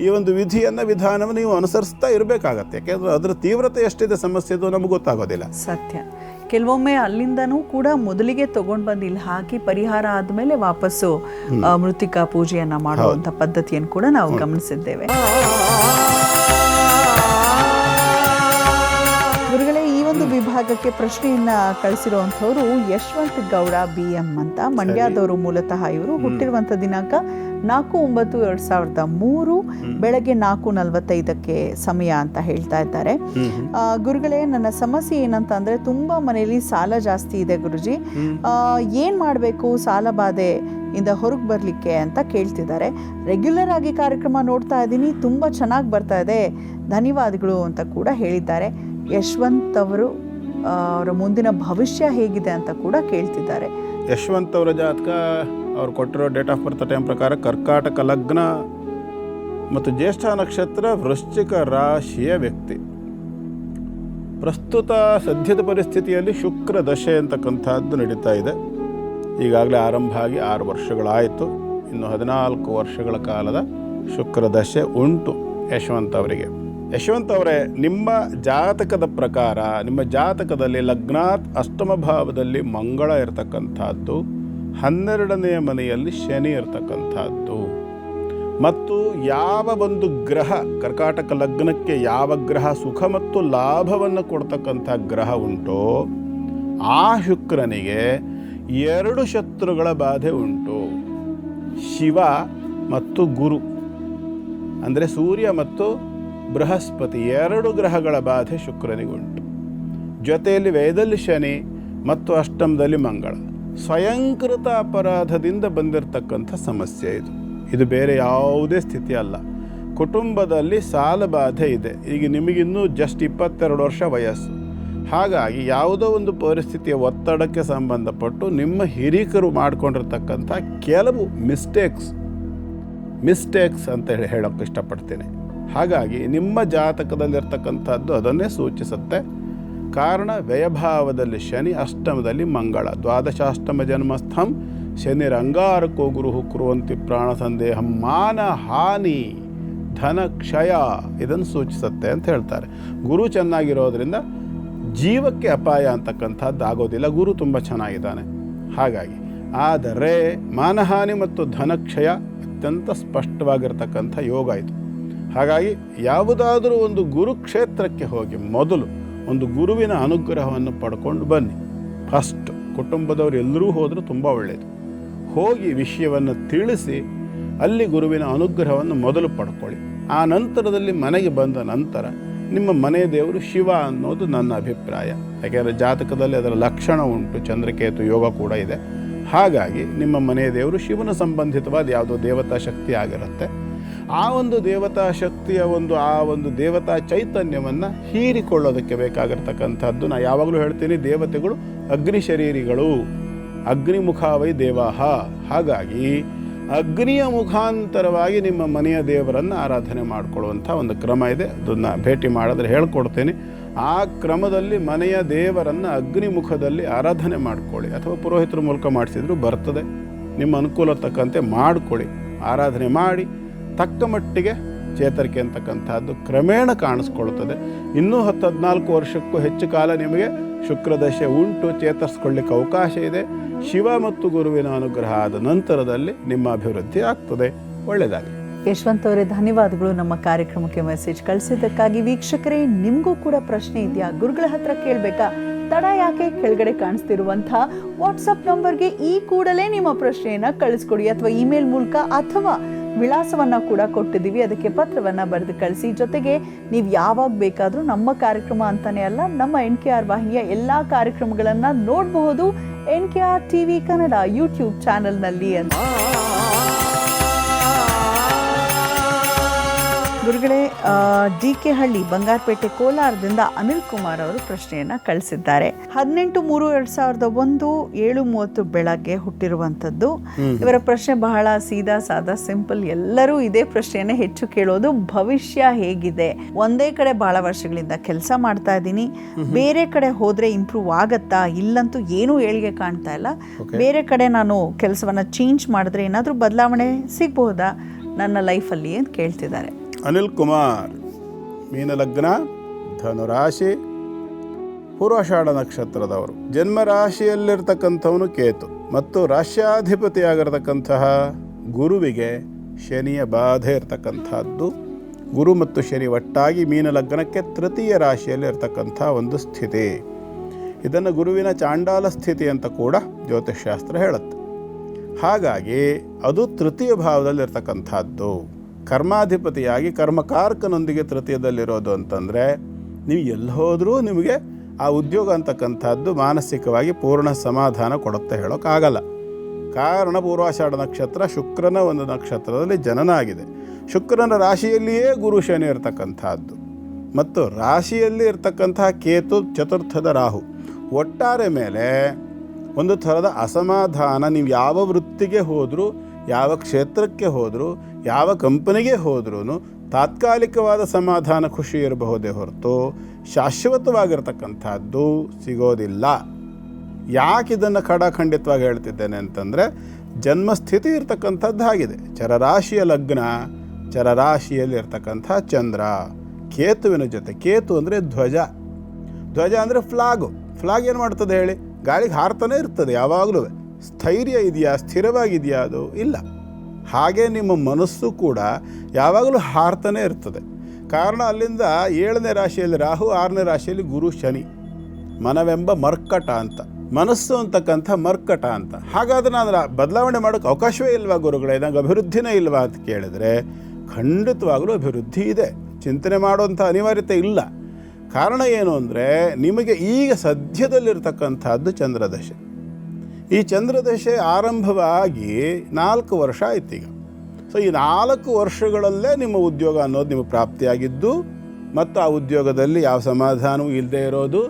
B: ಈ ಒಂದು ವಿಧಾನವನ್ನು ನೀವು ಅನುಸರಿಸ್ತಾ ಇರಬೇಕಾಗತ್ತೆ. ಯಾಕೆಂದರೆ ಅದರ ತೀವ್ರತೆ ಎಷ್ಟಿದೆ ಸಮಸ್ಯೆದು ನಮಗೆ ಗೊತ್ತಾಗೋದಿಲ್ಲ.
A: ಸತ್ಯ. ಕೆಲವೊಮ್ಮೆ ಅಲ್ಲಿಂದನೂ ಕೂಡ ಮೊದಲಿಗೆ ತಗೊಂಡು ಬಂದು ಇಲ್ಲಿ ಹಾಕಿ ಪರಿಹಾರ ಆದಮೇಲೆ ವಾಪಸ್ಸು ಮೃತ್ತಿಕಾ ಪೂಜೆಯನ್ನ ಮಾಡುವಂಥ ಪದ್ಧತಿಯನ್ನು ಕೂಡ ನಾವು ಗಮನಿಸಿದ್ದೇವೆ. ಗುರುಗಳೇ, ಈ ಒಂದು ವಿಭಾಗಕ್ಕೆ ಪ್ರಶ್ನೆಯನ್ನ ಕಳಿಸಿರುವಂಥವ್ರು ಯಶವಂತ್ ಗೌಡ BM ಅಂತ, ಮಂಡ್ಯದವರು ಮೂಲತಃ. ಇವರು ಹುಟ್ಟಿರುವಂಥ ದಿನಾಂಕ 4/9/2003 ಬೆಳಗ್ಗೆ 4:45 ಸಮಯ ಅಂತ ಹೇಳ್ತಾ ಇದ್ದಾರೆ. ಗುರುಗಳೇ, ನನ್ನ ಸಮಸ್ಯೆ ಏನಂತ ಅಂದ್ರೆ ತುಂಬಾ ಮನೆಯಲ್ಲಿ ಸಾಲ ಜಾಸ್ತಿ ಇದೆ ಗುರುಜಿ. ಏನ್ ಮಾಡಬೇಕು ಸಾಲ ಬಾಧೆ ಇಂದ ಹೊರಗೆ ಬರಲಿಕ್ಕೆ ಅಂತ ಕೇಳ್ತಿದ್ದಾರೆ. ರೆಗ್ಯುಲರ್ ಆಗಿ ಕಾರ್ಯಕ್ರಮ ನೋಡ್ತಾ ಇದ್ದೀನಿ, ತುಂಬಾ ಚೆನ್ನಾಗಿ ಬರ್ತಾ ಇದೆ, ಧನ್ಯವಾದಗಳು ಅಂತ ಕೂಡ ಹೇಳಿದ್ದಾರೆ. ಯಶವಂತ್ ಅವರು ಅವರ ಮುಂದಿನ ಭವಿಷ್ಯ ಹೇಗಿದೆ ಅಂತ ಕೂಡ ಕೇಳ್ತಿದ್ದಾರೆ.
B: ಯಶವಂತ್ ಅವರ ಜಾತಕ ಅವ್ರು ಕೊಟ್ಟಿರೋ ಡೇಟ್ ಆಫ್ ಬರ್ತ್ ಟೈಮ್ ಪ್ರಕಾರ ಕರ್ಕಾಟಕ ಲಗ್ನ ಮತ್ತು ಜ್ಯೇಷ್ಠ ನಕ್ಷತ್ರ, ವೃಶ್ಚಿಕ ರಾಶಿಯ ವ್ಯಕ್ತಿ. ಪ್ರಸ್ತುತ ಸದ್ಯದ ಪರಿಸ್ಥಿತಿಯಲ್ಲಿ ಶುಕ್ರ ದಶೆ ಅಂತಕ್ಕಂಥದ್ದು ನಡೀತಾ ಇದೆ. ಈಗಾಗಲೇ ಆರಂಭ ಆಗಿ 6 ವರ್ಷಗಳಾಯಿತು. ಇನ್ನು 14 ವರ್ಷಗಳ ಕಾಲದ ಶುಕ್ರ ದಶೆ ಉಂಟು ಯಶವಂತ್ ಅವರಿಗೆ. ಯಶವಂತ್ ಅವರೇ, ನಿಮ್ಮ ಜಾತಕದ ಪ್ರಕಾರ ನಿಮ್ಮ ಜಾತಕದಲ್ಲಿ ಲಗ್ನಾತ್ ಅಷ್ಟಮ ಭಾವದಲ್ಲಿ ಮಂಗಳ ಇರತಕ್ಕಂಥದ್ದು, 12ನೇ ಮನೆಯಲ್ಲಿ ಶನಿ ಇರತಕ್ಕಂಥದ್ದು, ಮತ್ತು ಯಾವ ಒಂದು ಗ್ರಹ ಕರ್ಕಾಟಕ ಲಗ್ನಕ್ಕೆ ಯಾವ ಗ್ರಹ ಸುಖ ಮತ್ತು ಲಾಭವನ್ನು ಕೊಡ್ತಕ್ಕಂಥ ಗ್ರಹ ಉಂಟೋ ಆ ಶುಕ್ರನಿಗೆ 2 ಶತ್ರುಗಳ ಬಾಧೆ ಉಂಟು. ಶಿವ ಮತ್ತು ಗುರು ಅಂದರೆ ಸೂರ್ಯ ಮತ್ತು ಬೃಹಸ್ಪತಿ 2 ಗ್ರಹಗಳ ಬಾಧೆ ಶುಕ್ರನಿಗುಂಟು. ಜೊತೆಯಲ್ಲಿ ವ್ಯಯದಲ್ಲಿ ಶನಿ ಮತ್ತು ಅಷ್ಟಮದಲ್ಲಿ ಮಂಗಳ. ಸ್ವಯಂಕೃತ ಅಪರಾಧದಿಂದ ಬಂದಿರತಕ್ಕಂಥ ಸಮಸ್ಯೆ ಇದು ಬೇರೆ ಯಾವುದೇ ಸ್ಥಿತಿ ಅಲ್ಲ. ಕುಟುಂಬದಲ್ಲಿ ಸಾಲ ಬಾಧೆ ಇದೆ. ಈಗ ನಿಮಗಿನ್ನೂ ಜಸ್ಟ್ 22 ವರ್ಷ ವಯಸ್ಸು. ಹಾಗಾಗಿ ಯಾವುದೋ ಒಂದು ಪರಿಸ್ಥಿತಿಯ ಒತ್ತಡಕ್ಕೆ ಸಂಬಂಧಪಟ್ಟು ನಿಮ್ಮ ಹಿರಿಕರು ಮಾಡಿಕೊಂಡಿರ್ತಕ್ಕಂಥ ಕೆಲವು ಮಿಸ್ಟೇಕ್ಸ್ ಅಂತ ಹೇಳೋಕ್ಕೆ ಇಷ್ಟಪಡ್ತೇನೆ. ಹಾಗಾಗಿ ನಿಮ್ಮ ಜಾತಕದಲ್ಲಿರ್ತಕ್ಕಂಥದ್ದು ಅದನ್ನೇ ಸೂಚಿಸುತ್ತೆ. ಕಾರಣ ವ್ಯಯಭಾವದಲ್ಲಿ ಶನಿ, ಅಷ್ಟಮದಲ್ಲಿ ಮಂಗಳ. ದ್ವಾದಶಾಷ್ಟಮ ಜನ್ಮಸ್ಥಂ ಶನಿ ರಂಗಾರಕೋ ಗುರು ಕುರುವಂತಿ ಪ್ರಾಣ ಸಂದೇಹ ಮಾನ ಹಾನಿ ಧನ ಕ್ಷಯ ಇದನ್ನು ಸೂಚಿಸುತ್ತೆ ಅಂತ ಹೇಳ್ತಾರೆ. ಗುರು ಚೆನ್ನಾಗಿರೋದ್ರಿಂದ ಜೀವಕ್ಕೆ ಅಪಾಯ ಅಂತಕ್ಕಂಥದ್ದು ಆಗೋದಿಲ್ಲ. ಗುರು ತುಂಬ ಚೆನ್ನಾಗಿದ್ದಾನೆ. ಹಾಗಾಗಿ ಆದರೆ ಮಾನಹಾನಿ ಮತ್ತು ಧನಕ್ಷಯ ಅತ್ಯಂತ ಸ್ಪಷ್ಟವಾಗಿರ್ತಕ್ಕಂಥ ಯೋಗ ಇದು. ಹಾಗಾಗಿ ಯಾವುದಾದರೂ ಒಂದು ಗುರುಕ್ಷೇತ್ರಕ್ಕೆ ಹೋಗಿ ಮೊದಲು ಒಂದು ಗುರುವಿನ ಅನುಗ್ರಹವನ್ನು ಪಡ್ಕೊಂಡು ಬನ್ನಿ. ಫಸ್ಟ್ ಕುಟುಂಬದವರು ಎಲ್ಲರೂ ಹೋದರೂ ತುಂಬ ಒಳ್ಳೆಯದು. ಹೋಗಿ ವಿಷಯವನ್ನು ತಿಳಿಸಿ ಅಲ್ಲಿ ಗುರುವಿನ ಅನುಗ್ರಹವನ್ನು ಮೊದಲು ಪಡ್ಕೊಳ್ಳಿ. ಆ ನಂತರದಲ್ಲಿ ಮನೆಗೆ ಬಂದ ನಂತರ ನಿಮ್ಮ ಮನೆ ದೇವರು ಶಿವ ಅನ್ನೋದು ನನ್ನ ಅಭಿಪ್ರಾಯ. ಯಾಕೆಂದರೆ ಜಾತಕದಲ್ಲಿ ಅದರ ಲಕ್ಷಣ ಉಂಟು, ಚಂದ್ರಕೇತು ಯೋಗ ಕೂಡ ಇದೆ. ಹಾಗಾಗಿ ನಿಮ್ಮ ಮನೆ ದೇವರು ಶಿವನ ಸಂಬಂಧಿತವಾದ ಯಾವುದೋ ದೇವತಾ ಶಕ್ತಿ ಆಗಿರುತ್ತೆ. ಆ ಒಂದು ದೇವತಾ ಶಕ್ತಿಯ ಆ ಒಂದು ದೇವತಾ ಚೈತನ್ಯವನ್ನು ಹೀರಿಕೊಳ್ಳೋದಕ್ಕೆ ಬೇಕಾಗಿರ್ತಕ್ಕಂಥದ್ದು ನಾನು ಯಾವಾಗಲೂ ಹೇಳ್ತೀನಿ, ದೇವತೆಗಳು ಅಗ್ನಿ ಶರೀರಿಗಳು, ಅಗ್ನಿಮುಖಾವೈ ದೇವಾಹ. ಹಾಗಾಗಿ ಅಗ್ನಿಯ ಮುಖಾಂತರವಾಗಿ ನಿಮ್ಮ ಮನೆಯ ದೇವರನ್ನು ಆರಾಧನೆ ಮಾಡಿಕೊಳ್ಳುವಂಥ ಒಂದು ಕ್ರಮ ಇದೆ. ಅದನ್ನು ಭೇಟಿ ಮಾಡಿದ್ರೆ ಹೇಳ್ಕೊಡ್ತೇನೆ. ಆ ಕ್ರಮದಲ್ಲಿ ಮನೆಯ ದೇವರನ್ನು ಅಗ್ನಿಮುಖದಲ್ಲಿ ಆರಾಧನೆ ಮಾಡಿಕೊಳ್ಳಿ, ಅಥವಾ ಪುರೋಹಿತರ ಮೂಲಕ ಮಾಡಿಸಿದ್ರು ಬರ್ತದೆ. ನಿಮ್ಮ ಅನುಕೂಲ ತಕ್ಕಂತೆ ಮಾಡಿಕೊಳ್ಳಿ. ಆರಾಧನೆ ಮಾಡಿ ತಕ್ಕ ಮಟ್ಟಿಗೆ ಚೇತರಿಕೆ ಅಂತಕ್ಕಂಥದ್ದು ಕ್ರಮೇಣ ಕಾಣಿಸ್ಕೊಳ್ತದೆ. ಇನ್ನೂ 10-14 ವರ್ಷಕ್ಕೂ ಹೆಚ್ಚು ಕಾಲ ನಿಮಗೆ ಶುಕ್ರದಶೆ ಉಂಟು, ಚೇತರಿಸ್ಕೊಳ್ಳಿಕ್ಕೆ ಅವಕಾಶ ಇದೆ. ಶಿವ ಮತ್ತು ಗುರುವಿನ ಅನುಗ್ರಹ ಆದ ನಂತರದಲ್ಲಿ ನಿಮ್ಮ ಅಭಿವೃದ್ಧಿ ಆಗ್ತದೆ. ಒಳ್ಳೆಯದಾಗಲಿ.
A: ಯಶವಂತ್ ಅವರೇ, ಧನ್ಯವಾದಗಳು ನಮ್ಮ ಕಾರ್ಯಕ್ರಮಕ್ಕೆ ಮೆಸೇಜ್ ಕಳಿಸಿದ್ದಕ್ಕಾಗಿ. ವೀಕ್ಷಕರೇ, ನಿಮಗೂ ಕೂಡ ಪ್ರಶ್ನೆ ಇದೆಯಾ? ಗುರುಗಳ ಹತ್ರ ಕೇಳಬೇಕಾ? ತಡ ಯಾಕೆ? ಕೆಳಗಡೆ ಕಾಣಿಸ್ತಿರುವಂಥ ವಾಟ್ಸಪ್ ನಂಬರ್ಗೆ ಈ ಕೂಡಲೇ ನಿಮ್ಮ ಪ್ರಶ್ನೆಯನ್ನು ಕಳಿಸ್ಕೊಡಿ, ಅಥವಾ ಇಮೇಲ್ ಮೂಲಕ, ಅಥವಾ ವಿಳಾಸವನ್ನು ಕೂಡ ಕೊಟ್ಟಿದ್ದೀವಿ, ಅದಕ್ಕೆ ಪತ್ರವನ್ನು ಬರೆದು ಕಳಿಸಿ. ಜೊತೆಗೆ ನೀವು ಯಾವಾಗ ಬೇಕಾದರೂ ನಮ್ಮ ಕಾರ್ಯಕ್ರಮ ಅಂತಾನೆ ಅಲ್ಲ, ನಮ್ಮ NKR ವಾಹಿನಿಯ ಎಲ್ಲ ಕಾರ್ಯಕ್ರಮಗಳನ್ನು ನೋಡಬಹುದು NKR TV ಕನ್ನಡ ಯೂಟ್ಯೂಬ್ ಚಾನೆಲ್ನಲ್ಲಿ ಅಂತ. ಗುರುಗಳೇ, DK ಹಳ್ಳಿ, ಬಂಗಾರಪೇಟೆ, ಕೋಲಾರದಿಂದ ಅನಿಲ್ ಕುಮಾರ್ ಅವರು ಪ್ರಶ್ನೆಯನ್ನ ಕಳಿಸಿದ್ದಾರೆ. 18/3/2001 7:30 ಬೆಳಗ್ಗೆ ಹುಟ್ಟಿರುವಂಥದ್ದು. ಇವರ ಪ್ರಶ್ನೆ ಬಹಳ ಸೀದಾ ಸಾದಾ ಸಿಂಪಲ್. ಎಲ್ಲರೂ ಇದೇ ಪ್ರಶ್ನೆಯನ್ನೇ ಹೆಚ್ಚು ಕೇಳೋದು. ಭವಿಷ್ಯ ಹೇಗಿದೆ? ಒಂದೇ ಕಡೆ ಬಹಳ ವರ್ಷಗಳಿಂದ ಕೆಲಸ ಮಾಡ್ತಾ ಇದ್ದೀನಿ, ಬೇರೆ ಕಡೆ ಹೋದ್ರೆ ಇಂಪ್ರೂವ್ ಆಗತ್ತಾ? ಇಲ್ಲಂತೂ ಏನೂ ಏಳಿಗೆ ಕಾಣ್ತಾ ಇಲ್ಲ. ಬೇರೆ ಕಡೆ ನಾನು ಕೆಲಸವನ್ನ ಚೇಂಜ್ ಮಾಡಿದ್ರೆ ಏನಾದರೂ ಬದಲಾವಣೆ ಸಿಗಬಹುದಾ ನನ್ನ ಲೈಫಲ್ಲಿ ಅಂತ ಕೇಳ್ತಿದ್ದಾರೆ.
B: ಅನಿಲ್ ಕುಮಾರ್, ಮೀನಲಗ್ನ, ಧನುರಾಶಿ, ಪೂರ್ವಾಷಾಢ ನಕ್ಷತ್ರದವರು. ಜನ್ಮ ರಾಶಿಯಲ್ಲಿರ್ತಕ್ಕಂಥವನು ಕೇತು ಮತ್ತು ರಾಶ್ಯಾಧಿಪತಿಯಾಗಿರ್ತಕ್ಕಂತಹ ಗುರುವಿಗೆ ಶನಿಯ ಬಾಧೆ ಇರತಕ್ಕಂಥದ್ದು. ಗುರು ಮತ್ತು ಶನಿ ಒಟ್ಟಾಗಿ ಮೀನ ಲಗ್ನಕ್ಕೆ ತೃತೀಯ ರಾಶಿಯಲ್ಲಿ ಇರತಕ್ಕಂಥ ಒಂದು ಸ್ಥಿತಿ. ಇದನ್ನು ಗುರುವಿನ ಚಾಂಡಾಲ ಸ್ಥಿತಿ ಅಂತ ಕೂಡ ಜ್ಯೋತಿಷ್ಶಾಸ್ತ್ರ ಹೇಳುತ್ತೆ. ಹಾಗಾಗಿ ಅದು ತೃತೀಯ ಭಾವದಲ್ಲಿರ್ತಕ್ಕಂಥದ್ದು. ಕರ್ಮಾಧಿಪತಿಯಾಗಿ ಕರ್ಮಕಾರಕನೊಂದಿಗೆ ತೃತೀಯದಲ್ಲಿರೋದು ಅಂತಂದರೆ ನೀವು ಎಲ್ಲಿ ಹೋದರೂ ನಿಮಗೆ ಆ ಉದ್ಯೋಗ ಅಂತಕ್ಕಂಥದ್ದು ಮಾನಸಿಕವಾಗಿ ಪೂರ್ಣ ಸಮಾಧಾನ ಕೊಡುತ್ತೆ ಹೇಳೋಕ್ಕಾಗಲ್ಲ. ಕಾರಣ ಪೂರ್ವಾಷಾಢ ನಕ್ಷತ್ರ ಶುಕ್ರನ ಒಂದು ನಕ್ಷತ್ರದಲ್ಲಿ ಜನನ ಆಗಿದೆ. ಶುಕ್ರನ ರಾಶಿಯಲ್ಲಿಯೇ ಗುರು ಶನಿ ಇರ್ತಕ್ಕಂಥದ್ದು ಮತ್ತು ರಾಶಿಯಲ್ಲಿ ಇರ್ತಕ್ಕಂತಹ ಕೇತು ಚತುರ್ಥದ ರಾಹು. ಒಟ್ಟಾರೆ ಮೇಲೆ ಒಂದು ಥರದ ಅಸಮಾಧಾನ. ನೀವು ಯಾವ ವೃತ್ತಿಗೆ ಹೋದರೂ, ಯಾವ ಕ್ಷೇತ್ರಕ್ಕೆ ಹೋದರೂ, ಯಾವ ಕಂಪನಿಗೆ ಹೋದ್ರೂ ತಾತ್ಕಾಲಿಕವಾದ ಸಮಾಧಾನ ಖುಷಿ ಇರಬಹುದೇ ಹೊರತು ಶಾಶ್ವತವಾಗಿರ್ತಕ್ಕಂಥದ್ದು ಸಿಗೋದಿಲ್ಲ. ಯಾಕೆ ಇದನ್ನು ಖಂಡಿತವಾಗಿ ಹೇಳ್ತಿದ್ದೇನೆ ಅಂತಂದರೆ ಜನ್ಮಸ್ಥಿತಿ ಇರ್ತಕ್ಕಂಥದ್ದು ಆಗಿದೆ. ಚರರಾಶಿಯ ಲಗ್ನ, ಚರರಾಶಿಯಲ್ಲಿ ಇರ್ತಕ್ಕಂಥ ಚಂದ್ರ ಕೇತುವಿನ ಜೊತೆ. ಕೇತು ಅಂದರೆ ಧ್ವಜ. ಧ್ವಜ ಅಂದರೆ ಫ್ಲಾಗ್ ಏನು ಮಾಡ್ತದೆ ಹೇಳಿ? ಗಾಳಿಗೆ ಹಾರ್ತಾನೆ ಇರ್ತದೆ ಯಾವಾಗಲೂ. ಸ್ಥೈರ್ಯ ಇದೆಯಾ, ಸ್ಥಿರವಾಗಿದೆಯಾ? ಅದು ಇಲ್ಲ. ಹಾಗೆ ನಿಮ್ಮ ಮನಸ್ಸು ಕೂಡ ಯಾವಾಗಲೂ ಹಾರ್ತಾನೆ ಇರ್ತದೆ. ಕಾರಣ ಅಲ್ಲಿಂದ 7ನೇ ರಾಶಿಯಲ್ಲಿ ರಾಹು, 6ನೇ ರಾಶಿಯಲ್ಲಿ ಗುರು ಶನಿ. ಮನವೆಂಬ ಮರ್ಕಟ ಅಂತ, ಮನಸ್ಸು ಅಂತಕ್ಕಂಥ ಮರ್ಕಟ ಅಂತ. ಹಾಗಾದ್ರೆ ನಾನು ಬದಲಾವಣೆ ಮಾಡೋಕ್ಕೆ ಅವಕಾಶವೇ ಇಲ್ವಾ ಗುರುಗಳೇ? ನಂಗೆ ಅಭಿವೃದ್ಧಿನೇ ಇಲ್ವಾ ಅಂತ ಕೇಳಿದರೆ ಖಂಡಿತವಾಗಲೂ ಅಭಿವೃದ್ಧಿ ಇದೆ. ಚಿಂತನೆ ಮಾಡುವಂಥ ಅನಿವಾರ್ಯತೆ ಇಲ್ಲ. ಕಾರಣ ಏನು ಅಂದರೆ ನಿಮಗೆ ಈಗ ಸದ್ಯದಲ್ಲಿರ್ತಕ್ಕಂಥದ್ದು ಚಂದ್ರದಶೆ. ಈ ಚಂದ್ರದಶೆ ಆರಂಭವಾಗಿ 4 ವರ್ಷ ಆಯ್ತು ಈಗ. ಸೊ ಈ 4 ವರ್ಷಗಳಲ್ಲೇ ನಿಮ್ಮ ಉದ್ಯೋಗ ಅನ್ನೋದು ನಿಮಗೆ ಪ್ರಾಪ್ತಿಯಾಗಿದ್ದು ಮತ್ತು ಆ ಉದ್ಯೋಗದಲ್ಲಿ ಯಾವ ಸಮಾಧಾನವೂ ಇಲ್ಲದೆ ಇರೋದು,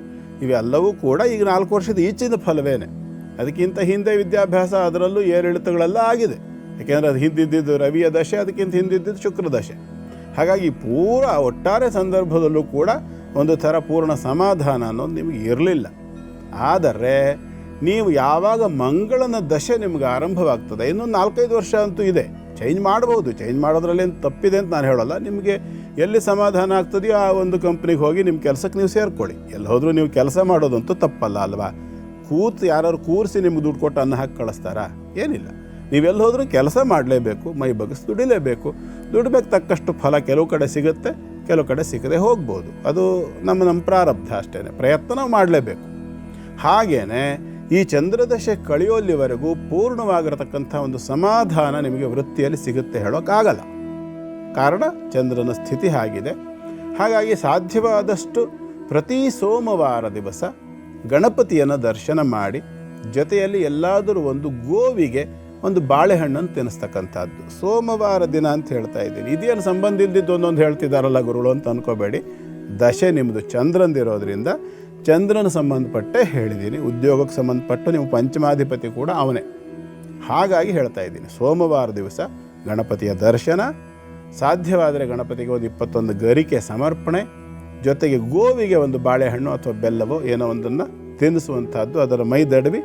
B: ಇವೆಲ್ಲವೂ ಕೂಡ ಈಗ 4 ವರ್ಷದ ಈಚಿನ ಫಲವೇನೆ. ಅದಕ್ಕಿಂತ ಹಿಂದೆ ವಿದ್ಯಾಭ್ಯಾಸ, ಅದರಲ್ಲೂ ಏರಿಳಿತಗಳೆಲ್ಲ ಆಗಿದೆ. ಯಾಕೆಂದರೆ ಅದು ಹಿಂದಿದ್ದಿದ್ದು ರವಿಯ ದಶೆ, ಅದಕ್ಕಿಂತ ಹಿಂದಿದ್ದಿದ್ದು ಶುಕ್ರ ದಶೆ. ಹಾಗಾಗಿ ಪೂರ ಒಟ್ಟಾರೆ ಸಂದರ್ಭದಲ್ಲೂ ಕೂಡ ಒಂದು ಥರ ಪೂರ್ಣ ಸಮಾಧಾನ ಅನ್ನೋದು ನಿಮಗೆ ಇರಲಿಲ್ಲ. ಆದರೆ ನೀವು ಯಾವಾಗ ಮಂಗಳನ ದಶೆ ನಿಮಗೆ ಆರಂಭವಾಗ್ತದೆ, ಇನ್ನೊಂದು 4-5 ವರ್ಷ ಅಂತೂ ಇದೆ. ಚೇಂಜ್ ಮಾಡ್ಬೋದು, ಚೇಂಜ್ ಮಾಡೋದ್ರಲ್ಲೇನು ತಪ್ಪಿದೆ ಅಂತ ನಾನು ಹೇಳೋಲ್ಲ. ನಿಮಗೆ ಎಲ್ಲಿ ಸಮಾಧಾನ ಆಗ್ತದೆಯೋ ಆ ಒಂದು ಕಂಪ್ನಿಗೆ ಹೋಗಿ ನಿಮ್ಮ ಕೆಲಸಕ್ಕೆ ನೀವು ಸೇರ್ಕೊಳ್ಳಿ. ಎಲ್ಲಿ ಹೋದರೂ ನೀವು ಕೆಲಸ ಮಾಡೋದಂತೂ ತಪ್ಪಲ್ಲ ಅಲ್ವಾ? ಯಾರು ಕೂರಿಸಿ ನಿಮ್ಗೆ ದುಡ್ಡು ಕೊಟ್ಟು ಅನ್ನ ಹಾಕಿ ಕಳಿಸ್ತಾರಾ? ಏನಿಲ್ಲ. ನೀವೆಲ್ಲಿ ಹೋದರೂ ಕೆಲಸ ಮಾಡಲೇಬೇಕು, ಮೈ ಬಗ್ಗಿಸಿ ದುಡಿಲೇಬೇಕು. ದುಡಿಬೇಕು ತಕ್ಕಷ್ಟು ಫಲ ಕೆಲವು ಕಡೆ ಸಿಗುತ್ತೆ, ಕೆಲವು ಕಡೆ ಸಿಗದೆ ಹೋಗ್ಬೋದು. ಅದು ನಮ್ಮ ಪ್ರಾರಬ್ಧ ಅಷ್ಟೇ. ಪ್ರಯತ್ನ ನಾವು ಮಾಡಲೇಬೇಕು. ಹಾಗೇ ಈ ಚಂದ್ರದಶೆ ಕಳೆಯೋಲ್ಲಿವರೆಗೂ ಪೂರ್ಣವಾಗಿರತಕ್ಕಂಥ ಒಂದು ಸಮಾಧಾನ ನಿಮಗೆ ವೃತ್ತಿಯಲ್ಲಿ ಸಿಗುತ್ತೆ ಹೇಳೋಕ್ಕಾಗಲ್ಲ. ಕಾರಣ ಚಂದ್ರನ ಸ್ಥಿತಿ ಆಗಿದೆ. ಹಾಗಾಗಿ ಸಾಧ್ಯವಾದಷ್ಟು ಪ್ರತಿ ಸೋಮವಾರ ದಿವಸ ಗಣಪತಿಯನ್ನು ದರ್ಶನ ಮಾಡಿ ಜೊತೆಯಲ್ಲಿ ಎಲ್ಲಾದರೂ ಒಂದು ಗೋವಿಗೆ ಒಂದು ಬಾಳೆಹಣ್ಣನ್ನು ತಿನ್ನಿಸ್ತಕ್ಕಂಥದ್ದು. ಸೋಮವಾರ ದಿನ ಅಂತ ಹೇಳ್ತಾ ಇದ್ದೀನಿ. ಇದೇನು ಸಂಬಂಧ ಇಲ್ದಿದ್ದು ಒಂದೊಂದು ಹೇಳ್ತಿದ್ದಾರಲ್ಲ ಗುರುಗಳು ಅಂತ ಅಂದ್ಕೋಬೇಡಿ. ದಶೆ ನಿಮ್ಮದು ಚಂದ್ರಂದಿರೋದ್ರಿಂದ ಚಂದ್ರನ ಸಂಬಂಧಪಟ್ಟೆ ಹೇಳಿದ್ದೀನಿ. ಉದ್ಯೋಗಕ್ಕೆ ಸಂಬಂಧಪಟ್ಟು ನೀವು ಪಂಚಮಾಧಿಪತಿ ಕೂಡ ಅವನೇ. ಹಾಗಾಗಿ ಹೇಳ್ತಾ ಇದ್ದೀನಿ, ಸೋಮವಾರ ದಿವಸ ಗಣಪತಿಯ ದರ್ಶನ, ಸಾಧ್ಯವಾದರೆ ಗಣಪತಿಗೆ ಒಂದು 21 ಗರಿಕೆ ಸಮರ್ಪಣೆ, ಜೊತೆಗೆ ಗೋವಿಗೆ ಒಂದು ಬಾಳೆಹಣ್ಣು ಅಥವಾ ಬೆಲ್ಲವೋ ಏನೋ ಒಂದನ್ನು ತಿನ್ನಿಸುವಂಥದ್ದು. ಅದರ ಮೈ ದಡವಿ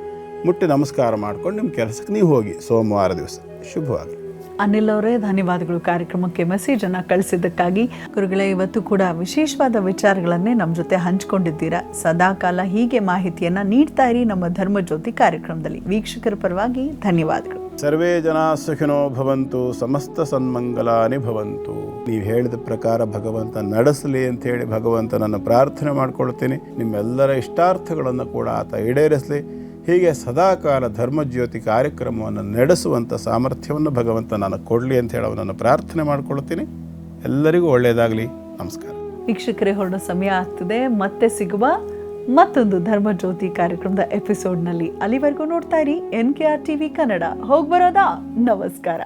B: ಮುಟ್ಟಿ ನಮಸ್ಕಾರ ಮಾಡ್ಕೊಂಡು ನಿಮ್ಮ ಕೆಲಸಕ್ಕೆ ನೀವು ಹೋಗಿ ಸೋಮವಾರ ದಿವಸ. ಶುಭವಾಗಿ.
A: ಅನಿಲ್ ಅವರೇ, ಧನ್ಯವಾದಗಳು ಕಾರ್ಯಕ್ರಮಕ್ಕೆ ಮೆಸೇಜನ್ನು ಕಳಿಸಿದ್ದಕ್ಕಾಗಿ. ಗುರುಗಳೇ, ಇವತ್ತು ಕೂಡ ವಿಶೇಷವಾದ ವಿಚಾರಗಳನ್ನೇ ನಮ್ಮ ಜೊತೆ ಹಂಚಿಕೊಂಡಿದ್ದೀರಾ. ಸದಾಕಾಲ ಹೀಗೆ ಮಾಹಿತಿಯನ್ನು ನೀಡ್ತಾ ಇರಿ ನಮ್ಮ ಧರ್ಮಜ್ಯೋತಿ ಕಾರ್ಯಕ್ರಮದಲ್ಲಿ. ವೀಕ್ಷಕರ ಪರವಾಗಿ ಧನ್ಯವಾದಗಳು.
B: ಸರ್ವೇ ಜನ ಸುಖಿನೋ ಭವಂತು, ಸಮಸ್ತ ಸನ್ಮಂಗಲಾನಿ ಭವಂತು. ನೀವು ಹೇಳಿದ ಪ್ರಕಾರ ಭಗವಂತ ನಡೆಸಲಿ ಅಂತ ಹೇಳಿ ಭಗವಂತನನ್ನು ಪ್ರಾರ್ಥನೆ ಮಾಡ್ಕೊಳ್ತೀನಿ. ನಿಮ್ಮೆಲ್ಲರ ಇಷ್ಟಾರ್ಥಗಳನ್ನು ಕೂಡ ಆತ ಈಡೇರಿಸಲಿ. ಹೀಗೆ ಸದಾಕಾಲ ಧರ್ಮಜ್ಯೋತಿ ಕಾರ್ಯಕ್ರಮವನ್ನು ನಡೆಸುವಂಥ ಸಾಮರ್ಥ್ಯವನ್ನು ಭಗವಂತ ನನಗೆ ಕೊಡಲಿ ಅಂತ ಹೇಳಿ ಅವನನ್ನು ಪ್ರಾರ್ಥನೆ ಮಾಡ್ಕೊಳ್ತೀನಿ. ಎಲ್ಲರಿಗೂ ಒಳ್ಳೆಯದಾಗಲಿ. ನಮಸ್ಕಾರ.
A: ವೀಕ್ಷಕರೇ, ಹೊರಡೋ ಸಮಯ ಆಗ್ತದೆ. ಮತ್ತೆ ಸಿಗುವ ಮತ್ತೊಂದು ಧರ್ಮಜ್ಯೋತಿ ಕಾರ್ಯಕ್ರಮದ ಎಪಿಸೋಡ್ನಲ್ಲಿ. ಅಲ್ಲಿವರೆಗೂ ನೋಡ್ತಾ ಇರಿ NKR TV ಕನ್ನಡ. ಹೋಗ್ಬರೋದಾ? ನಮಸ್ಕಾರ.